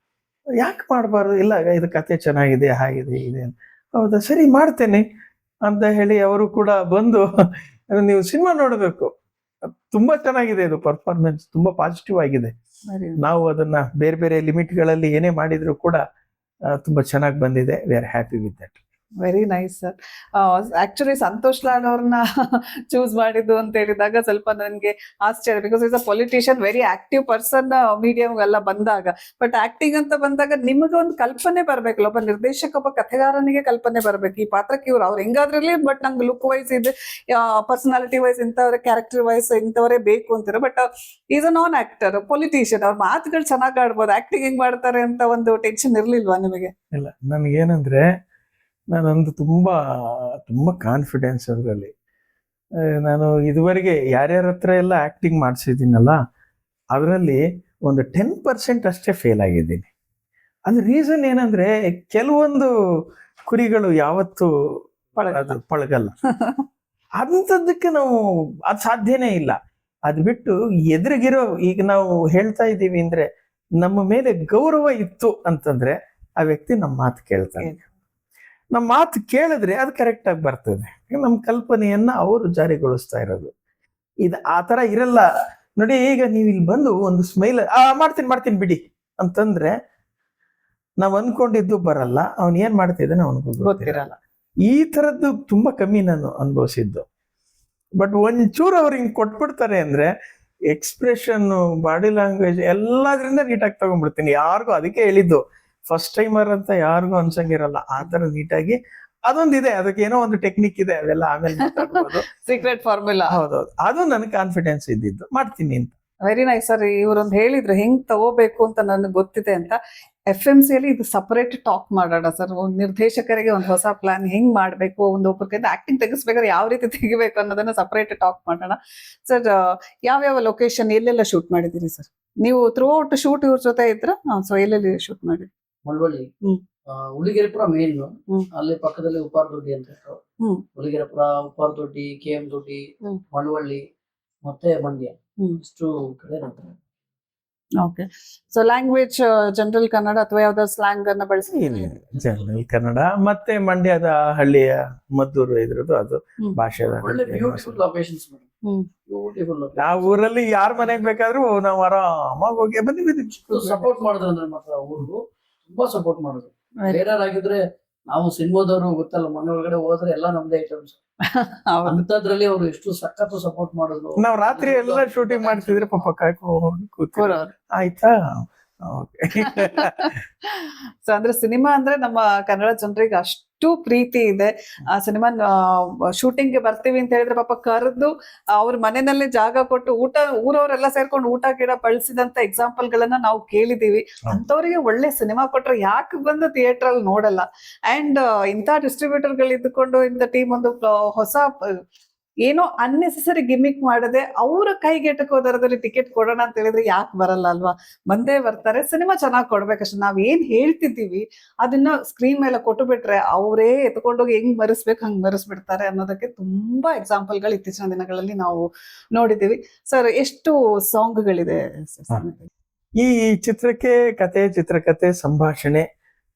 ಯಾಕೆ ಮಾಡಬಾರ್ದು, ಇಲ್ಲ ಇದು ಕತೆ ಚೆನ್ನಾಗಿದೆ, ಹಾಗಿದೆ ಇದೆ, ಹೌದಾ ಸರಿ ಮಾಡ್ತೇನೆ ಅಂತ ಹೇಳಿ ಅವರು ಕೂಡ ಬಂದು, ನೀವು ಸಿನಿಮಾ ನೋಡ್ಬೇಕು, ತುಂಬಾ ಚೆನ್ನಾಗಿದೆ, ಇದು ಪರ್ಫಾರ್ಮೆನ್ಸ್ ತುಂಬಾ ಪಾಸಿಟಿವ್ ಆಗಿದೆ, ನಾವು ಅದನ್ನ ಬೇರೆ ಬೇರೆ ಲಿಮಿಟ್ಗಳಲ್ಲಿ ಏನೇ ಮಾಡಿದ್ರು ಕೂಡ ತುಂಬಾ ಚೆನ್ನಾಗಿ ಬಂದಿದೆ, we are happy with that. Very nice sir. Actually Santosh Lad ಅವ್ರನ್ನ ಚೂಸ್ ಮಾಡಿದ್ದು ಅಂತ ಹೇಳಿದಾಗ ಸ್ವಲ್ಪ ನನಗೆ ಆಶ್ಚರ್ಯ. Because is a politician, very active person ಮೀಡಿಯಾಗೆಲ್ಲ ಬಂದಾಗ. ಬಟ್ ಆಕ್ಟಿಂಗ್ ಅಂತ ಬಂದಾಗ ನಿಮಗೆ ಒಂದು ಕಲ್ಪನೆ ಬರ್ಬೇಕಲ್ಲ, ಒಬ್ಬ ನಿರ್ದೇಶಕ, ಒಬ್ಬ ಕಥೆಗಾರನಿಗೆ ಕಲ್ಪನೆ ಬರ್ಬೇಕು ಈ ಪಾತ್ರಕ್ಕೆ ಅವ್ರು ಹೆಂಗಾದ್ರಲ್ಲಿ. ಬಟ್ ನಂಗೆ ಲುಕ್ ವೈಸ್ ಇದೆ, ಪರ್ಸನಾಲಿಟಿ ವೈಸ್ ಇಂಥವ್ರೆ, ಕ್ಯಾರೆಕ್ಟರ್ ವೈಸ್ ಇಂಥವರೇ ಬೇಕು ಅಂತಾರೆ. But is a non actor, politician, ಅವ್ರ ಮಾತುಗಳು ಚೆನ್ನಾಗಿ ಆಡ್ಬೋದು. ಆಕ್ಟಿಂಗ್ ಹೆಂಗ್ ಮಾಡ್ತಾರೆ ಅಂತ ಒಂದು ಟೆನ್ಷನ್ ಇರ್ಲಿಲ್ವಾ ನಿಮಗೆ? ಇಲ್ಲ, ನನ್ಗೇನಂದ್ರೆ ನಾನೊಂದು ತುಂಬಾ ಕಾನ್ಫಿಡೆನ್ಸ್ ಅದರಲ್ಲಿ. ನಾನು ಇದುವರೆಗೆ ಯಾರ್ಯಾರ ಹತ್ರ ಎಲ್ಲ ಆಕ್ಟಿಂಗ್ ಮಾಡಿಸಿದ್ದೀನಲ್ಲ, ಅದರಲ್ಲಿ ಒಂದು 10% ಅಷ್ಟೇ ಫೇಲ್ ಆಗಿದ್ದೀನಿ. ಅದ್ರ ರೀಸನ್ ಏನಂದ್ರೆ, ಕೆಲವೊಂದು ಕುರಿಗಳು ಯಾವತ್ತು ಪಳಗಲ್ಲ. ಅಂಥದ್ದಕ್ಕೆ ನಾವು ಅದು ಸಾಧ್ಯನೇ ಇಲ್ಲ. ಅದು ಬಿಟ್ಟು ಎದುರಿಗಿರೋ, ಈಗ ನಾವು ಹೇಳ್ತಾ ಇದ್ದೀವಿ ಅಂದ್ರೆ ನಮ್ಮ ಮೇಲೆ ಗೌರವ ಇತ್ತು ಅಂತಂದ್ರೆ ಆ ವ್ಯಕ್ತಿ ನಮ್ಮ ಮಾತು ಕೇಳ್ತಾನೆ. ನಮ್ಮ ಮಾತು ಕೇಳಿದ್ರೆ ಅದು ಕರೆಕ್ಟ್ ಆಗಿ ಬರ್ತದೆ. ನಮ್ಮ ಕಲ್ಪನೆಯನ್ನ ಅವರು ಜಾರಿಗೊಳಿಸ್ತಾ ಇರೋದು. ಇದು ಆ ತರ ಇರಲ್ಲ ನೋಡಿ. ಈಗ ನೀವು ಇಲ್ಲಿ ಬಂದು ಒಂದು ಸ್ಮೈಲ್ ಮಾಡ್ತೀನಿ ಬಿಡಿ ಅಂತಂದ್ರೆ ನಾವ್ ಅನ್ಕೊಂಡಿದ್ದು ಬರಲ್ಲ. ಅವನ್ ಏನ್ ಮಾಡ್ತಿದ್ದಾನೆ ಅವನಿಗೂ ಗೊತ್ತಿರಲ್ಲ. ಈ ತರದ್ದು ತುಂಬಾ ಕಮ್ಮಿ ನಾನು ಅನುಭವಿಸಿದ್ದು. ಬಟ್ ಒಂಚೂರು ಅವ್ರು ಹಿಂಗ್ ಕೊಟ್ಬಿಡ್ತಾರೆ ಅಂದ್ರೆ ಎಕ್ಸ್ಪ್ರೆಷನ್, ಬಾಡಿ ಲ್ಯಾಂಗ್ವೇಜ್ ಎಲ್ಲದ್ರಿಂದ ನೀಟಾಗಿ ತಗೊಂಡ್ಬಿಡ್ತೀನಿ. ಯಾರಿಗೂ ಅದಕ್ಕೆ ಹೇಳಿದ್ದು ಫಸ್ಟ್ ಟೈಮರ್ ಅಂತ ಯಾರಿಗೂ ಅನ್ಸಂಗಿರಲ್ಲ. ಆ ತರ ನೀಟಾಗಿ ಅದೊಂದಿದೆ, ಅದಕ್ಕೆ ಏನೋ ಒಂದು ಟೆಕ್ನಿಕ್ ಇದೆ, ಅವೆಲ್ಲ ಆಮೇಲೆ ಮಾತಾಡ್ಬೋದು. Secret formula. ಹೌದೌದು, ಅದು ನನಗೆ ಕಾನ್ಫಿಡೆನ್ಸ್ ಇದ್ದಿದ್ದು, ಮಾಡ್ತೀನಿ ಅಂತ. Very nice sir. ಇವ್ರೊಂದು ಹೇಳಿದ್ರು ಹೆಂಗ್ ತಗೋಬೇಕು ಅಂತ ನನಗೆ ಗೊತ್ತಿದೆ ಅಂತ. FMC ಅಲ್ಲಿ ಇದು ಸಪರೇಟ್ ಟಾಕ್ ಮಾಡೋಣ ಸರ್. ಒಂದು ನಿರ್ದೇಶಕರಿಗೆ ಒಂದು ಹೊಸ ಪ್ಲಾನ್ ಹೆಂಗ್ ಮಾಡ್ಬೇಕು, ಒಂದು ಒಬ್ಬರಿಗೆ ಆಕ್ಟಿಂಗ್ ತೆಗಿಸ್ಬೇಕಾದ್ರೆ ಯಾವ ರೀತಿ ತೆಗಿಬೇಕು ಅನ್ನೋದನ್ನ ಸಪರೇಟ್ ಟಾಕ್ ಮಾಡೋಣ ಸರ್. ಯಾವ್ಯಾವ ಲೊಕೇಶನ್ ಎಲ್ಲೆಲ್ಲ ಶೂಟ್ ಮಾಡಿದಿರಿ ಸರ್? ನೀವು ಥ್ರೂ ಔಟ್ ಶೂಟ್ ಇವ್ರ ಜೊತೆ ಇದ್ರ? ಸೊ ಎಲ್ಲೆಲ್ಲಿ ಶೂಟ್ ಮಾಡಿದ್ರಿ? ಮಳವಳ್ಳಿ, ಉಳಿಗೆರೆಪುರ ಮೇನ್, ಅಲ್ಲಿ ಪಕ್ಕದಲ್ಲಿ ಉಪ್ಪಾರ ದೊಡ್ಡಿ ಅಂತ ಇತ್ತು. ಉಳಿಗೆರೆಪುರ, ಉಪ್ಪಾರ ದೊಡ್ಡಿ, KM ದೊಡ್ಡಿ, ಮಳವಳ್ಳಿ ಮತ್ತೆ ಮಂಡ್ಯ, ಇಷ್ಟು ಕಡೆ ನೋಡ್ತಾರೆ. Okay. So language general Kannada ಅಥವಾ ಯಾವ್ದಾದ್ರು ಸ್ಲ್ಯಾಂಗ್ ಅನ್ನ ಬಳಸಿ? ಜನರಲ್ ಕನ್ನಡ ಮತ್ತೆ ಮಂಡ್ಯದ ಹಳ್ಳಿಯ ಮದ್ದೂರು ಇದ್ರದ್ದು ಅದು ಭಾಷೆ. ಒಳ್ಳೆ ಬ್ಯೂಟಿಫುಲ್ ಲೊಕೇಶನ್ಸ್, ಬ್ಯೂಟಿಫುಲ್. ಆ ಊರಲ್ಲಿ ಯಾರ ಮನೆಗ್ ಬೇಕಾದ್ರೂ ನಾವು ಆರಾಮಾಗಿ ಹೋಗಿ ಬಂದಿ ಸಪೋರ್ಟ್ ಮಾಡಿದ್ರು ಅಂದ್ರೆ ಮಾತ್ರ ಊರಿಗೂ ತುಂಬಾ ಸಪೋರ್ಟ್ ಮಾಡಿದ್ರು. ಬೇರೆಯವರಾಗಿದ್ರೆ ನಾವು ಸಿನಿಮಾದವರು ಗೊತ್ತಲ್ಲ, ಮನೆ ಒಳಗಡೆ ಹೋದ್ರೆ ಎಲ್ಲ ನಮ್ದೇ ಐಟಮ್ಸ್. ಅಂತದ್ರಲ್ಲಿ ಅವ್ರು ಎಷ್ಟು ಸಖತ್ತು ಸಪೋರ್ಟ್ ಮಾಡಿದ್ರು. ನಾವ್ ರಾತ್ರಿ ಎಲ್ಲ ಶೂಟಿಂಗ್ ಮಾಡ್ತಿದ್ರೆ ಪಾಪ ಕಾಯ್ಕೊಂಡು ಆಯ್ತಾ. ಸೊ ಅಂದ್ರೆ ಸಿನಿಮಾ ಅಂದ್ರೆ ನಮ್ಮ ಕನ್ನಡ ಜನರಿಗೆ ಅಷ್ಟು ಪ್ರೀತಿ ಇದೆ. ಆ ಸಿನಿಮಾ ಶೂಟಿಂಗ್ ಗೆ ಬರ್ತೀವಿ ಅಂತ ಹೇಳಿದ್ರೆ ಪಾಪ ಕರೆದು ಅವ್ರ ಮನೆಯಲ್ಲೇ ಜಾಗ ಕೊಟ್ಟು ಊಟ, ಊರವರೆಲ್ಲ ಸೇರ್ಕೊಂಡು ಊಟ ಗಿಡ ಬಳಸಿದಂತ ಎಕ್ಸಾಂಪಲ್ ಗಳನ್ನ ನಾವು ಕೇಳಿದೀವಿ. ಅಂತವ್ರಿಗೆ ಒಳ್ಳೆ ಸಿನಿಮಾ ಕೊಟ್ರೆ ಯಾಕೆ ಬಂದು ಥಿಯೇಟರ್ ಅಲ್ಲಿ ನೋಡಲ್ಲ? ಅಂಡ್ ಇಂಥ ಡಿಸ್ಟ್ರಿಬ್ಯೂಟರ್ ಗಳು ಇದ್ದುಕೊಂಡು ಇಂಥ ಟೀಮ್ ಒಂದು ಹೊಸ ಏನೋ ಅನ್ನೆಸೆಸರಿ ಗಿಮಿಕ್ ಮಾಡದೆ ಅವರ ಕೈಗೆಟಕೋ ದರದಲ್ಲಿ ಟಿಕೆಟ್ ಕೊಡೋಣ ಅಂತ ಹೇಳಿದ್ರೆ ಯಾಕೆ ಬರಲ್ಲ ಅಲ್ವಾ? ಬಂದೇ ಬರ್ತಾರೆ. ಸಿನಿಮಾ ಚೆನ್ನಾಗಿ ಕೊಡ್ಬೇಕಷ್ಟೇ. ನಾವ್ ಏನ್ ಹೇಳ್ತಿದ್ದೀವಿ ಅದನ್ನ ಸ್ಕ್ರೀನ್ ಮೇಲೆ ಕೊಟ್ಟು ಬಿಟ್ರೆ ಅವರೇ ಎತ್ಕೊಂಡೋಗಿ ಹೆಂಗ್ ಮರೆಸ್ಬೇಕು ಹಂಗ್ ಮರೆಸ್ಬಿಡ್ತಾರೆ ಅನ್ನೋದಕ್ಕೆ ತುಂಬಾ ಎಕ್ಸಾಂಪಲ್ಗಳು ಇತ್ತೀಚಿನ ದಿನಗಳಲ್ಲಿ ನಾವು ನೋಡಿದೀವಿ. ಸರ್, ಎಷ್ಟು ಸಾಂಗ್ಗಳಿದೆ ಈ ಚಿತ್ರಕ್ಕೆ? ಕತೆ, ಚಿತ್ರಕಥೆ, ಸಂಭಾಷಣೆ,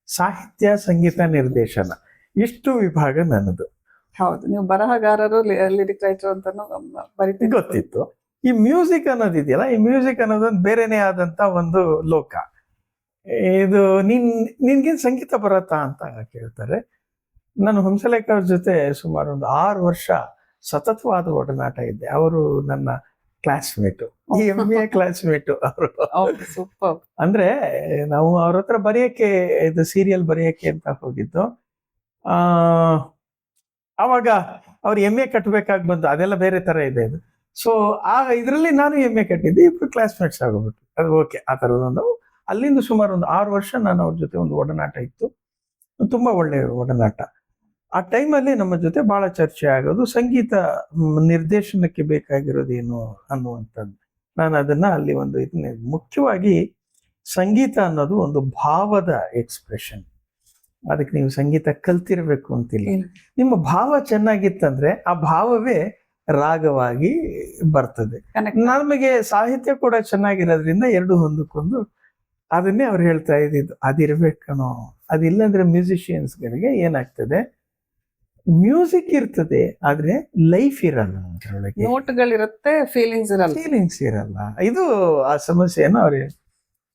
ಸಾಹಿತ್ಯ, ಸಂಗೀತ, ನಿರ್ದೇಶನ, ಇಷ್ಟು ವಿಭಾಗ ನನ್ನದು. ಹೌದು, ನೀವು ಬರಹಗಾರರು, ಲಿರಿಕ್ ರೈಟರ್ ಅಂತಾನು ಬರೀತೀವಿ, ಗೊತ್ತಿತ್ತು. ಈ ಮ್ಯೂಸಿಕ್ ಅನ್ನೋದಿದೆಯಲ್ಲ, ಈ ಮ್ಯೂಸಿಕ್ ಅನ್ನೋದೊಂದು ಬೇರೆನೇ ಆದಂತ ಒಂದು ಲೋಕ. ಇದು ನಿನ್ಗೇನ್ ಸಂಗೀತ ಬರತ್ತಾ ಅಂತ ಕೇಳ್ತಾರೆ. ನಾನು ಹಂಸಲೇಖ ಅವ್ರ ಜೊತೆ ಸುಮಾರು ಒಂದು 6 ವರ್ಷ ಸತತವಾದ ಒಡನಾಟ ಇದ್ದೆ. ಅವರು ನನ್ನ ಕ್ಲಾಸ್ಮೇಟು, MA ಕ್ಲಾಸ್ಮೇಟು ಅವರು. ಸೂಪರ್. ಅಂದ್ರೆ ನಾವು ಅವ್ರ ಹತ್ರ ಬರೆಯಕ್ಕೆ, ಇದು ಸೀರಿಯಲ್ ಬರೆಯಕ್ಕೆ ಅಂತ ಹೋಗಿದ್ದು. ಆವಾಗ ಅವ್ರು MA ಕಟ್ಟಬೇಕಾಗಿ ಬಂತು. ಅದೆಲ್ಲ ಬೇರೆ ತರ ಇದೆ ಇದು. ಸೊ ಇದರಲ್ಲಿ ನಾನು MA ಕಟ್ಟಿದ್ದೆ. ಇಬ್ರು ಕ್ಲಾಸ್ಮೇಟ್ಸ್ ಆಗೋಗ್ಬಿಟ್ಟು ಅದು ಓಕೆ. ಆ ಥರದೊಂದು ಅಲ್ಲಿಂದ ಸುಮಾರು ಒಂದು 6 ವರ್ಷ ನಾನು ಅವ್ರ ಜೊತೆ ಒಂದು ಒಡನಾಟ ಇತ್ತು. ತುಂಬಾ ಒಳ್ಳೆಯ ಒಡನಾಟ. ಆ ಟೈಮಲ್ಲಿ ನಮ್ಮ ಜೊತೆ ಬಹಳ ಚರ್ಚೆ ಆಗೋದು ಸಂಗೀತ ನಿರ್ದೇಶನಕ್ಕೆ ಬೇಕಾಗಿರೋದೇನು ಅನ್ನುವಂಥದ್ದು. ನಾನು ಅದನ್ನ ಅಲ್ಲಿ ಒಂದು ಇದನ್ನ, ಮುಖ್ಯವಾಗಿ ಸಂಗೀತ ಅನ್ನೋದು ಒಂದು ಭಾವದ ಎಕ್ಸ್ಪ್ರೆಷನ್. ಅದಕ್ಕೆ ನೀವು ಸಂಗೀತ ಕಲ್ತಿರ್ಬೇಕು ಅಂತಿಲ್ಲ. ನಿಮ್ಮ ಭಾವ ಚೆನ್ನಾಗಿತ್ತಂದ್ರೆ ಆ ಭಾವವೇ ರಾಗವಾಗಿ ಬರ್ತದೆ. ನಮಗೆ ಸಾಹಿತ್ಯ ಕೂಡ ಚೆನ್ನಾಗಿರೋದ್ರಿಂದ ಎರಡು ಹೊಂದಕ್ಕೊಂದು. ಅದನ್ನೇ ಅವ್ರು ಹೇಳ್ತಾ ಇದ್ದಿದ್ದು, ಅದಿರ್ಬೇಕನೋ. ಅದಿಲ್ಲಂದ್ರೆ ಮ್ಯೂಸಿಷಿಯನ್ಸ್ಗಳಿಗೆ ಏನಾಗ್ತದೆ, ಮ್ಯೂಸಿಕ್ ಇರ್ತದೆ ಆದ್ರೆ ಲೈಫ್ ಇರಲ್ಲ. ಅದರೊಳಗೆ ನೋಟ್ಗಳಿರುತ್ತೆ, ಫೀಲಿಂಗ್ಸ್ ಇರಲ್ಲ. ಇದು ಆ ಸಮಸ್ಯೆಯನ್ನು ಅವ್ರು.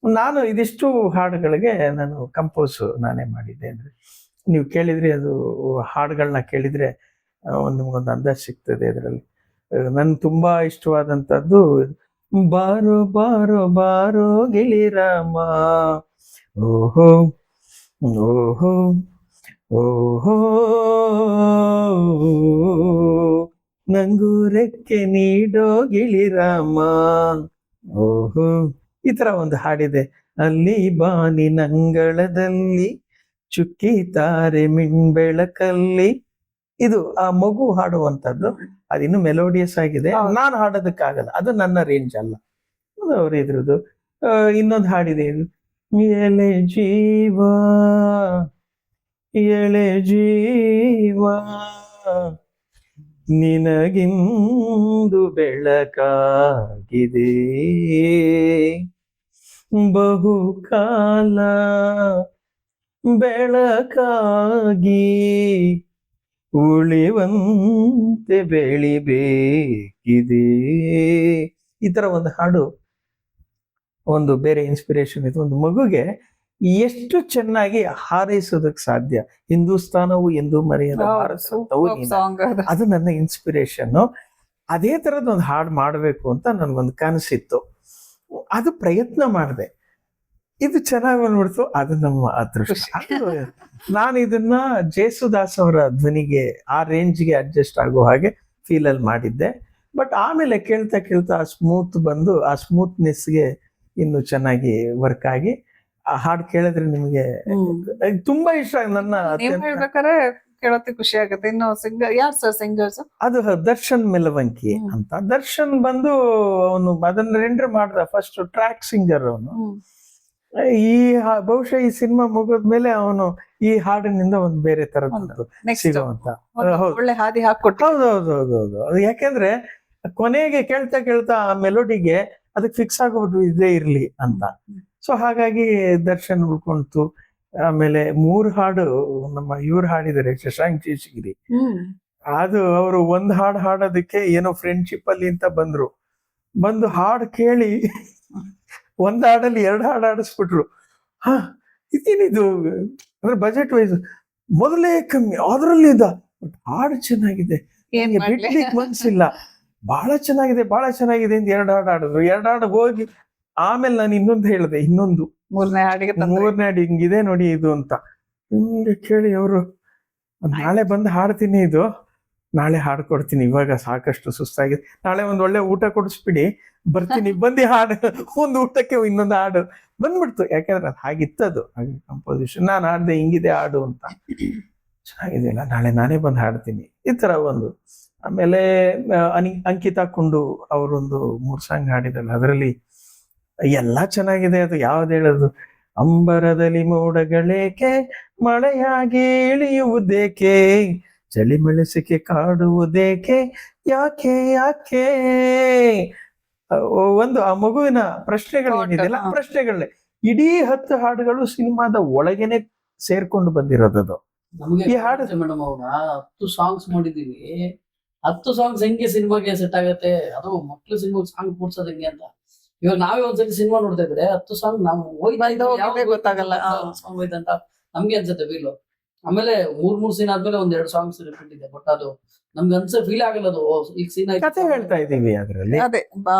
ನಾನು ಇದಿಷ್ಟು ಹಾಡುಗಳಿಗೆ ನಾನು ಕಂಪೋಸ್ ನಾನೇ ಮಾಡಿದ್ದೆ. ಅಂದ್ರೆ ನೀವು ಕೇಳಿದ್ರೆ ಅದು ಹಾಡುಗಳನ್ನ ಕೇಳಿದ್ರೆ ನಿಮ್ಗೊಂದು ಅಂದಾಜು ಸಿಗ್ತದೆ. ಅದರಲ್ಲಿ ನನ್ ತುಂಬಾ ಇಷ್ಟವಾದಂಥದ್ದು ಬಾರೋ ಬಾರೋ ಬಾರೋ ಗಿಳಿರಾಮ, ಓಹೋ ಓಹೋ ಓಹೋ ನಂಗೂ ರೆಕ್ಕೆ ನೀಡೋ ಗಿಳಿರಾಮ, ಓಹೋ. ಈ ತರ ಒಂದು ಹಾಡಿದೆ. ಅಲ್ಲಿ ಬಾನಿನಂಗಳದಲ್ಲಿ ಚುಕ್ಕಿ ತಾರೆ ಮಿಂಬೆಳಕಲ್ಲಿ. ಇದು ಆ ಮಗು ಹಾಡುವಂಥದ್ದು. ಅದಿನ್ನು ಮೆಲೋಡಿಯಸ್ ಆಗಿದೆ. ನಾನು ಹಾಡೋದಕ್ಕಾಗಲ್ಲ, ಅದು ನನ್ನ ರೇಂಜ್ ಅಲ್ಲ. ಅವ್ರು ಇದ್ರದ್ದು ಇನ್ನೊಂದು ಹಾಡಿದೆ, ಇದು ಎಳೆ ಜೀವ ಎಳೆ ಜೀವ ನಿನಗಿಂದು ಬೆಳಕಾಗಿದೆ, ಬಹುಕಾಲ ಬೆಳಕಾಗಿ ಉಳಿವಂತೆ ಬೆಳಿಬೇಕಿದೆ. ಈ ತರ ಒಂದು ಹಾಡು, ಒಂದು ಬೇರೆ ಇನ್ಸ್ಪಿರೇಷನ್ ಇದೆ. ಒಂದು ಮಗುಗೆ ಎಷ್ಟು ಚೆನ್ನಾಗಿ ಹಾರೈಸೋದಕ್ಕೆ ಸಾಧ್ಯ. ಹಿಂದೂಸ್ತಾನವು ಎಂದು ಮರೆಯದ ಭಾರತವು ನೀನು. ಸಾಂಗ್ ಅದು ನನ್ನ ಇನ್ಸ್ಪಿರೇಷನ್. ಅದೇ ತರದ ಒಂದು ಹಾಡು ಮಾಡಬೇಕು ಅಂತ ನನ್ಗೊಂದು ಕನಸಿತ್ತು. ಅದು ಪ್ರಯತ್ನ ಮಾಡಿದೆ. ಇದು ಚೆನ್ನಾಗಿ ಬಂದ್ಬಿಡ್ತು. ಅದು ನಮ್ಮ ಅದೃಷ್ಟ. ನಾನು ಇದನ್ನ ಜೇಸುದಾಸ್ ಅವರ ಧ್ವನಿಗೆ ಆ ರೇಂಜ್ಗೆ ಅಡ್ಜಸ್ಟ್ ಆಗೋ ಹಾಗೆ ಫೀಲ್ ಅಲ್ಲಿ ಮಾಡಿದ್ದೆ. ಬಟ್ ಆಮೇಲೆ ಕೇಳ್ತಾ ಕೇಳ್ತಾ ಆ ಸ್ಮೂತ್ ಬಂದು ಆ ಸ್ಮೂತ್ನೆಸ್ಗೆ ಇನ್ನು ಚೆನ್ನಾಗಿ ವರ್ಕ್ ಆಗಿ ಆ ಹಾಡು ಕೇಳಿದ್ರೆ ನಿಮಗೆ ತುಂಬಾ ಇಷ್ಟ. ನನ್ನ ಹೇಳ್ಬೇಕಾದ್ರೆ ಕೇಳೋತಿ ಖುಷಿ ಆಗುತ್ತೆ. ಇನ್ನು ಸಿಂಗರ್ ಯಾರು ಸರ್ ಸಿಂಗರ್ಸ್? ಅದು ದರ್ಶನ್ ಮೆಲವಂಕಿ ಅಂತ. ದರ್ಶನ್ ಬಂದು ಅವನು ಅದನ್ನ ರೆಂಡರ್ ಮಾಡ್ದ ಫಸ್ಟ್ ಟ್ರ್ಯಾಕ್ ಸಿಂಗರ್ ಅವನು. ಈ ಬಹುಶಃ ಈ ಸಿನಿಮಾ ಮುಗಿದ್ಮೇಲೆ ಅವನು ಈ ಹಾಡಿನಿಂದ ಒಂದು ಬೇರೆ ತರದ್ದು ಸಿಗುವಂತ ಒಳ್ಳೆ ಹಾದಿ ಹಾಕೊಟ್ಟು. ಹೌದೌದೌದೌದು. ಅದು ಯಾಕೆಂದ್ರೆ ಕೊನೆಗೆ ಕೇಳ್ತಾ ಕೇಳ್ತಾ ಆ ಮೆಲೋಡಿಗೆ ಅದಕ್ಕೆ ಫಿಕ್ಸ್ ಆಗೋಬಿಟ್ಟು ಇದೇ ಇರ್ಲಿ ಅಂತ. ಸೊ ಹಾಗಾಗಿ ದರ್ಶನ್ ಉಳ್ಕೊಂತು. ಆಮೇಲೆ 3 ಹಾಡು ನಮ್ಮ ಇವ್ರು ಹಾಡಿದ್ದಾರೆ, ಶಶಾಂಕ್ ಶೇಷಗಿರಿ. ಅದು ಅವರು ಒಂದ್ ಹಾಡು ಹಾಡೋದಕ್ಕೆ ಏನೋ ಫ್ರೆಂಡ್ಶಿಪ್ ಅಲ್ಲಿ ಅಂತ ಬಂದು ಹಾಡು ಕೇಳಿ ಒಂದ್ ಹಾಡಲ್ಲಿ 2 ಹಾಡು ಆಡಿಸ್ಬಿಟ್ರು. ಇದೇನಿದು ಅಂದ್ರೆ ಬಜೆಟ್ ವೈಸ್ ಮೊದಲೇ ಕಮ್ಮಿ, ಅದ್ರಲ್ಲಿ ಬಟ್ ಹಾಡು ಚೆನ್ನಾಗಿದೆ, ಬಿಡ್ಲಿಕ್ಕೆ ಮನ್ಸಿಲ್ಲ, ಬಹಳ ಚೆನ್ನಾಗಿದೆ ಬಹಳ ಚೆನ್ನಾಗಿದೆ ಅಂತ 2 ಹಾಡು ಆಡಿದ್ರು. 2 ಹಾಡು ಹೋಗಿ ಆಮೇಲೆ ನಾನು ಇನ್ನೊಂದು ಹೇಳಿದೆ, ಇನ್ನೊಂದು 3ನೇ ಹಾಡಿಗೆ ಹಾಡು ಹಿಂಗಿದೆ ನೋಡಿ ಇದು ಅಂತ. ಹಿಂಗೆ ಕೇಳಿ ಅವರು ನಾಳೆ ಬಂದು ಹಾಡ್ತೀನಿ, ಇದು ನಾಳೆ ಹಾಡ್ಕೊಡ್ತೀನಿ, ಇವಾಗ ಸಾಕಷ್ಟು ಸುಸ್ತಾಗಿದೆ, ನಾಳೆ ಒಂದ್ ಒಳ್ಳೆ ಊಟ ಕೊಡಿಸ್ಬಿಡಿ ಬರ್ತೀನಿ, ಬಂದು ಹಾಡು ಒಂದು ಊಟಕ್ಕೆ ಇನ್ನೊಂದು ಹಾಡು ಬಂದ್ಬಿಡ್ತು. ಯಾಕಂದ್ರೆ ಅದು ಹಾಗಿತ್ತದು ಹಾಗೆ ಕಂಪೋಸಿಷನ್. ನಾನು ಹಾಡ್ದೆ ಹಿಂಗಿದೆ ಹಾಡು ಅಂತ, ಚೆನ್ನಾಗಿದೆಯಲ್ಲ ನಾಳೆ ನಾನೇ ಬಂದು ಹಾಡ್ತೀನಿ, ಈ ತರ ಒಂದು. ಆಮೇಲೆ ಅಂಕಿತಾ ಕುಂಡು ಅವರೊಂದು 3 ಸಾಂಗ್ ಹಾಡಿದಲ್ಲ, ಅದರಲ್ಲಿ ಎಲ್ಲ ಚೆನ್ನಾಗಿದೆ. ಅದು ಯಾವ್ದು ಹೇಳೋದು, ಅಂಬರದಲ್ಲಿ ಮೋಡಗಳೇಕೆ ಮಳೆಯಾಗಿ ಇಳಿಯುವುದೇಕೆ, ಚಳಿ ಮೆಣಸಿಕೆ ಕಾಡುವುದೇಕೆ, ಯಾಕೆ ಯಾಕೆ, ಒಂದು ಆ ಮಗುವಿನ ಪ್ರಶ್ನೆಗಳೇನಿದೆಯಲ್ಲ ಪ್ರಶ್ನೆಗಳೇ ಇಡೀ 10 ಹಾಡುಗಳು ಸಿನಿಮಾದ ಒಳಗೇನೆ ಸೇರ್ಕೊಂಡು ಬಂದಿರೋದದು. ಈ ಹಾಡು ಮೇಡಮ್ ಅವ್ರ 10 ಸಾಂಗ್ಸ್ ಮಾಡಿದೀವಿ. 10 ಸಾಂಗ್ಸ್ ಹೆಂಗೆ ಸಿನಿಮಾಗೆ ಸೆಟ್ ಆಗತ್ತೆ? ಅದು ಮಕ್ಳು ಸಿನಿಮಾ ಸಾಂಗ್ ಕೂಡ್ಸೋದ್ ಹೆಂಗೆ ಅಂತ. ಇವಾಗ ನಾವೇ ಒಂದ್ಸತಿ ಸಿನಿಮಾ ನೋಡ್ತಾ ಇದ್ರೆ 10 ಸಾಂಗ್ ನಾವು ಗೊತ್ತಾಗಲ್ಲ ಸಾಂಗ್ ಹೋಯ್ತಂತ ನಮ್ಗೆ ಅನ್ಸುತ್ತೆ ಫೀಲ್. ಆಮೇಲೆ 3 ಸೀನ್ ಆದ್ಮೇಲೆ 1-2 ಸಾಂಗ್ಸ್ ರಿಪೀಟ್ ಇದೆ, ಬಟ್ ಅದು ನಮ್ಗೆ ಅನ್ಸ ಫೀಲ್ ಆಗಲ್ಲ. ಅದು ಈಗ ಸೀನ್ ಕತೆ ಹೇಳ್ತಾ ಇದೀವಿ ಅದ್ರಲ್ಲಿ. ಅದೇ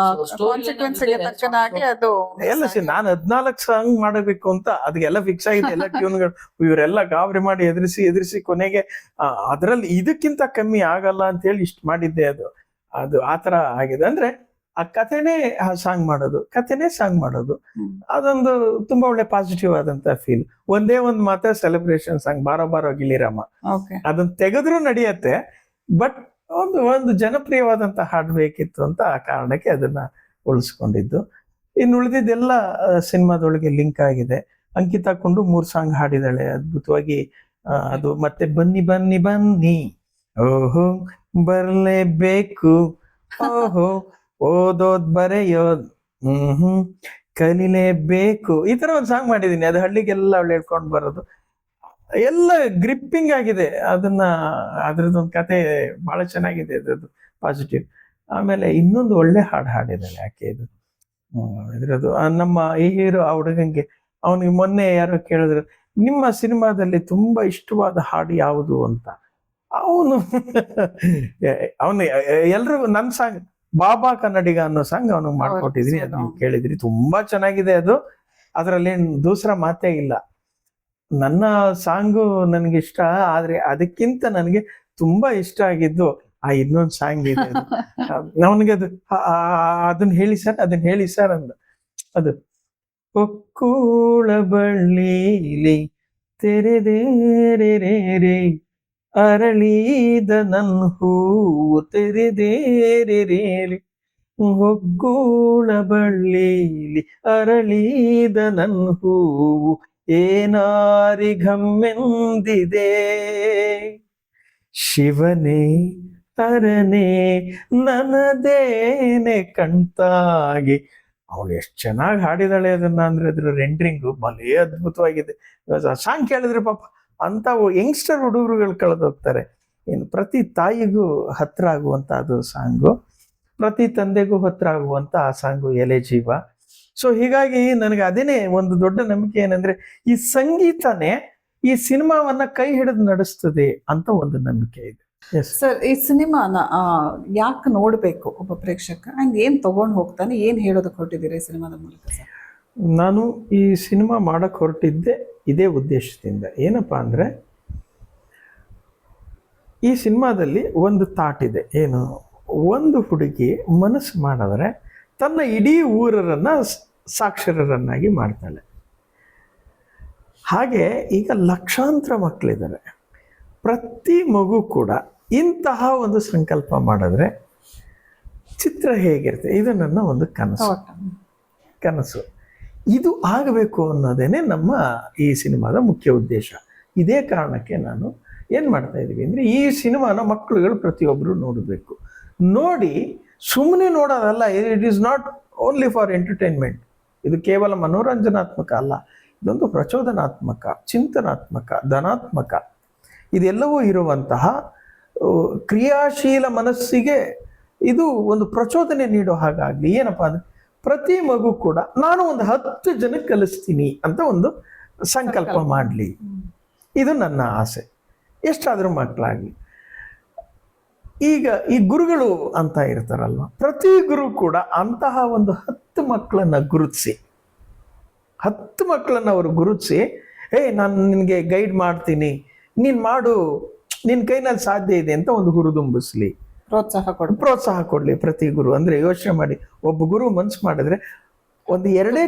ಕಾನ್ಸಿಕ್ವೆನ್ಸ್ ಗೆ ತಕ್ಕನಾಗಿ ಅದು ಎಲ್ಲ ನಾನು 14 ಸಾಂಗ್ ಮಾಡಬೇಕು ಅಂತ ಅದಕ್ಕೆಲ್ಲ ಫಿಕ್ಸ್ ಆಗಿದೆ. ಎಲ್ಲ ಟ್ಯೂನ್ಗಳು ಇವರೆಲ್ಲ ಗಾಬರಿ ಮಾಡಿ ಎದುರಿಸಿ ಕೊನೆಗೆ ಅದ್ರಲ್ಲಿ ಇದಕ್ಕಿಂತ ಕಮ್ಮಿ ಆಗಲ್ಲ ಅಂತ ಹೇಳಿ ಇಷ್ಟು ಮಾಡಿದ್ದೆ. ಅದು ಆತರ ಆಗಿದೆ. ಅಂದ್ರೆ ಆ ಕಥೆನೇ ಸಾಂಗ್ ಮಾಡೋದು ಅದೊಂದು ತುಂಬಾ ಒಳ್ಳೆ ಪಾಸಿಟಿವ್ ಆದಂತ ಫೀಲ್. ಒಂದೇ ಒಂದು ಮಾತ್ರ ಸೆಲೆಬ್ರೇಷನ್ ಸಾಂಗ್ ಬಾರೋ ಗಿಳಿರಾಮ, ಅದನ್ನ ತೆಗೆದ್ರು ನಡೆಯತ್ತೆ, ಬಟ್ ಒಂದು ಜನಪ್ರಿಯವಾದಂತ ಹಾಡು ಬೇಕಿತ್ತು ಅಂತ ಆ ಕಾರಣಕ್ಕೆ ಅದನ್ನ ಉಳಿಸ್ಕೊಂಡಿದ್ದು. ಇನ್ನು ಉಳಿದಿದ್ದೆಲ್ಲ ಸಿನಿಮಾದೊಳಗೆ ಲಿಂಕ್ ಆಗಿದೆ. ಅಂಕಿತಾ ಕೊಂಡು 3 ಸಾಂಗ್ ಹಾಡಿದಾಳೆ ಅದ್ಭುತವಾಗಿ. ಅದು ಮತ್ತೆ ಬನ್ನಿ ಬನ್ನಿ ಬನ್ನಿ, ಓಹೋ ಬರ್ಲೇಬೇಕು, ಓಹೋ ಓದೋದ್ ಬರೆಯೋದ್ ಕಲಿಲೇಬೇಕು, ಈ ತರ ಒಂದು ಸಾಂಗ್ ಮಾಡಿದೀನಿ. ಅದು ಹಳ್ಳಿಗೆಲ್ಲ ಅವಳು ಹೇಳ್ಕೊಂಡು ಬರೋದು ಎಲ್ಲ ಗ್ರಿಪ್ಪಿಂಗ್ ಆಗಿದೆ. ಅದ್ರದ್ದೊಂದು ಕತೆ ಬಹಳ ಚೆನ್ನಾಗಿದೆ, ಅದ್ರದ್ದು ಪಾಸಿಟಿವ್. ಆಮೇಲೆ ಇನ್ನೊಂದು ಒಳ್ಳೆ ಹಾಡು ಹಾಡಿದ್ದಾಳೆ ಯಾಕೆ ಇದ್ರದ್ದು ನಮ್ಮ ಈ ಹೀರೋ ಆ ಹುಡುಗಂಗೆ, ಅವನಿಗೆ ಮೊನ್ನೆ ಯಾರೋ ಕೇಳಿದ್ರು ನಿಮ್ಮ ಸಿನಿಮಾದಲ್ಲಿ ತುಂಬಾ ಇಷ್ಟವಾದ ಹಾಡು ಯಾವುದು ಅಂತ. ಅವನು ಎಲ್ರಿಗೂ ನನ್ನ ಸಾಂಗ್ ಬಾಬಾ ಕನ್ನಡಿಗ ಅನ್ನೋ ಸಾಂಗ್ ಅವನಿಗೆ ಮಾಡ್ಕೊಟ್ಟಿದ್ರಿ, ಅದು ನೀವು ಕೇಳಿದ್ರಿ, ತುಂಬಾ ಚೆನ್ನಾಗಿದೆ ಅದು. ಅದ್ರಲ್ಲಿ ದೂಸರ ಮಾತೇ ಇಲ್ಲ. ನನ್ನ ಸಾಂಗು ನನ್ಗೆ ಇಷ್ಟ, ಆದ್ರೆ ಅದಕ್ಕಿಂತ ನನಗೆ ತುಂಬಾ ಇಷ್ಟ ಆಗಿದ್ದು ಆ ಇನ್ನೊಂದು ಸಾಂಗ್ ಇದೆ. ಅವನಿಗೆ ಅದನ್ನ ಹೇಳಿ ಸರ್ ಅಂದ. ಅದು ಒಕ್ಕೂಳ ಬಳ್ಳಿಲಿ ತೆರೆದೇರೆ ಅರಳಿದ ನನ್ನ ಹೂವು ತೆರೆದೇರೆ, ಒಗ್ಗೂಳ ಬಳ್ಳಿಲಿ ಅರಳಿದ ನನ್ನ ಹೂವು ಏನಾರಿಗಮ್ಮೆಂದಿದೆ, ಶಿವನೇ ಹರನೇ ನನ್ನದೇನೆ ಕಣ್ತಾಗಿ ಅವಳು ಎಷ್ಟು ಚೆನ್ನಾಗಿ ಹಾಡಿದಾಳೆ ಅದನ್ನ ಅಂದ್ರೆ ಅದ್ರ ರೆಂಡ್ರಿಂಗು ಭಲೇ ಅದ್ಭುತವಾಗಿದೆ. ಸಾಂಗ್ ಕೇಳಿದ್ರೆ ಪಾಪ ಅಂತ ಯಂಗ್ಸ್ಟರ್ ಹುಡುಗರುಗಳು ಕಳೆದೋಗ್ತಾರೆ. ಏನು ಪ್ರತಿ ತಾಯಿಗೂ ಹತ್ರ ಆಗುವಂತ ಅದು ಸಾಂಗು, ಪ್ರತಿ ತಂದೆಗೂ ಹತ್ರ ಆಗುವಂತ ಆ ಸಾಂಗು ಎಲೆ ಜೀವ. ಸೊ ಹೀಗಾಗಿ ನನಗೆ ಅದೇನೇ ಒಂದು ದೊಡ್ಡ ನಂಬಿಕೆ ಏನಂದ್ರೆ ಈ ಸಂಗೀತನೇ ಈ ಸಿನಿಮಾವನ್ನ ಕೈ ಹಿಡಿದು ನಡೆಸ್ತದೆ ಅಂತ ಒಂದು ನಂಬಿಕೆ ಇದೆ. ಸರ್, ಈ ಸಿನಿಮಾನ ಯಾಕೆ ನೋಡ್ಬೇಕು ಒಬ್ಬ ಪ್ರೇಕ್ಷಕ ಅಂಡ್ ಏನ್ ತಗೊಂಡ್ ಹೋಗ್ತಾನೆ, ಏನ್ ಹೇಳೋದಕ್ಕೆ ಹೊರಟಿದ್ದೀರಾ ಈ ಸಿನಿಮಾದ ಮೂಲಕ ಸರ್? ನಾನು ಈ ಸಿನಿಮಾ ಮಾಡಕ್ ಹೊರಟಿದ್ದೆ ಇದೇ ಉದ್ದೇಶದಿಂದ. ಏನಪ್ಪಾ ಅಂದ್ರೆ ಈ ಸಿನಿಮಾದಲ್ಲಿ ಒಂದು ಥಾಟ್ ಇದೆ. ಏನು, ಒಂದು ಹುಡುಗಿ ಮನಸ್ಸು ಮಾಡಿದ್ರೆ ತನ್ನ ಇಡೀ ಊರರನ್ನ ಸಾಕ್ಷರರನ್ನಾಗಿ ಮಾಡ್ತಾಳೆ. ಹಾಗೆ ಈಗ ಲಕ್ಷಾಂತರ ಮಕ್ಕಳಿದ್ದಾರೆ. ಪ್ರತಿ ಮಗು ಕೂಡ ಇಂತಹ ಒಂದು ಸಂಕಲ್ಪ ಮಾಡಿದ್ರೆ ಚಿತ್ರ ಹೇಗಿರುತ್ತೆ, ಇದು ನನ್ನ ಒಂದು ಕನಸು. ಇದು ಆಗಬೇಕು ಅನ್ನೋದೇನೆ ನಮ್ಮ ಈ ಸಿನಿಮಾದ ಮುಖ್ಯ ಉದ್ದೇಶ. ಇದೇ ಕಾರಣಕ್ಕೆ ನಾನು ಏನು ಮಾಡ್ತಾ ಇದ್ದೀವಿ ಅಂದರೆ ಈ ಸಿನಿಮಾನ ಮಕ್ಕಳುಗಳು ಪ್ರತಿಯೊಬ್ಬರು ನೋಡಬೇಕು. ನೋಡಿ ಸುಮ್ಮನೆ ನೋಡೋದಲ್ಲ, it is not only for entertainment. ಇದು ಕೇವಲ ಮನೋರಂಜನಾತ್ಮಕ ಅಲ್ಲ, ಇದೊಂದು ಪ್ರಚೋದನಾತ್ಮಕ, ಚಿಂತನಾತ್ಮಕ, ಧನಾತ್ಮಕ ಇದೆಲ್ಲವೂ ಇರುವಂತಹ ಕ್ರಿಯಾಶೀಲ ಮನಸ್ಸಿಗೆ ಇದು ಒಂದು ಪ್ರಚೋದನೆ ನೀಡೋ ಹಾಗಾಗಲಿ. ಏನಪ್ಪಾ ಅಂದರೆ ಪ್ರತಿ ಮಗು ಕೂಡ ನಾನು ಒಂದು 10 ಜನಕ್ಕೆ ಕಲಿಸ್ತೀನಿ ಅಂತ ಒಂದು ಸಂಕಲ್ಪ ಮಾಡಲಿ. ಇದು ನನ್ನ ಆಸೆ, ಎಷ್ಟಾದರೂ ಮಕ್ಕಳಾಗಲಿ. ಈಗ ಈ ಗುರುಗಳು ಅಂತ ಇರ್ತಾರಲ್ವ, ಪ್ರತಿ ಗುರು ಕೂಡ ಅಂತಹ ಒಂದು 10 ಮಕ್ಕಳನ್ನ ಗುರುತಿಸಿ 10 ಮಕ್ಕಳನ್ನ ಅವರು ಗುರುತಿಸಿ, ನಾನು ನಿನಗೆ ಗೈಡ್ ಮಾಡ್ತೀನಿ, ನೀನು ಮಾಡು, ನಿನ್ನ ಕೈನಲ್ಲಿ ಸಾಧ್ಯ ಇದೆ ಅಂತ ಒಂದು ಹುರಿದುಂಬಿಸ್ಲಿ, ಪ್ರೋತ್ಸಾಹ ಕೊಡಲಿ ಪ್ರತಿ ಗುರು. ಅಂದರೆ ಯೋಚನೆ ಮಾಡಿ, ಒಬ್ಬ ಗುರು ಮನ್ಸು ಮಾಡಿದ್ರೆ ಒಂದು 2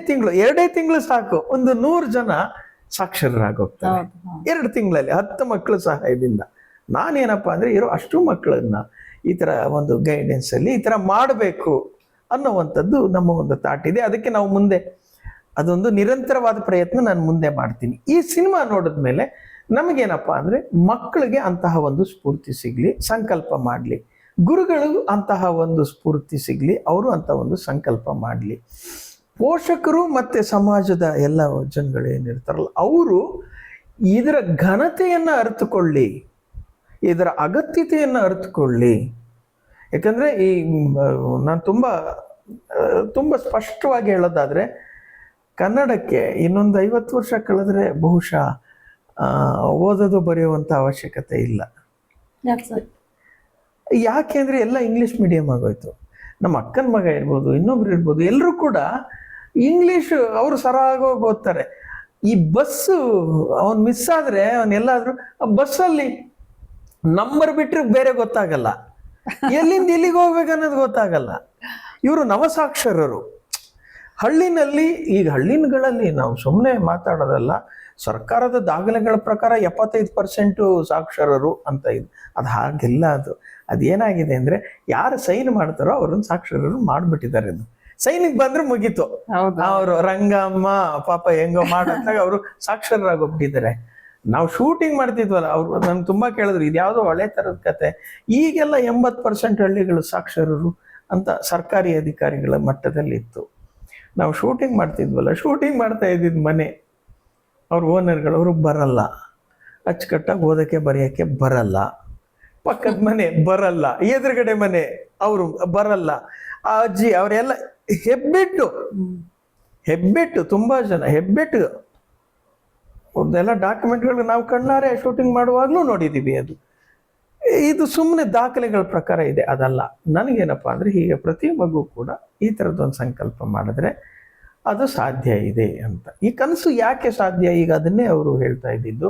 ತಿಂಗಳು ಸಾಕು, ಒಂದು 100 ಜನ ಸಾಕ್ಷರರಾಗೋಗ್ತಾರೆ 2 ತಿಂಗಳಲ್ಲಿ 10 ಮಕ್ಕಳ ಸಹಾಯದಿಂದ. ನಾನೇನಪ್ಪ ಅಂದರೆ ಇರೋ ಅಷ್ಟು ಮಕ್ಕಳನ್ನ ಈ ಥರ ಒಂದು ಗೈಡೆನ್ಸಲ್ಲಿ ಈ ಥರ ಮಾಡಬೇಕು ಅನ್ನೋವಂಥದ್ದು ನಮ್ಮ ಒಂದು ಥಾಟ್ ಇದೆ. ಅದಕ್ಕೆ ನಾವು ಮುಂದೆ ಅದೊಂದು ನಿರಂತರವಾದ ಪ್ರಯತ್ನ ನಾನು ಮುಂದೆ ಮಾಡ್ತೀನಿ. ಈ ಸಿನಿಮಾ ನೋಡಿದ್ಮೇಲೆ ನಮಗೇನಪ್ಪ ಅಂದರೆ ಮಕ್ಕಳಿಗೆ ಅಂತಹ ಒಂದು ಸ್ಫೂರ್ತಿ ಸಿಗಲಿ, ಸಂಕಲ್ಪ ಮಾಡಲಿ. ಗುರುಗಳು ಅಂತಹ ಒಂದು ಸ್ಫೂರ್ತಿ ಸಿಗಲಿ, ಅವರು ಅಂತ ಒಂದು ಸಂಕಲ್ಪ ಮಾಡಲಿ. ಪೋಷಕರು ಮತ್ತು ಸಮಾಜದ ಎಲ್ಲ ಜನಗಳು ಏನಿರ್ತಾರಲ್ಲ ಅವರು ಇದರ ಘನತೆಯನ್ನು ಅರಿತುಕೊಳ್ಳಿ, ಇದರ ಅಗತ್ಯತೆಯನ್ನು ಅರಿತುಕೊಳ್ಳಿ. ಯಾಕಂದರೆ ಈ ನಾನು ತುಂಬ ಸ್ಪಷ್ಟವಾಗಿ ಹೇಳೋದಾದರೆ ಕನ್ನಡಕ್ಕೆ ಇನ್ನೊಂದು 50 ವರ್ಷ ಕಳೆದ್ರೆ ಬಹುಶಃ ಓದೋದು ಬರೆಯುವಂಥ ಅವಶ್ಯಕತೆ ಇಲ್ಲ. ಯಾಕೆಂದರೆ ಎಲ್ಲ ಇಂಗ್ಲೀಷ್ ಮೀಡಿಯಮ್ ಆಗೋಯ್ತು. ನಮ್ಮ ಅಕ್ಕನ ಮಗ ಇರ್ಬೋದು, ಇನ್ನೊಬ್ರು ಇರ್ಬೋದು, ಎಲ್ಲರೂ ಕೂಡ ಇಂಗ್ಲೀಷ್ ಅವರು ಸರಾಗೋಗಿ ಓದ್ತಾರೆ. ಈ ಬಸ್ಸು ಅವನು ಮಿಸ್ ಆದರೆ ಅವನೆಲ್ಲಾದರೂ ಬಸ್ಸಲ್ಲಿ ನಂಬರ್ ಬಿಟ್ಟರೆ ಬೇರೆ ಗೊತ್ತಾಗಲ್ಲ, ಎಲ್ಲಿಂದ ಎಲ್ಲಿಗೆ ಹೋಗ್ಬೇಕು ಅನ್ನೋದು ಗೊತ್ತಾಗಲ್ಲ. ಇವರು ನವಸಾಕ್ಷರರು. ಹಳ್ಳಿನಲ್ಲಿ, ಈಗ ಹಳ್ಳಿಗಳಲ್ಲಿ ನಾವು ಸುಮ್ಮನೆ ಮಾತಾಡೋದಲ್ಲ, ಸರ್ಕಾರದ ದಾಖಲೆಗಳ ಪ್ರಕಾರ 75% ಸಾಕ್ಷರರು ಅಂತ ಇದೆ. ಅದು ಹಾಗೆಲ್ಲ ಅದೇನಾಗಿದೆ ಅಂದರೆ ಯಾರು ಸೈನ್ ಮಾಡ್ತಾರೋ ಅವ್ರನ್ನ ಸಾಕ್ಷರರು ಮಾಡಿಬಿಟ್ಟಿದ್ದಾರೆ. ಅದು ಸೈನಿಗೆ ಬಂದ್ರೆ ಮುಗೀತು, ಅವರು ರಂಗಮ್ಮ ಪಾಪ ಹೆಂಗೋ ಮಾಡಂತಾಗ ಅವರು ಸಾಕ್ಷರರಾಗೋಗ್ಬಿಟ್ಟಿದ್ದಾರೆ. ನಾವು ಶೂಟಿಂಗ್ ಮಾಡ್ತಿದ್ವಲ್ಲ, ಅವ್ರು ನನ್ಗೆ ತುಂಬ ಕೇಳಿದ್ರು ಇದು ಯಾವುದೋ ಹಳೆ ಥರದ ಕತೆ. ಈಗೆಲ್ಲ 80% ಹಳ್ಳಿಗಳು ಸಾಕ್ಷರರು ಅಂತ ಸರ್ಕಾರಿ ಅಧಿಕಾರಿಗಳ ಮಟ್ಟದಲ್ಲಿ ಇತ್ತು. ನಾವು ಶೂಟಿಂಗ್ ಮಾಡ್ತಿದ್ವಲ್ಲ, ಶೂಟಿಂಗ್ ಮಾಡ್ತಾ ಇದ್ದಿದ್ದು ಮನೆ ಅವ್ರ ಓನರ್ಗಳು, ಅವ್ರಿಗೆ ಬರಲ್ಲ, ಅಚ್ಚುಕಟ್ಟಾಗಿ ಓದೋಕ್ಕೆ ಬರೆಯೋಕ್ಕೆ ಬರಲ್ಲ. ಪಕ್ಕದ ಮನೆ ಬರಲ್ಲ, ಎದುರುಗಡೆ ಮನೆ ಅವರು ಬರಲ್ಲ. ಆ ಅಜ್ಜಿ ಅವರೆಲ್ಲ ಹೆಬ್ಬೆಟ್ಟು ತುಂಬ ಜನ ಹೆಬ್ಬೆಟ್ಟು. ಅವ್ರದ್ದೆಲ್ಲ ಡಾಕ್ಯುಮೆಂಟ್ಗಳು ನಾವು ಕಣ್ಣಾರೆ ಶೂಟಿಂಗ್ ಮಾಡುವಾಗಲೂ ನೋಡಿದ್ದೀವಿ. ಇದು ಸುಮ್ಮನೆ ದಾಖಲೆಗಳ ಪ್ರಕಾರ ಇದೆ, ಅದಲ್ಲ. ನನಗೇನಪ್ಪ ಅಂದರೆ ಹೀಗೆ ಪ್ರತಿ ಮಗು ಕೂಡ ಈ ಥರದ್ದೊಂದು ಸಂಕಲ್ಪ ಮಾಡಿದ್ರೆ ಅದು ಸಾಧ್ಯ ಇದೆ ಅಂತ. ಈ ಕನಸು ಯಾಕೆ ಸಾಧ್ಯ, ಈಗ ಅದನ್ನೇ ಅವರು ಹೇಳ್ತಾ ಇದ್ದಿದ್ದು.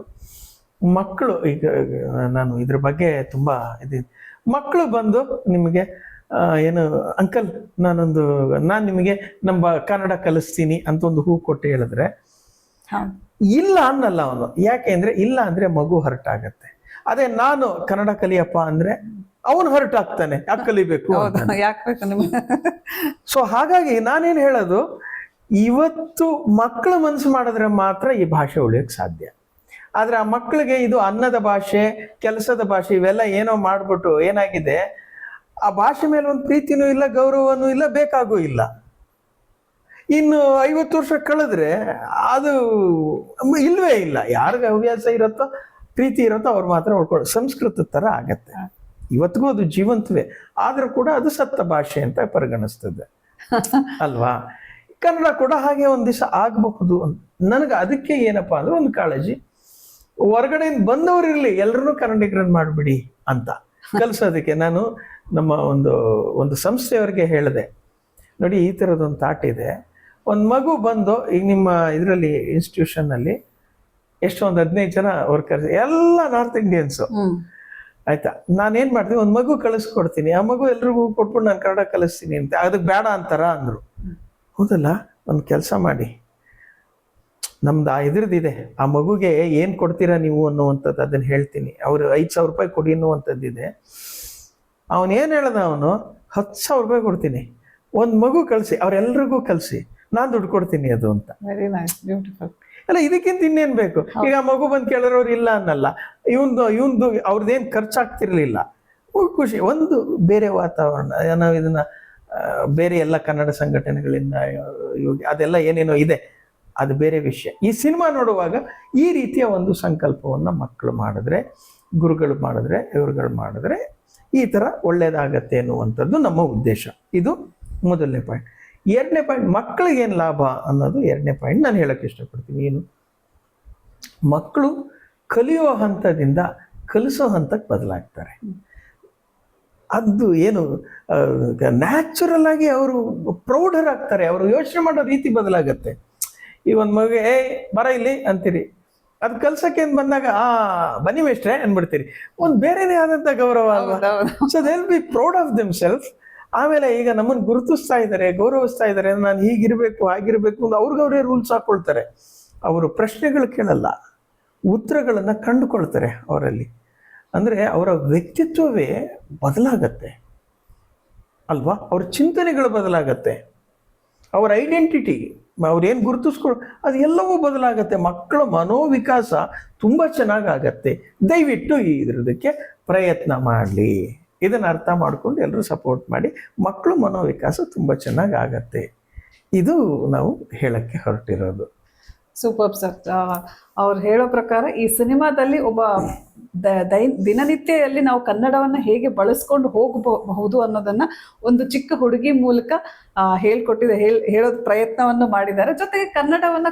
ಮಕ್ಕಳು, ಈಗ ನಾನು ಇದ್ರ ಬಗ್ಗೆ ತುಂಬ ಮಕ್ಕಳು ಬಂದು ನಿಮಗೆ ಏನು ಅಂಕಲ್ ನಾನು ನಿಮಗೆ ನಮ್ಮ ಕನ್ನಡ ಕಲಿಸ್ತೀನಿ ಅಂತ ಒಂದು ಹೂ ಕೊಟ್ಟು ಹೇಳಿದ್ರೆ ಇಲ್ಲ ಅನ್ನಲ್ಲ ಅವನು. ಯಾಕೆ ಅಂದರೆ ಇಲ್ಲ ಅಂದರೆ ಮಗು ಹರ್ಟ್ ಆಗತ್ತೆ. ಅದೇ ನಾನು ಕನ್ನಡ ಕಲಿಯಪ್ಪ ಅಂದರೆ ಅವನು ಹರ್ಟ್ ಆಗ್ತಾನೆ, ಯಾಕೆ ಕಲಿಬೇಕು. ಸೊ ಹಾಗಾಗಿ ನಾನೇನು ಹೇಳೋದು, ಇವತ್ತು ಮಕ್ಕಳು ಮನಸ್ಸು ಮಾಡಿದ್ರೆ ಮಾತ್ರ ಈ ಭಾಷೆ ಉಳಿಯೋಕ್ಕೆ ಸಾಧ್ಯ. ಆದರೆ ಆ ಮಕ್ಕಳಿಗೆ ಇದು ಅನ್ನದ ಭಾಷೆ, ಕೆಲಸದ ಭಾಷೆ, ಇವೆಲ್ಲ ಏನೋ ಮಾಡಿಬಿಟ್ಟು ಏನಾಗಿದೆ, ಆ ಭಾಷೆ ಮೇಲೆ ಒಂದು ಪ್ರೀತಿನೂ ಇಲ್ಲ, ಗೌರವನೂ ಇಲ್ಲ, ಬೇಕಾಗೂ ಇಲ್ಲ. ಇನ್ನು 50 ವರ್ಷ ಕಳೆದ್ರೆ ಅದು ಇಲ್ವೇ ಇಲ್ಲ. ಯಾರಿಗೆ ಹವ್ಯಾಸ ಇರುತ್ತೋ ಪ್ರೀತಿ ಇರುತ್ತೋ ಅವ್ರು ಮಾತ್ರ ಉಳ್ಕೊಳ್ಳೋ ಸಂಸ್ಕೃತ ತರ ಆಗತ್ತೆ. ಇವತ್ತಿಗೂ ಅದು ಜೀವಂತವೇ, ಆದ್ರೂ ಕೂಡ ಅದು ಸತ್ತ ಭಾಷೆ ಅಂತ ಪರಿಗಣಿಸ್ತದೆ ಅಲ್ವಾ. ಕನ್ನಡ ಕೂಡ ಹಾಗೆ ಒಂದ್ ದಿವಸ ಆಗಬಹುದು. ನನಗೆ ಅದಕ್ಕೆ ಏನಪ್ಪಾ ಅಂದ್ರೆ ಒಂದು ಕಾಳಜಿ, ಹೊರಗಡೆಯಿಂದ ಬಂದವರು ಇರ್ಲಿ ಎಲ್ಲರನ್ನೂ ಕನ್ನಡಿಗರನ್ನ ಮಾಡ್ಬಿಡಿ ಅಂತ ಕಲ್ಸೋದಕ್ಕೆ ನಾನು ನಮ್ಮ ಒಂದು ಸಂಸ್ಥೆಯವರಿಗೆ ಹೇಳಿದೆ, ನೋಡಿ ಈ ಥರದೊಂದು ಥಾಟ್ ಇದೆ. ಒಂದು ಮಗು ಬಂದು ಈಗ ನಿಮ್ಮ ಇದರಲ್ಲಿ ಇನ್ಸ್ಟಿಟ್ಯೂಷನ್ನಲ್ಲಿ ಎಷ್ಟೊಂದು 15 ಜನ ವರ್ಕರ್ಸ್ ಎಲ್ಲ ನಾರ್ತ್ ಇಂಡಿಯನ್ಸು, ಆಯ್ತಾ. ನಾನೇನು ಮಾಡ್ತೀನಿ, ಒಂದು ಮಗು ಕಳಿಸ್ಕೊಡ್ತೀನಿ, ಆ ಮಗು ಎಲ್ರಿಗೂ ಕೊಟ್ಬಿಟ್ಟು ನಾನು ಕನ್ನಡ ಕಲಿಸ್ತೀನಿ ಅಂತ. ಅದಕ್ಕೆ ಬೇಡ ಅಂತಾರ ಅಂದರು. ಹೌದಲ್ಲ, ಒಂದು ಕೆಲಸ ಮಾಡಿ, ನಮ್ದು ಆ ಇದ್ರದ್ದಿದೆ, ಆ ಮಗುಗೆ ಏನು ಕೊಡ್ತೀರಾ ನೀವು ಅನ್ನುವಂಥದ್ದು ಅದನ್ನು ಹೇಳ್ತೀನಿ. ಅವರು 5,000 ರೂಪಾಯಿ ಕೊಡಿ ಅನ್ನುವಂಥದ್ದಿದೆ. ಅವನೇನು ಹೇಳ್ದ, ಅವನು 10,000 ರೂಪಾಯಿ ಕೊಡ್ತೀನಿ, ಒಂದು ಮಗು ಕಳಿಸಿ, ಅವ್ರೆಲ್ರಿಗೂ ಕಲಿಸಿ, ನಾನು ದುಡ್ಡು ಕೊಡ್ತೀನಿ ಅದು ಅಂತ. Very nice, beautiful. ಅಲ್ಲ, ಇದಕ್ಕಿಂತ ಇನ್ನೇನು ಬೇಕು? ಈಗ ಆ ಮಗು ಬಂದು ಕೇಳೋರು ಇಲ್ಲ ಅನ್ನಲ್ಲ, ಇವಂದು ಅವ್ರದ್ದೇನು ಖರ್ಚಾಗ್ತಿರ್ಲಿಲ್ಲ, ಖುಷಿ. ಒಂದು ಬೇರೆ ವಾತಾವರಣ, ನಾವು ಇದನ್ನ ಬೇರೆ ಎಲ್ಲ ಕನ್ನಡ ಸಂಘಟನೆಗಳಿಂದ ಅದೆಲ್ಲ ಏನೇನೋ ಇದೆ, ಅದು ಬೇರೆ ವಿಷಯ. ಈ ಸಿನಿಮಾ ನೋಡುವಾಗ ಈ ರೀತಿಯ ಒಂದು ಸಂಕಲ್ಪವನ್ನು ಮಕ್ಕಳು ಮಾಡಿದ್ರೆ, ಗುರುಗಳು ಮಾಡಿದ್ರೆ, ಇವ್ರುಗಳು ಮಾಡಿದ್ರೆ ಈ ಥರ ಒಳ್ಳೇದಾಗತ್ತೆ ಅನ್ನುವಂಥದ್ದು ನಮ್ಮ ಉದ್ದೇಶ. ಇದು ಮೊದಲನೇ ಪಾಯಿಂಟ್. 2ನೇ ಪಾಯಿಂಟ್, ಮಕ್ಕಳಿಗೇನು ಲಾಭ ಅನ್ನೋದು 2ನೇ ಪಾಯಿಂಟ್ ನಾನು ಹೇಳಕ್ಕೆ ಇಷ್ಟಪಡ್ತೀನಿ. ಏನು, ಮಕ್ಕಳು ಕಲಿಯೋ ಹಂತದಿಂದ ಕಲಿಸೋ ಹಂತಕ್ಕೆ ಬದಲಾಗ್ತಾರೆ. ಅದು ಏನು ನ್ಯಾಚುರಲ್ ಆಗಿ ಅವರು ಪ್ರೌಢರಾಗ್ತಾರೆ, ಅವರು ಯೋಚನೆ ಮಾಡೋ ರೀತಿ ಬದಲಾಗತ್ತೆ. ಈ ಒಂದು ಮಗು ಬರ ಇಲ್ಲಿ ಅಂತೀರಿ, ಅದು ಕಲ್ಸಕ್ಕೆ ಬಂದಾಗ ಬನ್ನಿ ಮೇಷ್ಟ್ರೆ ಅಂದ್ಬಿಡ್ತೀರಿ, ಒಂದು ಬೇರೆನೇ ಆದಂಥ ಗೌರವ ಅಲ್ವಾ. So they will be proud of them self. ಆಮೇಲೆ ಈಗ ನಮ್ಮನ್ನು ಗುರುತಿಸ್ತಾ ಇದ್ದಾರೆ, ಗೌರವಿಸ್ತಾ ಇದ್ದಾರೆ, ನಾನು ಹೀಗಿರ್ಬೇಕು ಹಾಗಿರ್ಬೇಕು ಅಂತ ಅವ್ರಿಗವರೇ ರೂಲ್ಸ್ ಹಾಕೊಳ್ತಾರೆ. ಅವರು ಪ್ರಶ್ನೆಗಳು ಕೇಳಲ್ಲ, ಉತ್ತರಗಳನ್ನು ಕಂಡುಕೊಳ್ತಾರೆ ಅವರಲ್ಲಿ. ಅಂದರೆ ಅವರ ವ್ಯಕ್ತಿತ್ವವೇ ಬದಲಾಗತ್ತೆ ಅಲ್ವಾ, ಅವ್ರ ಚಿಂತನೆಗಳು ಬದಲಾಗತ್ತೆ, ಅವರ ಐಡೆಂಟಿಟಿ, ಅವ್ರೇನು ಗುರುತಿಸ್ಕೊಳ್ಳೋ ಅದು ಎಲ್ಲವೂ ಬದಲಾಗತ್ತೆ. ಮಕ್ಕಳ ಮನೋವಿಕಾಸ ತುಂಬ ಚೆನ್ನಾಗಾಗತ್ತೆ. ದಯವಿಟ್ಟು ಇದಕ್ಕೆ ಪ್ರಯತ್ನ ಮಾಡಲಿ. ಇದನ್ನು ಅರ್ಥ ಮಾಡ್ಕೊಂಡು ಎಲ್ಲರೂ ಸಪೋರ್ಟ್ ಮಾಡಿ, ಮಕ್ಕಳು ಮನೋವಿಕಾಸ ತುಂಬ ಚೆನ್ನಾಗಿ ಆಗತ್ತೆ. ಇದು ನಾವು ಹೇಳಕ್ಕೆ ಹೊರಟಿರೋದು. Super sir. ಅವ್ರು ಹೇಳೋ ಪ್ರಕಾರ ಈ ಸಿನಿಮಾದಲ್ಲಿ ಒಬ್ಬ ದಿನನಿತ್ಯದಲ್ಲಿ ನಾವು ಕನ್ನಡವನ್ನು ಹೇಗೆ ಬಳಸ್ಕೊಂಡು ಹೋಗಬಹುದು ಅನ್ನೋದನ್ನ ಒಂದು ಚಿಕ್ಕ ಹುಡುಗಿ ಮೂಲಕ ಹೇಳೋದ್ ಪ್ರಯತ್ನವನ್ನು ಮಾಡಿದ್ದಾರೆ. ಜೊತೆಗೆ ಕನ್ನಡವನ್ನ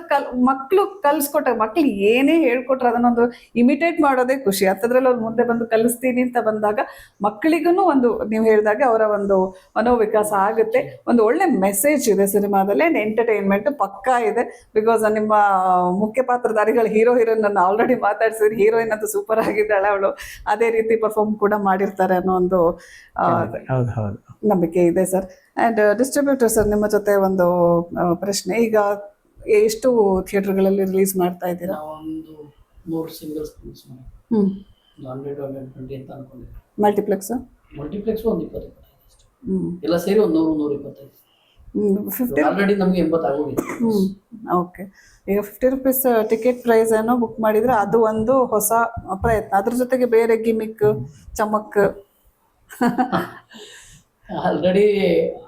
ಮಕ್ಕಳು ಕಲಿಸ್ಕೊಟ್ಟಾಗ, ಮಕ್ಳು ಏನೇ ಹೇಳ್ಕೊಟ್ರೆ ಅದನ್ನೊಂದು ಇಮಿಟೇಟ್ ಮಾಡೋದೇ ಖುಷಿ. ಅಂಥದ್ರಲ್ಲಿ ಅವ್ರು ಮುಂದೆ ಬಂದು ಕಲಿಸ್ತೀನಿ ಅಂತ ಬಂದಾಗ ಮಕ್ಕಳಿಗೂ ಒಂದು, ನೀವು ಹೇಳಿದಾಗ ಅವರ ಒಂದು ಮನೋವಿಕಾಸ ಆಗುತ್ತೆ. ಒಂದು ಒಳ್ಳೆ ಮೆಸೇಜ್ ಇದೆ ಸಿನಿಮಾದಲ್ಲಿ, ಅಂಡ್ ಎಂಟರ್ಟೈನ್ಮೆಂಟ್ ಪಕ್ಕಾ ಇದೆ. ಬಿಕಾಸ್ ನಿಮ್ಮ ಮುಖ್ಯ ಪಾತ್ರಧಾರಿಗಳು ಹೀರೋಯಿನ್ ಅನ್ನು ಆಲ್ರೆಡಿ ಮಾತಾಡ್ಸಿದ್ರೆ, ಹೀರೋಯಿನ್ ಅಂತೂ ಸೂಪರ್ ಆಗಿದ್ದಾಳೆ, ಅವಳು ಅದೇ ರೀತಿ ಪರ್ಫಾರ್ಮ್ ಕೂಡ ಮಾಡಿರ್ತಾರೆ ಅನ್ನೋ ಒಂದು ನಂಬಿಕೆ ಇದೆ ಸರ್. ಅಂಡ್ ಡಿಸ್ಟ್ರಿಬ್ಯೂಟರ್ ಸರ್, ನಿಮ್ಮ ಜೊತೆ ಒಂದು ಪ್ರಶ್ನೆ. ಈಗ ಎಷ್ಟು ಥಿಯೇಟರ್ಗಳಲ್ಲಿ ರಿಲೀಸ್ ಮಾಡ್ತಾ ಇದ್ದೀರಾ? ಒಂದು 3 ಸಿಂಗಲ್ಸ್ ರಿಲೀಸ್ ಮಾಡಿ 100-120 ಅಂತ ಅನ್ಕೊಂಡಿದ್ದೆ. ಮಲ್ಟಿಪ್ಲೆಕ್ಸ್ ಒಂದು 20 ಎಲ್ಲ ಸೇರಿ ಒಂದು 100-125. ಆಲ್ರೆಡಿ ನಮ್ಗೆ 80 ಆಗೋಗಿದೆ. ಓಕೆ. ಈಗ 50 ರೂಪೀಸ್ ಟಿಕೆಟ್ ಪ್ರೈಸ್ ಏನೋ ಬುಕ್ ಮಾಡಿದ್ರೆ ಅದು ಒಂದು ಹೊಸ ಪ್ರಯತ್ನ. ಅದ್ರ ಜೊತೆಗೆ ಬೇರೆ ಗಿಮಿಕ್, ಚಮಕ್ ಆಲ್ರೆಡಿ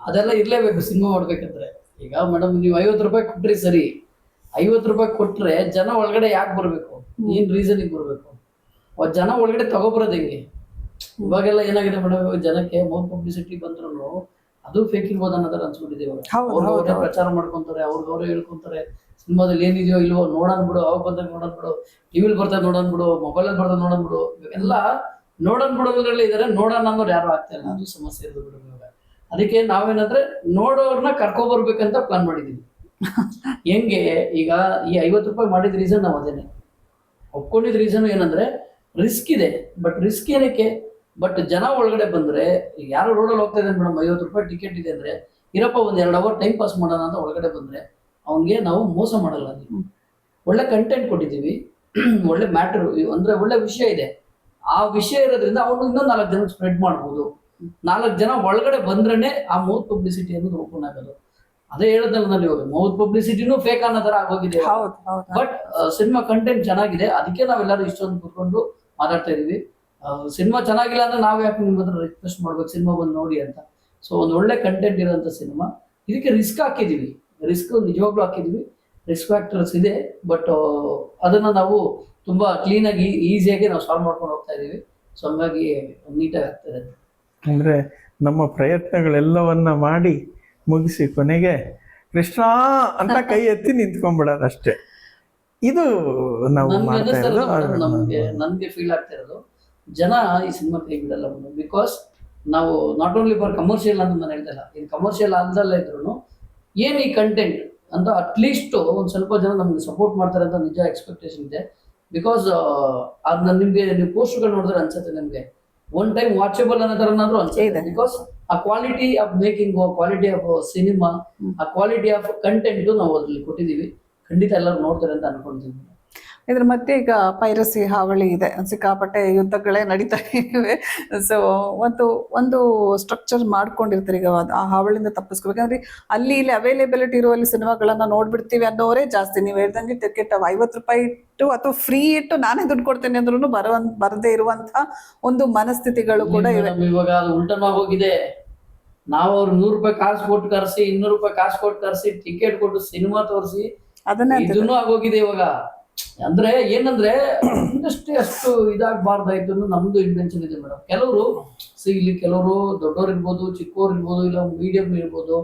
ಅದೆಲ್ಲ ಇರ್ಲೇಬೇಕು ಸಿನಿಮಾ ಮಾಡ್ಬೇಕಂದ್ರೆ. ಈಗ ಮೇಡಮ್ ನೀವು 50 ರೂಪಾಯಿ ಕೊಟ್ರಿ, ಸರಿ, 50 ರೂಪಾಯಿ ಕೊಟ್ರೆ ಜನ ಒಳಗಡೆ ಯಾಕೆ ಬರ್ಬೇಕು? ಏನ್ ರೀಸನ್ಗೆ ಬರ್ಬೇಕು? ಜನ ಒಳಗಡೆ ತಗೊಬರೋದು ಹೆಂಗೆ? ಇವಾಗೆಲ್ಲ ಏನಾಗಿದೆ ಮೇಡಮ್, ಜನಕ್ಕೆ ಮೌತ್ ಪಬ್ಲಿಸಿಟಿ ಬಂದ್ರು ಅದು ಫೇಕ್ ಇರ್ಬೋದು ಅನ್ನೋದ್ರ ಅನ್ಸ್ಬಿಟ್ಟಿದೆ. ಅವ್ರವ್ರೇ ಪ್ರಚಾರ ಮಾಡ್ಕೊಂತಾರೆ, ಅವ್ರವ್ರೇ ಹೇಳ್ಕೊಂತಾರೆ, ಸಿನಿಮಾದಲ್ಲಿ ಏನಿದೆಯೋ ಇಲ್ವೋ ನೋಡೋಣ ಬಿಡು, ಅವಾಗ ಬಂದಾಗ ನೋಡೋಣ ಬಿಡು, ಟಿವಿಲಿ ಬರ್ತದೆ ನೋಡೋಣ ಬಿಡು, ಮೊಬೈಲಲ್ಲಿ ಬರ್ತದೆ ನೋಡೋಣ ಬಿಡು, ಎಲ್ಲ ನೋಡೋಣ ಬಿಡೋದ್ರಲ್ಲಿ ಇದಾರೆ, ನೋಡೋಣ ಅನ್ನೋರು ಯಾರು ಆಗ್ತಾ ಇಲ್ಲ. ಅದು ಸಮಸ್ಯೆ ಇರೋದು ಬಿಡು. ಅದಕ್ಕೆ ನಾವೇನಂದ್ರೆ ನೋಡೋರ್ನ ಕರ್ಕೊಬರ್ಬೇಕಂತ ಪ್ಲಾನ್ ಮಾಡಿದೀವಿ. ಹೆಂಗೆ ಈಗ ಈ 50 ರೂಪಾಯಿ ಮಾಡಿದ ರೀಸನ್ ನಾವು ಅದೇನೆ ಒಪ್ಕೊಂಡಿದ್ ರೀಸನ್ ಏನಂದ್ರೆ ರಿಸ್ಕ್ ಇದೆ. ಬಟ್ ರಿಸ್ಕ್ ಏನಕ್ಕೆ? ಬಟ್ ಜನ ಒಳಗಡೆ ಬಂದ್ರೆ, ಯಾರು ರೋಡಲ್ಲಿ ಹೋಗ್ತಾ ಇದ್ದಾನೆ ಮೇಡಮ್, 50 ರೂಪಾಯಿ ಟಿಕೆಟ್ ಇದೆ ಅಂದ್ರೆ ಇರಪ್ಪ ಒಂದ್ 2 ಅವರ್ ಟೈಮ್ ಪಾಸ್ ಮಾಡೋಣ ಅಂತ ಒಳಗಡೆ ಬಂದ್ರೆ ಅವನ್ಗೆ ನಾವು ಮೋಸ ಮಾಡಲ್ಲ. ಒಳ್ಳೆ ಕಂಟೆಂಟ್ ಕೊಟ್ಟಿದ್ದೀವಿ, ಒಳ್ಳೆ ಮ್ಯಾಟರ್ ಅಂದ್ರೆ ಒಳ್ಳೆ ವಿಷಯ ಇದೆ. ಆ ವಿಷಯ ಇರೋದ್ರಿಂದ ಅವನು ಇನ್ನೊಂದು 4 ಜನ ಸ್ಪ್ರೆಡ್ ಮಾಡ್ಬೋದು. 4 ಜನ ಒಳಗಡೆ ಬಂದ್ರೇನೆ ಆ ಮೌತ್ ಪಬ್ಲಿಸಿಟಿ ಅನ್ನೋದು ಓಪನ್ ಆಗೋದು. ಅದೇ ಹೇಳೋದಲ್ಲ ನಾನು, ಇವಾಗ ಮೌತ್ ಪಬ್ಲಿಸಿಟಿನೂ ಫೇಕ್ ಅನ್ನೋ ತರ ಆಗೋಗಿದೆ. ಬಟ್ ಸಿನಿಮಾ ಕಂಟೆಂಟ್ ಚೆನ್ನಾಗಿದೆ, ಅದಕ್ಕೆ ನಾವೆಲ್ಲರೂ ಇಷ್ಟೊಂದು ಕೂತ್ಕೊಂಡು ಮಾತಾಡ್ತಾ ಇದೀವಿ. ಸಿನಿಮಾ ಚೆನ್ನಾಗಿಲ್ಲ ಅಂದ್ರೆ ನಾವ್ ಯಾಕೆ ನಿಮ್ ಹತ್ರ ರಿಕ್ವೆಸ್ಟ್ ಮಾಡ್ಬೇಕು ಸಿನಿಮಾ ಬಂದು ನೋಡಿ ಅಂತ. ಸೊ ಒಂದು ಒಳ್ಳೆ ಕಂಟೆಂಟ್ ಇರೋಂಥ ಸಿನಿಮಾ, ಇದಕ್ಕೆ ರಿಸ್ಕ್ ಹಾಕಿದೀವಿ. ರಿಸ್ಕ್ ನಿಜವಾಗ್ಲೂ ಹಾಕಿದ್ವಿ, ರಿಸ್ಕ್ ಫ್ಯಾಕ್ಟರ್ಸ್ ಇದೆ, ಬಟ್ ಅದನ್ನ ನಾವು ತುಂಬಾ ಕ್ಲೀನ್ ಆಗಿ ಈಸಿಯಾಗಿ ನಾವು ಸಾಲ್ವ್ ಮಾಡ್ಕೊಂಡು ಹೋಗ್ತಾ ಇದೀವಿ. ಸೊ ಹಂಗಾಗಿ ನೀಟಾಗಿ ಆಗ್ತದೆ. ಅಂದ್ರೆ ನಮ್ಮ ಪ್ರಯತ್ನಗಳೆಲ್ಲವನ್ನ ಮಾಡಿ ಮುಗಿಸಿ ಕೊನೆಗೆ ಕೃಷ್ಣ ಅಂತ ಕೈ ಎತ್ತಿ ನಿಂತ್ಕೊಂಡ್ಬಿಡೋದು ಅಷ್ಟೇ. ಇದು ನಾವು ಮಾಡ್ತಾ ಇರೋದು. ನನ್ಗೆ ಫೀಲ್ ಆಗ್ತಾ ಇರೋದು ಜನ ಈ ಸಿನಿಮಾ ಕೈ ಬಿಡಲ್ಲ. ಬಿಕಾಸ್ ನಾವು ನಾಟ್ ಓನ್ಲಿ ಫಾರ್ ಕಮರ್ಷಿಯಲ್ ಅಂತ ನಾನು ಹೇಳ್ತಾ ಇಲ್ಲ, ಇದು ಕಮರ್ಷಿಯಲ್ ಆದಲ್ಲ ಇದ್ರು ಏನ್ ಈ ಕಂಟೆಂಟ್ ಅಂತ ಅಟ್ಲೀಸ್ಟ್ ಒಂದ್ ಸ್ವಲ್ಪ ಜನ ನಮ್ಗೆ ಸಪೋರ್ಟ್ ಮಾಡ್ತಾರೆ ಅಂತ ನಿಜ ಎಕ್ಸ್ಪೆಕ್ಟೇಷನ್ ಇದೆ. ಬಿಕಾಸ್ ಅದ್ ನಿಮ್ಗೆ ನೀವು ಪೋಸ್ಟ್ಗಳು ನೋಡಿದ್ರೆ ಅನ್ಸುತ್ತೆ ನಿಮ್ಗೆ ಒನ್ ಟೈಮ್ ವಾಚಬಲ್ ಅನ್ನೋ ತರನಾದ್ರೂ ಅನ್ಸುತ್ತೆ. ಬಿಕಾಸ್ ಆ quality of making, quality of cinema, ಆ ಕ್ವಾಲಿಟಿ ಆಫ್ ಕಂಟೆಂಟ್ ನಾವು ಅದ್ರಲ್ಲಿ ಕೊಟ್ಟಿದೀವಿ. ಖಂಡಿತ ಎಲ್ಲರೂ ನೋಡ್ತಾರೆ ಅಂತ ಅನ್ಕೊಂತೀನಿ. ಇದ್ರ ಮಧ್ಯೆ ಈಗ ಪೈರಸಿ ಹಾವಳಿ ಇದೆ, ಸಿಕ್ಕಾಪಟ್ಟೆ ಯುದ್ಧಗಳೇ ನಡೀತಾ ಇವೆ. ಸೊ ಒಂದು ಸ್ಟ್ರಕ್ಚರ್ ಮಾಡ್ಕೊಂಡಿರ್ತಾರೆ ಈಗ ಆ ಹಾವಳಿಯಿಂದ ತಪ್ಪಿಸ್ಕೋಬೇಕಂದ್ರೆ ಅಲ್ಲಿ ಇಲ್ಲಿ ಅವೈಲೇಬಿಲಿಟಿ ಇರುವಲ್ಲಿ ಸಿನಿಮಾಗಳನ್ನ ನೋಡ್ಬಿಡ್ತೀವಿ ಅನ್ನೋರೇ ಜಾಸ್ತಿ. ನೀವು ಹೇಳ್ದಂಗೆ ಟಿಕೆಟ್ 50 ರೂಪಾಯಿ ಇಟ್ಟು ಅಥವಾ ಫ್ರೀ ಇಟ್ಟು ನಾನೇ ದುಡ್ಡು ಕೊಡ್ತೇನೆ ಅಂದ್ರೂ ಬರದೇ ಇರುವಂತಹ ಒಂದು ಮನಸ್ಥಿತಿಗಳು ಕೂಡ ಇವೆ. ಇವಾಗ ಅದು ಉಲ್ಟನಾಗಿ ಹೋಗಿದೆ. ನಾವು ಅವ್ರು 100 ರೂಪಾಯಿ ಕಾಸು ಕೊಟ್ಟು ಕರ್ಸಿ, 200 ರೂಪಾಯಿ ಕಾಸು ಕೊಟ್ಟು ಕರ್ಸಿ, ಟಿಕೆಟ್ ಕೊಟ್ಟು ಸಿನಿಮಾ ತೋರಿಸಿ ಅದನ್ನೇ ಇದನ್ನು ಆಗೋಗಿದೆ ಇವಾಗ. ಅಂದ್ರೆ ಏನಂದ್ರೆ ಇಂಡಸ್ಟ್ರಿ ಅಷ್ಟು ಇದಾಗಬಾರ್ದಾಯ್ತು ಅನ್ನೋ ನಮ್ದು ಇಂಟೆನ್ಷನ್ ಇದೆ ಮೇಡಮ್. ಕೆಲವರು ಇಲ್ಲಿ ಕೆಲವರು ದೊಡ್ಡವ್ರು ಇರ್ಬೋದು, ಚಿಕ್ಕವ್ರು ಇರ್ಬೋದು, ಇಲ್ಲ ಮೀಡಿಯಂ ಇರ್ಬೋದು,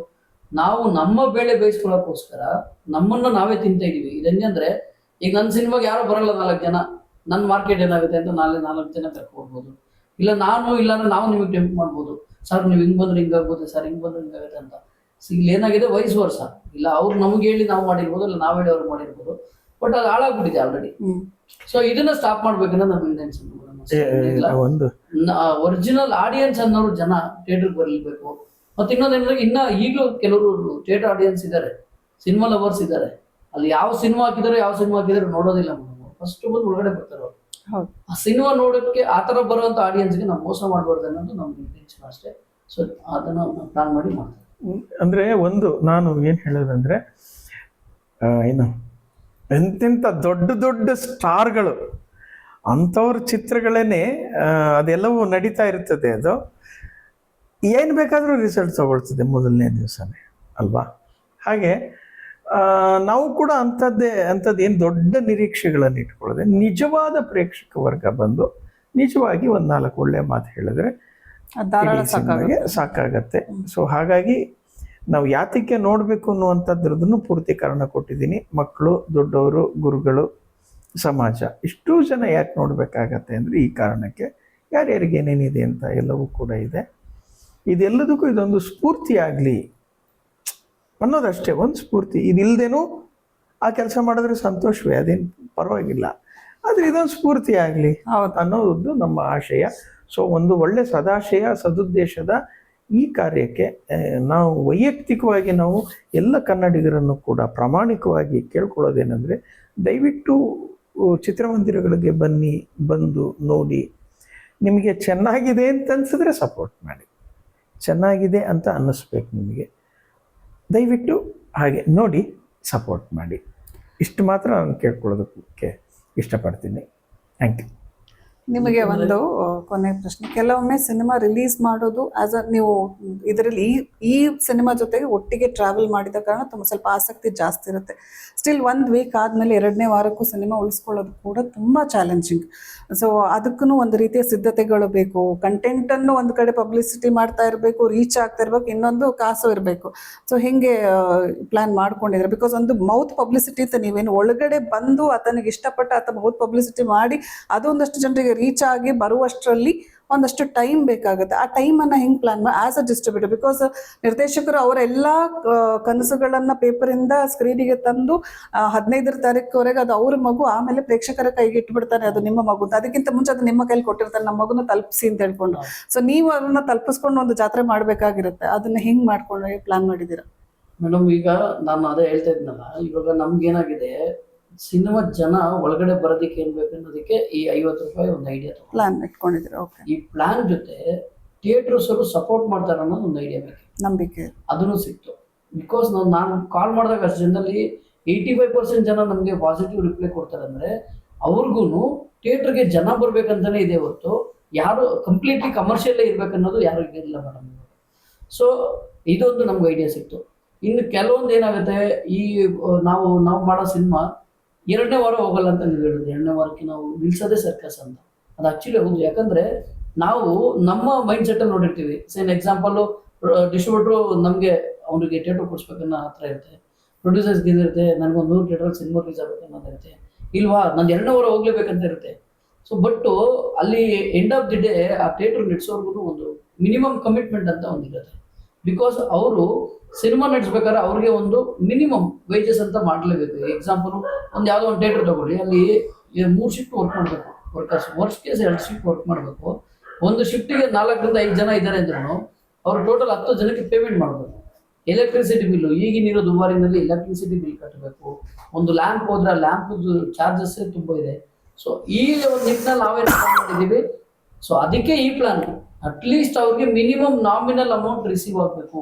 ನಾವು ನಮ್ಮ ಬೇಳೆ ಬೇಯಿಸ್ಕೊಳ್ಳೋಕೋಸ್ಕರ ನಮ್ಮನ್ನ ನಾವೇ ತಿಂತ ಇದೀವಿ. ಇದಂದ್ರೆ ಈಗ ನನ್ನ ಸಿನಿಮಾಗೆ ಯಾರು ಬರಲ್ಲ 4 ಜನ, ನನ್ನ ಮಾರ್ಕೆಟ್ ಏನಾಗುತ್ತೆ ಅಂತ 4 ಜನ ಕರ್ಕೊಡ್ಬೋದು. ಇಲ್ಲ ಇಲ್ಲಾಂದ್ರೆ ನಾವು ನಿಮಗೆ ಟೆಂಪ್ಟ್ ಮಾಡ್ಬೋದು, ಸರ್ ನೀವು ಹಿಂಗ್ ಬಂದ್ರೆ ಹಿಂಗಾಗ್ಬೋದು, ಸರ್ ಹಿಂಗ್ ಬಂದ್ರೆ ಹಿಂಗಾಗುತ್ತೆ ಅಂತ. ಇಲ್ಲಿ ಏನಾಗಿದೆ ವಯಸ್ ವರ್ಷ ಇಲ್ಲ ಅವ್ರು ನಮ್ಗೆ ಹೇಳಿ ನಾವು ಮಾಡಿರ್ಬೋದು, ಇಲ್ಲ ನಾವ್ ಹೇಳಿ ಅವ್ರು ಮಾಡಿರ್ಬೋದು, ಬಟ್ ಅದು ಹಾಳಾಗ್ಬಿಟ್ಟಿದೆ ಆಲ್ರೆಡಿ. ಸೊ ಇದನ್ನ ಸ್ಟಾಪ್ ಮಾಡ್ಬೇಕನ್ನೋ ನಮ್ಮ ಇಂಟೆನ್ಷನ್. ಒರಿಜಿನಲ್ ಆಡಿಯನ್ಸ್ ಅನ್ನೋರು ಜನ ಥಿಯೇಟರ್ಗೆ ಬರಲಿಬೇಕು. ಮತ್ತೆ ಇನ್ನೊಂದೇನಂದ್ರೆ ಈಗಲೂ ಕೆಲವರು ಥಿಯೇಟರ್ ಆಡಿಯನ್ಸ್ ಇದ್ದಾರೆ, ಸಿನಿಮಾ ಲವರ್ಸ್ ಇದ್ದಾರೆ. ಅಲ್ಲಿ ಯಾವ ಸಿನಿಮಾ ಹಾಕಿದಾರೆ ನೋಡೋದಿಲ್ಲ ಮೇಡಮ್. ಫಸ್ಟ್ ಬಂದು ಒಳಗಡೆ ಬರ್ತಾರೆ ಅವ್ರು. ಆ ಸಿನಿಮಾ ನೋಡೋಕ್ಕೆ ಆತರ ಬರುವಂತ ಆಡಿಯನ್ಸ್ಗೆ ನಾವು ಮೋಸ ಮಾಡಬಾರ್ದು ಅನ್ನೋದು ನಮ್ಮ ಇಂಟೆನ್ಷನ್ ಅಷ್ಟೇ. ಸೊ ಅದನ್ನ ಪ್ಲಾನ್ ಮಾಡಿ ಮಾಡ್ತಾರೆ. ಅಂದ್ರೆ ನಾನು ಏನ್ ಹೇಳೋದಂದ್ರೆ ಎಂತೆಂಥ ದೊಡ್ಡ ಸ್ಟಾರ್ಗಳು ಅಂಥವ್ರ ಚಿತ್ರಗಳೇನೆ ಅದೆಲ್ಲವೂ ನಡೀತಾ ಇರ್ತದೆ. ಅದು ಏನು ಬೇಕಾದರೂ ರಿಸಲ್ಟ್ ತಗೊಳ್ತದೆ ಮೊದಲನೇ ದಿವಸನೇ ಅಲ್ವಾ. ಹಾಗೆ ನಾವು ಕೂಡ ಅಂಥದ್ದು ಏನು ದೊಡ್ಡ ನಿರೀಕ್ಷೆಗಳನ್ನು ಇಟ್ಕೊಳ್ಳದೆ ನಿಜವಾದ ಪ್ರೇಕ್ಷಕ ವರ್ಗ ಬಂದು ನಿಜವಾಗಿ 4 ಒಳ್ಳೆ ಮಾತು ಹೇಳಿದ್ರೆ ಸಾಕಾಗತ್ತೆ. ಸೊ ಹಾಗಾಗಿ ನಾವು ಯಾತಕ್ಕೆ ನೋಡಬೇಕು ಅನ್ನುವಂಥದ್ರದನ್ನು ಪೂರ್ತಿ ಕಾರಣ ಕೊಟ್ಟಿದ್ದೀನಿ. ಮಕ್ಕಳು, ದೊಡ್ಡವರು, ಗುರುಗಳು, ಸಮಾಜ ಇಷ್ಟೂ ಜನ ಯಾಕೆ ನೋಡಬೇಕಾಗತ್ತೆ ಅಂದರೆ ಈ ಕಾರಣಕ್ಕೆ. ಯಾರ್ಯಾರಿಗೆ ಏನೇನಿದೆ ಅಂತ ಎಲ್ಲವೂ ಕೂಡ ಇದೆ. ಇದೆಲ್ಲದಕ್ಕೂ ಇದೊಂದು ಸ್ಫೂರ್ತಿ ಆಗಲಿ ಅನ್ನೋದಷ್ಟೇ, ಒಂದು ಸ್ಫೂರ್ತಿ. ಇದಿಲ್ಲದೇನೂ ಆ ಕೆಲಸ ಮಾಡಿದ್ರೆ ಸಂತೋಷವೇ, ಅದೇನು ಪರವಾಗಿಲ್ಲ, ಆದರೆ ಇದೊಂದು ಸ್ಫೂರ್ತಿ ಆಗಲಿ ಅನ್ನೋದು ನಮ್ಮ ಆಶಯ. ಸೊ ಒಂದು ಒಳ್ಳೆ ಸದಾಶಯ, ಸದುದ್ದೇಶದ ಈ ಕಾರ್ಯಕ್ಕೆ ನಾವು ವೈಯಕ್ತಿಕವಾಗಿ ನಾವು ಎಲ್ಲ ಕನ್ನಡಿಗರನ್ನು ಕೂಡ ಪ್ರಾಮಾಣಿಕವಾಗಿ ಕೇಳ್ಕೊಳ್ಳೋದೇನೆಂದರೆ, ದಯವಿಟ್ಟು ಚಿತ್ರಮಂದಿರಗಳಿಗೆ ಬಂದು ನೋಡಿ. ನಿಮಗೆ ಚೆನ್ನಾಗಿದೆ ಅಂತ ಅನಿಸಿದ್ರೆ ಸಪೋರ್ಟ್ ಮಾಡಿ, ಚೆನ್ನಾಗಿದೆ ಅಂತ ಅನ್ನಿಸ್ಬೇಕು ನಿಮಗೆ. ದಯವಿಟ್ಟು ಹಾಗೆ ನೋಡಿ ಸಪೋರ್ಟ್ ಮಾಡಿ. ಇಷ್ಟು ಮಾತ್ರ ನಾನು ಕೇಳ್ಕೊಳ್ಳೋದಕ್ಕೆ ಇಷ್ಟಪಡ್ತೀನಿ. Thank you. ನಿಮಗೆ ಒಂದು ಕೊನೆ ಪ್ರಶ್ನೆ. ಕೆಲವೊಮ್ಮೆ ಸಿನಿಮಾ ರಿಲೀಸ್ ಮಾಡೋದು ನೀವು ಇದರಲ್ಲಿ ಈ ಸಿನಿಮಾ ಜೊತೆಗೆ ಒಟ್ಟಿಗೆ ಟ್ರಾವೆಲ್ ಮಾಡಿದ ಕಾರಣ ತುಂಬ ಸ್ವಲ್ಪ ಆಸಕ್ತಿ ಜಾಸ್ತಿ ಇರುತ್ತೆ. ಸ್ಟಿಲ್ 1 ವೀಕ್ ಆದಮೇಲೆ 2ನೇ ವಾರಕ್ಕೂ ಸಿನಿಮಾ ಉಳಿಸ್ಕೊಳ್ಳೋದು ಕೂಡ ತುಂಬ ಚಾಲೆಂಜಿಂಗ್. ಸೊ ಅದಕ್ಕೂ ಒಂದು ರೀತಿಯ ಸಿದ್ಧತೆಗಳು ಬೇಕು. ಕಂಟೆಂಟನ್ನು ಒಂದು ಕಡೆ ಪಬ್ಲಿಸಿಟಿ ಮಾಡ್ತಾ ಇರಬೇಕು, ರೀಚ್ ಆಗ್ತಾ ಇರಬೇಕು, ಇನ್ನೊಂದು ಕಾಸು ಇರಬೇಕು. ಸೊ ಹಿಂಗೆ ಪ್ಲಾನ್ ಮಾಡ್ಕೊಂಡಿದ್ರೆ, ಬಿಕಾಸ್ ಒಂದು ಮೌತ್ ಪಬ್ಲಿಸಿಟಿ ಅಂತ ನೀವೇನು ಒಳಗಡೆ ಬಂದು ಆತನಿಗೆ ಇಷ್ಟಪಟ್ಟ ಆತ ಮೌತ್ ಪಬ್ಲಿಸಿಟಿ ಮಾಡಿ ಅದೊಂದಷ್ಟು ಜನರಿಗೆ ರೀಚ್ ಆಗಿ ಬರುವಷ್ಟರಲ್ಲಿ ಒಂದಷ್ಟು ಟೈಮ್ ಬೇಕಾಗುತ್ತೆ. ಆ ಟೈಮನ್ನು ಹೆಂಗೆ ಪ್ಲಾನ್ ಮಾಡಿ ಆಸ್ ಅ ಡಿಸ್ಟ್ರಿಬ್ಯೂಟರ್, ಬಿಕಾಸ್ ನಿರ್ದೇಶಕರು ಅವರೆಲ್ಲ ಕನಸುಗಳನ್ನ ಪೇಪರಿಂದ ಸ್ಕ್ರೀನಿಗೆ ತಂದು 15ರ ತಾರೀಕುವರೆಗೆ ಅದು ಅವ್ರ ಮಗು, ಆಮೇಲೆ ಪ್ರೇಕ್ಷಕರ ಕೈಗೆ ಇಟ್ಬಿಡ್ತಾರೆ ಅದು ನಿಮ್ಮ ಮಗು. ಅದಕ್ಕಿಂತ ಮುಂಚೆ ಅದು ನಿಮ್ಮ ಕೈಲಿ ಕೊಟ್ಟಿರ್ತಾರೆ, ನಮ್ಮ ಮಗುನ ತಲುಪಿಸಿ ಅಂತ ಹೇಳ್ಕೊಂಡು. ಸೊ ನೀವು ಅದನ್ನ ತಲುಪಿಸ್ಕೊಂಡು ಒಂದು ಜಾತ್ರೆ ಮಾಡ್ಬೇಕಾಗಿರುತ್ತೆ. ಅದನ್ನ ಹೆಂಗ್ ಮಾಡ್ಕೊಂಡು ಪ್ಲಾನ್ ಮಾಡಿದ್ದೀರಾ ಮೇಡಮ್? ಈಗ ನಾನು ಅದೇ ಹೇಳ್ತಾ ಇದ್ನಲ್ಲ, ಇವಾಗ ನಮ್ಗೇನಾಗಿದೆ, ಸಿನಿಮಾ ಜನ ಒಳಗಡೆ ಬರೋದಕ್ಕೆ ಏನ್ ಬೇಕನ್ನೋದಕ್ಕೆ ಈ 50 ರೂಪಾಯಿ ಒಂದು ಐಡಿಯಾ ಪ್ಲಾನ್ ಇಟ್ಕೊಂಡಿದ್ದೀರಾ. ಓಕೆ. ಈ ಪ್ಲಾನ್ ಜೊತೆ ಥಿಯೇಟರ್ಸ್ ಅವರು ಸಪೋರ್ಟ್ ಮಾಡ್ತಾರೆ ಅನ್ನೋದು ಒಂದು ಐಡಿಯಾ ಬೇಕು, ನಂಬಿಕೆ ಅದನ್ನು ಸಿಕ್ತು. ಬಿಕಾಸ್ ನಾನು ಕಾಲ್ ಮಾಡಿದಾಗ ಅಷ್ಟು ಜನದಲ್ಲಿ 85% ಜನ ನಮಗೆ ಪಾಸಿಟಿವ್ ರಿಪ್ಲೈ ಕೊಡ್ತಾರೆ. ಅಂದ್ರೆ ಅವ್ರಿಗೂ ಥಿಯೇಟರ್ಗೆ ಜನ ಬರ್ಬೇಕಂತಾನೆ ಇದೆ ಹೊರತು ಯಾರು ಕಂಪ್ಲೀಟ್ಲಿ ಕಮರ್ಷಿಯಲ್ಲೇ ಇರ್ಬೇಕನ್ನೋದು ಯಾರು ಇಲ್ಲ ಮೇಡಮ್. ಸೊ ಇದೊಂದು ನಮ್ಗೆ ಐಡಿಯಾ ಸಿಕ್ತು. ಇನ್ನು ಕೆಲವೊಂದು ಏನಾಗುತ್ತೆ, ಈ ನಾವು ಮಾಡೋ ಸಿನಿಮಾ 2ನೇ ವಾರ ಹೋಗಲ್ಲ ಅಂತ ನೀವು ಹೇಳಿದ್ರಿ. 2ನೇ ವಾರಕ್ಕೆ ನಾವು ನಿಲ್ಸೋದೇ ಸರ್ಕಸ್ ಅಂತ. ಅದು ಆಕ್ಚುಲಿ ಹೌದು. ಯಾಕಂದ್ರೆ ನಾವು ನಮ್ಮ ಮೈಂಡ್ ಸೆಟ್ ಅಲ್ಲಿ ನೋಡಿರ್ತೀವಿ. ಸೇಮ್ ಎಕ್ಸಾಂಪಲ್, ಡಿಸ್ಟ್ರಿಬ್ಯೂಟ್ರು ನಮಗೆ ಅವ್ರಿಗೆ ಥಿಯೇಟರ್ ಕೊಡಿಸ್ಬೇಕನ್ನೋ ಹತ್ರ ಇರುತ್ತೆ, ಪ್ರೊಡ್ಯೂಸರ್ಸ್ಗೆ ಇರುತ್ತೆ, ನನಗೊಂದು 100 ಥಿಯೇಟರ್ ಸಿನಿಮಾ ರಿಲೀಸ್ ಆಗಬೇಕು ಅನ್ನೋದಿರುತ್ತೆ, ಇಲ್ವಾ ನಾನು 2ನೇ ವಾರ ಹೋಗ್ಲೇಬೇಕಂತ ಇರುತ್ತೆ. ಸೊ ಬಟ್ ಅಲ್ಲಿ ಎಂಡ್ ಆಫ್ ದಿ ಡೇ ಆ ಥಿಯೇಟರ್ ನಡೆಸೋರ್ಗು ಒಂದು ಮಿನಿಮಮ್ ಕಮಿಟ್ಮೆಂಟ್ ಅಂತ ಒಂದಿರುತ್ತೆ. ಬಿಕಾಸ್ ಅವರು ಸಿನಿಮಾ ನಡೆಸ್ಬೇಕಾದ್ರೆ ಅವ್ರಿಗೆ ಒಂದು ಮಿನಿಮಮ್ ವೇಜಸ್ ಅಂತ ಮಾಡಲೇಬೇಕು. ಎಕ್ಸಾಂಪಲ್, ಒಂದು ಯಾವುದೋ ಒಂದು ಥಿಯೇಟರ್ ತಗೊಳ್ಳಿ, ಅಲ್ಲಿ 3 ಶಿಫ್ಟ್ ವರ್ಕ್ ಮಾಡಬೇಕು workers, worst case 2 shift work ಮಾಡಬೇಕು. ಒಂದು ಶಿಫ್ಟಿಗೆ 4 ರಿಂದ 5 ಜನ ಇದ್ದಾರೆ ಅಂದ್ರೂ ಅವ್ರು ಟೋಟಲ್ 10 ಜನಕ್ಕೆ ಪೇಮೆಂಟ್ ಮಾಡಬೇಕು. ಎಲೆಕ್ಟ್ರಿಸಿಟಿ ಬಿಲ್ಲು, ಈಗಿನಿರೋ ದುಬಾರಿನಲ್ಲಿ ಎಲೆಕ್ಟ್ರಿಸಿಟಿ ಬಿಲ್ ಕಟ್ಟಬೇಕು. ಒಂದು ಲ್ಯಾಂಪ್ ಹೋದ್ರೆ ಆ ಲ್ಯಾಂಪ್ ಚಾರ್ಜಸ್ ತುಂಬ ಇದೆ. ಸೊ ಈ ಒಂದು ನಿಟ್ಟಿನಲ್ಲಿ ನಾವೇನು ಮಾಡಿದ್ದೀವಿ, ಸೊ ಅದಕ್ಕೆ ಈ ಪ್ಲಾನ್. ಅಟ್ಲೀಸ್ಟ್ ಅವ್ರಿಗೆ ಮಿನಿಮಮ್ ನಾಮಿನಲ್ ಅಮೌಂಟ್ ರಿಸೀವ್ ಆಗಬೇಕು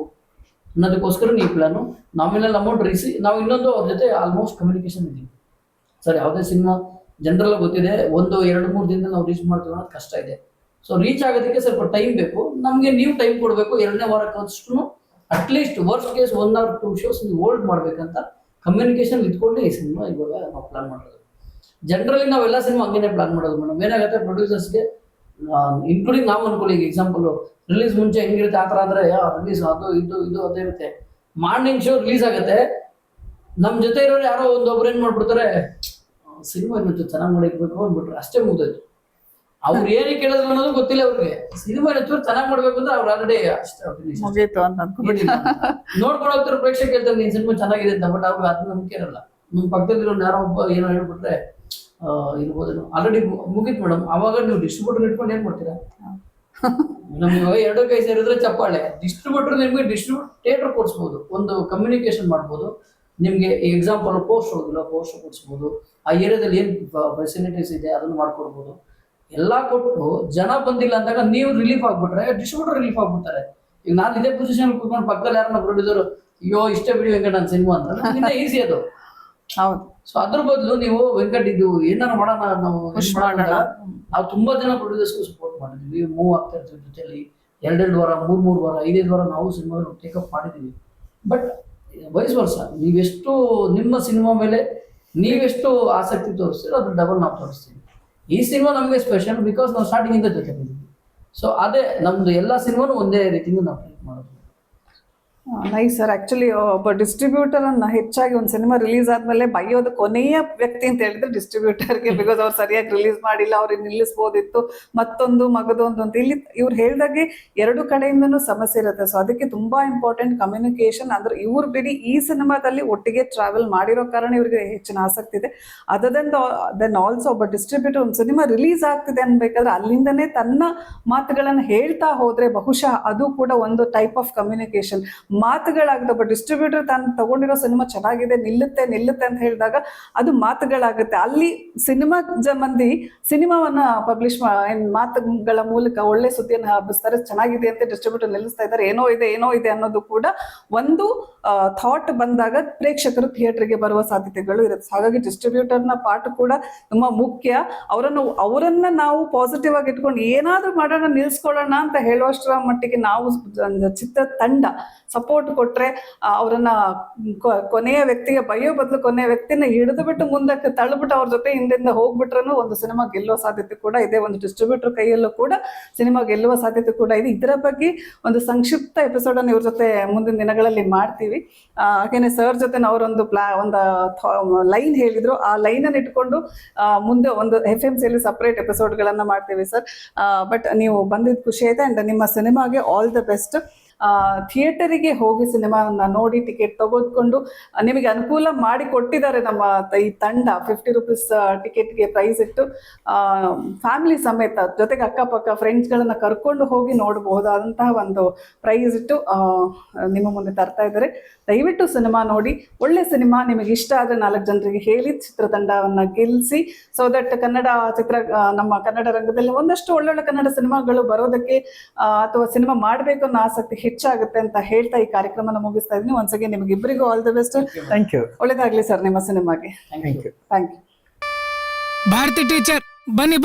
ಅನ್ನೋದಕ್ಕೋಸ್ಕರ ಈ ಪ್ಲಾನು. ನಾಮಿನಲ್ ಅಮೌಂಟ್ ನಾವು ಇನ್ನೊಂದು ಅವ್ರ ಜೊತೆ ಆಲ್ಮೋಸ್ಟ್ ಕಮ್ಯುನಿಕೇಶನ್ ಇದ್ದೀವಿ ಸರ್. ಯಾವುದೇ ಸಿನಿಮಾ ಜನರಲ್ ಗೊತ್ತಿದೆ, 1-2-3 ದಿನದಲ್ಲಿ ನಾವು ರೀಚ್ ಮಾಡ್ತೀವಿ ಅನ್ನೋದು ಕಷ್ಟ ಇದೆ. ಸೊ ರೀಚ್ ಆಗೋದಕ್ಕೆ ಸ್ವಲ್ಪ ಟೈಮ್ ಬೇಕು ನಮಗೆ. ನೀವು ಟೈಮ್ ಕೊಡಬೇಕು. 2ನೇ ವಾರಕ್ಕಷ್ಟು at least worst case 1 or 2 shows ನೀವು ಹೋಲ್ಡ್ ಮಾಡ್ಬೇಕಂತ ಕಮ್ಯುನಿಕೇಶನ್ ಇಟ್ಕೊಂಡು ಈ ಸಿನಿಮಾ ಇವಾಗ ನಾವು ಪ್ಲಾನ್ ಮಾಡೋದು. ಜನರಲಿ ನಾವೆಲ್ಲ ಸಿನಿಮಾ ಹಂಗೇನೆ ಪ್ಲಾನ್ ಮಾಡೋದು ಮೇಡಮ್. ಏನಾಗುತ್ತೆ, ಪ್ರೊಡ್ಯೂಸರ್ಸ್ಗೆ ಇನ್ಕ್ಲೂಡಿಂಗ್ ನಾವು ಅನ್ಕೊಳ್ಳಿ, ಈಗ ಎಕ್ಸಾಂಪಲ್ ರಿಲೀಸ್ ಮುಂಚೆ ಹೆಂಗಿರುತ್ತೆ ಆ ಥರ ಅಂದರೆ ರಿಲೀಸ್ ಅದು ಇದು ಅದೇ ಇರುತ್ತೆ. ಮಾರ್ನಿಂಗ್ ಶೋ ರಿಲೀಸ್ ಆಗುತ್ತೆ, ನಮ್ಮ ಜೊತೆ ಇರೋರು ಯಾರೋ ಒಬ್ಬರು ಏನು ಮಾಡ್ಬಿಡ್ತಾರೆ, ಸಿನಿಮಾ ಇನ್ನೊಂದು ಚೆನ್ನಾಗಿ ಮಾಡಿರ್ಬೇಕು ಅಂದ್ಬಿಟ್ರೆ ಅಷ್ಟೇ ಮುಗ್ದೋಯ್ತು. ಅವ್ರು ಏನಕ್ಕೆ ಕೇಳಿದ್ರು ಅನ್ನೋದು ಗೊತ್ತಿಲ್ಲ ಅವ್ರಿಗೆ. ಸಿನಿಮಾ ಇನ್ನೊಂದು ಚೆನ್ನಾಗಿ ಮಾಡ್ಬೇಕು ಅಂದ್ರೆ ಅವ್ರು ಆಲ್ರೆಡಿ ಅಷ್ಟೇ ಮುಗೀತು ಅಂತ ನೋಡ್ಕೊಂಡು ಹೋಗ್ತಾರೆ. ಪ್ರೇಕ್ಷಕ ಹೇಳ್ತಾರೆ ನೀನ್ ಸಿನಿಮಾ ಚೆನ್ನಾಗಿದೆ ಅಂತ, ಬಟ್ ಅವ್ರಿಗೆ ಅದು ನಂಬಿಕೆ ಇರಲ್ಲ. ನಮ್ಮ ಪಕ್ಕದಲ್ಲಿರೋ ಯಾರೋ ಒಬ್ಬ ಏನೋ ಹೇಳ್ಬಿಟ್ರೆ ಇರ್ಬೋದು, ಆಲ್ರೆಡಿ ಮುಗೀತು ಮೇಡಮ್. ಅವಾಗ ನೀವು ಡಿಸ್ಟ್ರಿಬ್ಯೂಟರ್ ಇಟ್ಕೊಂಡು ಏನ್ ಮಾಡ್ತೀರಾ? ನಮ್ಗೆ 2 ಕೈ ಸೇರಿದ್ರೆ ಚಪ್ಪಾಳೆ. ಡಿಸ್ಟ್ರಿಬ್ಯೂಟರ್ ನಿಮ್ಗೆ ಥಿಯೇಟರ್ ಕೊಡಿಸ್ಬೋದು, ಒಂದು ಕಮ್ಯುನಿಕೇಶನ್ ಮಾಡ್ಬೋದು. ನಿಮ್ಗೆ ಎಕ್ಸಾಂಪಲ್ ಪೋಸ್ಟ್ ಹೋಗಿಲ್ಲ, ಪೋಸ್ಟ್ ಕೊಡಿಸ್ಬೋದು. ಆ ಏರಿಯಾದಲ್ಲಿ ಏನ್ ಫೆಸಿಲಿಟೀಸ್ ಇದೆ ಅದನ್ನು ಮಾಡ್ಕೊಡ್ಬೋದು. ಎಲ್ಲ ಕೊಟ್ಟು ಜನ ಬಂದಿಲ್ಲ ಅಂದಾಗ ನೀವು ರಿಲೀಫ್ ಆಗ್ಬಿಟ್ರೆ ಡಿಸ್ಟ್ರಿಬ್ಯೂಟರ್ ರಿಲೀಫ್ ಆಗ್ಬಿಡ್ತಾರೆ. ಈಗ ನಾನು ಇದೇ ಪೊಸಿಷನ್ ಕೂತ್ಕೊಂಡು ಪಕ್ಕದಲ್ಲಿ ಯಾರನ್ನ ಪ್ರೊಡ್ಯೂಸರ್ ಅಯ್ಯೋ ಇಷ್ಟೇ ಬಿಡಿ ವೆಂಕಟ್ ನನ್ನ ಸಿನಿಮಾ ಅಂತ ಈಸಿ ಅದು. ಹೌದು. ಸೊ ಅದ್ರ ಬದಲು ನೀವು ವೆಂಕಟ್ ಇದು ಏನಾರು ಮಾಡೋಣ ನಾವು ತುಂಬಾ ಜನ ಪ್ರೊಡ್ಯೂಸರ್ಸ್ಗೂ ಸಪೋರ್ಟ್ ಮಾಡಿದ್ವಿ, ಮೂವ್ ಆಗ್ತಾ ಇರ್ತೀವಿ ಜೊತೆಲಿ. 2 ವಾರ 3 ವಾರ 5 ವಾರ ನಾವು ಸಿನಿಮಾ ಟೇಕಪ್ ಮಾಡಿದ್ದೀವಿ. ಬಟ್ ವೈಸ್ ವರ್ಷ ನೀವೆಷ್ಟು ನಿಮ್ಮ ಸಿನಿಮಾ ಮೇಲೆ ನೀವೆಷ್ಟು ಆಸಕ್ತಿ ತೋರಿಸ್ತೀರೋ ಅದ್ರ ಡಬಲ್ ನಾವು ತೋರಿಸ್ತೀವಿ. ಈ ಸಿನಿಮಾ ನಮಗೆ ಸ್ಪೆಷಲ್ ಬಿಕಾಸ್ ನಾವು ಸ್ಟಾರ್ಟಿಂಗ್ ಇಂದ ಜೊತೆ ಬಂದಿದ್ವಿ. ಸೊ ಅದೇ ನಮ್ದು ಎಲ್ಲ ಸಿನಿಮಾನು ಒಂದೇ ರೀತಿಯಿಂದ ನಾವು ಟ್ರೀಟ್ ಮಾಡೋದು. Nice sir. ಆ್ಯಕ್ಚುಲಿ ಒಬ್ಬ ಡಿಸ್ಟ್ರಿಬ್ಯೂಟರನ್ನು ಹೆಚ್ಚಾಗಿ ಒಂದು ಸಿನಿಮಾ ರಿಲೀಸ್ ಆದಮೇಲೆ ಬೈಯೋದು ಕೊನೆಯ ವ್ಯಕ್ತಿ ಅಂತ ಹೇಳಿದ್ರೆ ಡಿಸ್ಟ್ರಿಬ್ಯೂಟರ್ಗೆ. ಬಿಕಾಸ್ ಅವ್ರು ಸರಿಯಾಗಿ ರಿಲೀಸ್ ಮಾಡಿಲ್ಲ, ಅವ್ರಿಗೆ ನಿಲ್ಲಿಸ್ಬೋದಿತ್ತು, ಮತ್ತೊಂದು ಮಗದೊಂದು ಅಂತ. ಇಲ್ಲಿ ಇವ್ರು ಹೇಳಿದಾಗೆ 2 ಕಡೆಯಿಂದನೂ ಸಮಸ್ಯೆ ಇರುತ್ತೆ. ಸೊ ಅದಕ್ಕೆ ತುಂಬ ಇಂಪಾರ್ಟೆಂಟ್ ಕಮ್ಯುನಿಕೇಷನ್. ಅಂದ್ರೆ ಇವ್ರು ಬಿಡಿ ಈ ಸಿನಿಮಾದಲ್ಲಿ ಒಟ್ಟಿಗೆ ಟ್ರಾವೆಲ್ ಮಾಡಿರೋ ಕಾರಣ ಇವ್ರಿಗೆ ಹೆಚ್ಚಿನ ಆಸಕ್ತಿ ಇದೆ. ದೆನ್ ಆಲ್ಸೋ ಒಬ್ಬ ಡಿಸ್ಟ್ರಿಬ್ಯೂಟರ್ ಒಂದು ಸಿನಿಮಾ ರಿಲೀಸ್ ಆಗ್ತಿದೆ ಅನ್ಬೇಕಾದ್ರೆ ಅಲ್ಲಿಂದನೇ ತನ್ನ ಮಾತುಗಳನ್ನು ಹೇಳ್ತಾ ಹೋದರೆ ಬಹುಶಃ ಅದು ಕೂಡ ಒಂದು ಟೈಪ್ ಆಫ್ ಕಮ್ಯುನಿಕೇಷನ್. ಮಾತುಗಳಾಗುತ್ತೆ. ಒಬ್ಬ ಡಿಸ್ಟ್ರಿಬ್ಯೂಟರ್ ತಾನು ತಗೊಂಡಿರೋ ಸಿನಿಮಾ ಚೆನ್ನಾಗಿದೆ, ನಿಲ್ಲುತ್ತೆ ಅಂತ ಹೇಳಿದಾಗ ಅದು ಮಾತುಗಳಾಗುತ್ತೆ. ಅಲ್ಲಿ ಸಿನಿಮಾ ಮಂದಿ ಸಿನಿಮಾವನ್ನ ಪಬ್ಲಿಷ್ ಮಾತುಗಳ ಮೂಲಕ ಒಳ್ಳೆ ಸುದ್ದಿಯನ್ನು ಹಬ್ಬಿಸ್ತಾರೆ. ಚೆನ್ನಾಗಿದೆ ಅಂತ ಡಿಸ್ಟ್ರಿಬ್ಯೂಟರ್ ನಿಲ್ಲಿಸ್ತಾ ಇದ್ದಾರೆ. ಏನೋ ಇದೆ ಅನ್ನೋದು ಕೂಡ ಒಂದು ಥಾಟ್ ಬಂದಾಗ ಪ್ರೇಕ್ಷಕರು ಥಿಯೇಟರ್ಗೆ ಬರುವ ಸಾಧ್ಯತೆಗಳು ಇರುತ್ತೆ. ಹಾಗಾಗಿ ಡಿಸ್ಟ್ರಿಬ್ಯೂಟರ್ನ ಪಾರ್ಟ್ ಕೂಡ ತುಂಬಾ ಮುಖ್ಯ. ಅವರನ್ನ ನಾವು ಪಾಸಿಟಿವ್ ಆಗಿ ಇಟ್ಕೊಂಡು ಏನಾದ್ರೂ ಮಾಡೋಣ, ನಿಲ್ಸ್ಕೊಳ್ಳೋಣ ಅಂತ ಹೇಳುವಷ್ಟರ ಮಟ್ಟಿಗೆ ನಾವು ಚಿತ್ರತಂಡ ಸಪೋರ್ಟ್ ಕೊಟ್ರೆ ಅವರನ್ನ ಕೊನೆಯ ವ್ಯಕ್ತಿಗೆ ಬೈಯೋ ಬದಲು ಕೊನೆಯ ವ್ಯಕ್ತಿನ ಹಿಡಿದು ಬಿಟ್ಟು ಮುಂದಕ್ಕೆ ತಳ್ಳಿಬಿಟ್ಟು ಅವ್ರ ಜೊತೆ ಹಿಂದಿಂದ ಹೋಗ್ಬಿಟ್ರೂ ಒಂದು ಸಿನಿಮಾ ಗೆಲ್ಲುವ ಸಾಧ್ಯತೆ ಕೂಡ ಇದೆ. ಒಂದು ಡಿಸ್ಟ್ರಿಬ್ಯೂಟರ್ ಕೈಯಲ್ಲೂ ಕೂಡ ಸಿನಿಮಾ ಗೆಲ್ಲುವ ಸಾಧ್ಯತೆ ಕೂಡ ಇದೆ. ಇದರ ಬಗ್ಗೆ ಒಂದು ಸಂಕ್ಷಿಪ್ತ ಎಪಿಸೋಡ್ ಅನ್ನು ಇವ್ರ ಜೊತೆ ಮುಂದಿನ ದಿನಗಳಲ್ಲಿ ಮಾಡ್ತೀವಿ. ಹಾಗೇನೆ ಸರ್ ಜೊತೆ ಅವರೊಂದು ಒಂದು ಲೈನ್ ಹೇಳಿದ್ರು, ಆ ಲೈನ್ ಅನ್ನು ಇಟ್ಕೊಂಡು ಮುಂದೆ ಒಂದು FMCಯಲ್ಲಿ ಸಪ್ರೇಟ್ ಎಪಿಸೋಡ್ಗಳನ್ನ ಮಾಡ್ತೀವಿ ಸರ್. ಬಟ್ ನೀವು ಬಂದಿದ್ದು ಖುಷಿ ಆಯ್ತು. ಅಂಡ್ ನಿಮ್ಮ ಸಿನಿಮಾಗೆ ಆಲ್ ದ ಬೆಸ್ಟ್. ಥಿಯೇಟರಿಗೆ ಹೋಗಿ ಸಿನಿಮಾವನ್ನ ನೋಡಿ ಟಿಕೆಟ್ ತೆಗೆದುಕೊಂಡು ನಿಮಗೆ ಅನುಕೂಲ ಮಾಡಿ ಕೊಟ್ಟಿದ್ದಾರೆ ನಮ್ಮ ಈ ತಂಡ. 50 ರೂಪೀಸ್ ಟಿಕೆಟ್ಗೆ ಪ್ರೈಸ್ ಇಟ್ಟು ಫ್ಯಾಮಿಲಿ ಸಮೇತ ಜೊತೆಗೆ ಅಕ್ಕಪಕ್ಕ ಫ್ರೆಂಡ್ಸ್ಗಳನ್ನ ಕರ್ಕೊಂಡು ಹೋಗಿ ನೋಡಬಹುದಾದಂತಹ ಒಂದು ಪ್ರೈಸ್ ಇಟ್ಟು ನಿಮ್ಮ ಮುಂದೆ ತರ್ತಾ ಇದ್ದಾರೆ. ದಯವಿಟ್ಟು ಸಿನಿಮಾ ನೋಡಿ, ಒಳ್ಳೆ ಸಿನಿಮಾ. ನಿಮಗೆ ಇಷ್ಟ ಆದರೆ 4 ಜನರಿಗೆ ಹೇಳಿ ಚಿತ್ರತಂಡವನ್ನ ಗೆಲ್ಲಿಸಿ. ಸೊ ದಟ್ ನಮ್ಮ ಕನ್ನಡ ರಂಗದಲ್ಲಿ ಒಂದಷ್ಟು ಒಳ್ಳೊಳ್ಳೆ ಕನ್ನಡ ಸಿನಿಮಾಗಳು ಬರೋದಕ್ಕೆ ಅಥವಾ ಸಿನಿಮಾ ಮಾಡಬೇಕು ಅನ್ನೋ ಆಸಕ್ತಿ ಹೆಚ್ಚಾಗುತ್ತೆ ಅಂತ ಹೇಳ್ತಾ ಈ ಕಾರ್ಯಕ್ರಮನ ಮುಗಿಸ್ತಾ ಇದ್ದೀನಿ. ಒನ್ಸ್ ಅಗೇನ್ ನಿಮಗಿಬ್ಬರಿಗೂ all the best. Thank you. ಒಳ್ಳೇದಾಗ್ಲಿ ಸರ್ ನಿಮ್ಮ ಸಿನಿಮಾಗೆ. Thank you. Thank you. Bharathi teacher ಬನ್ನಿ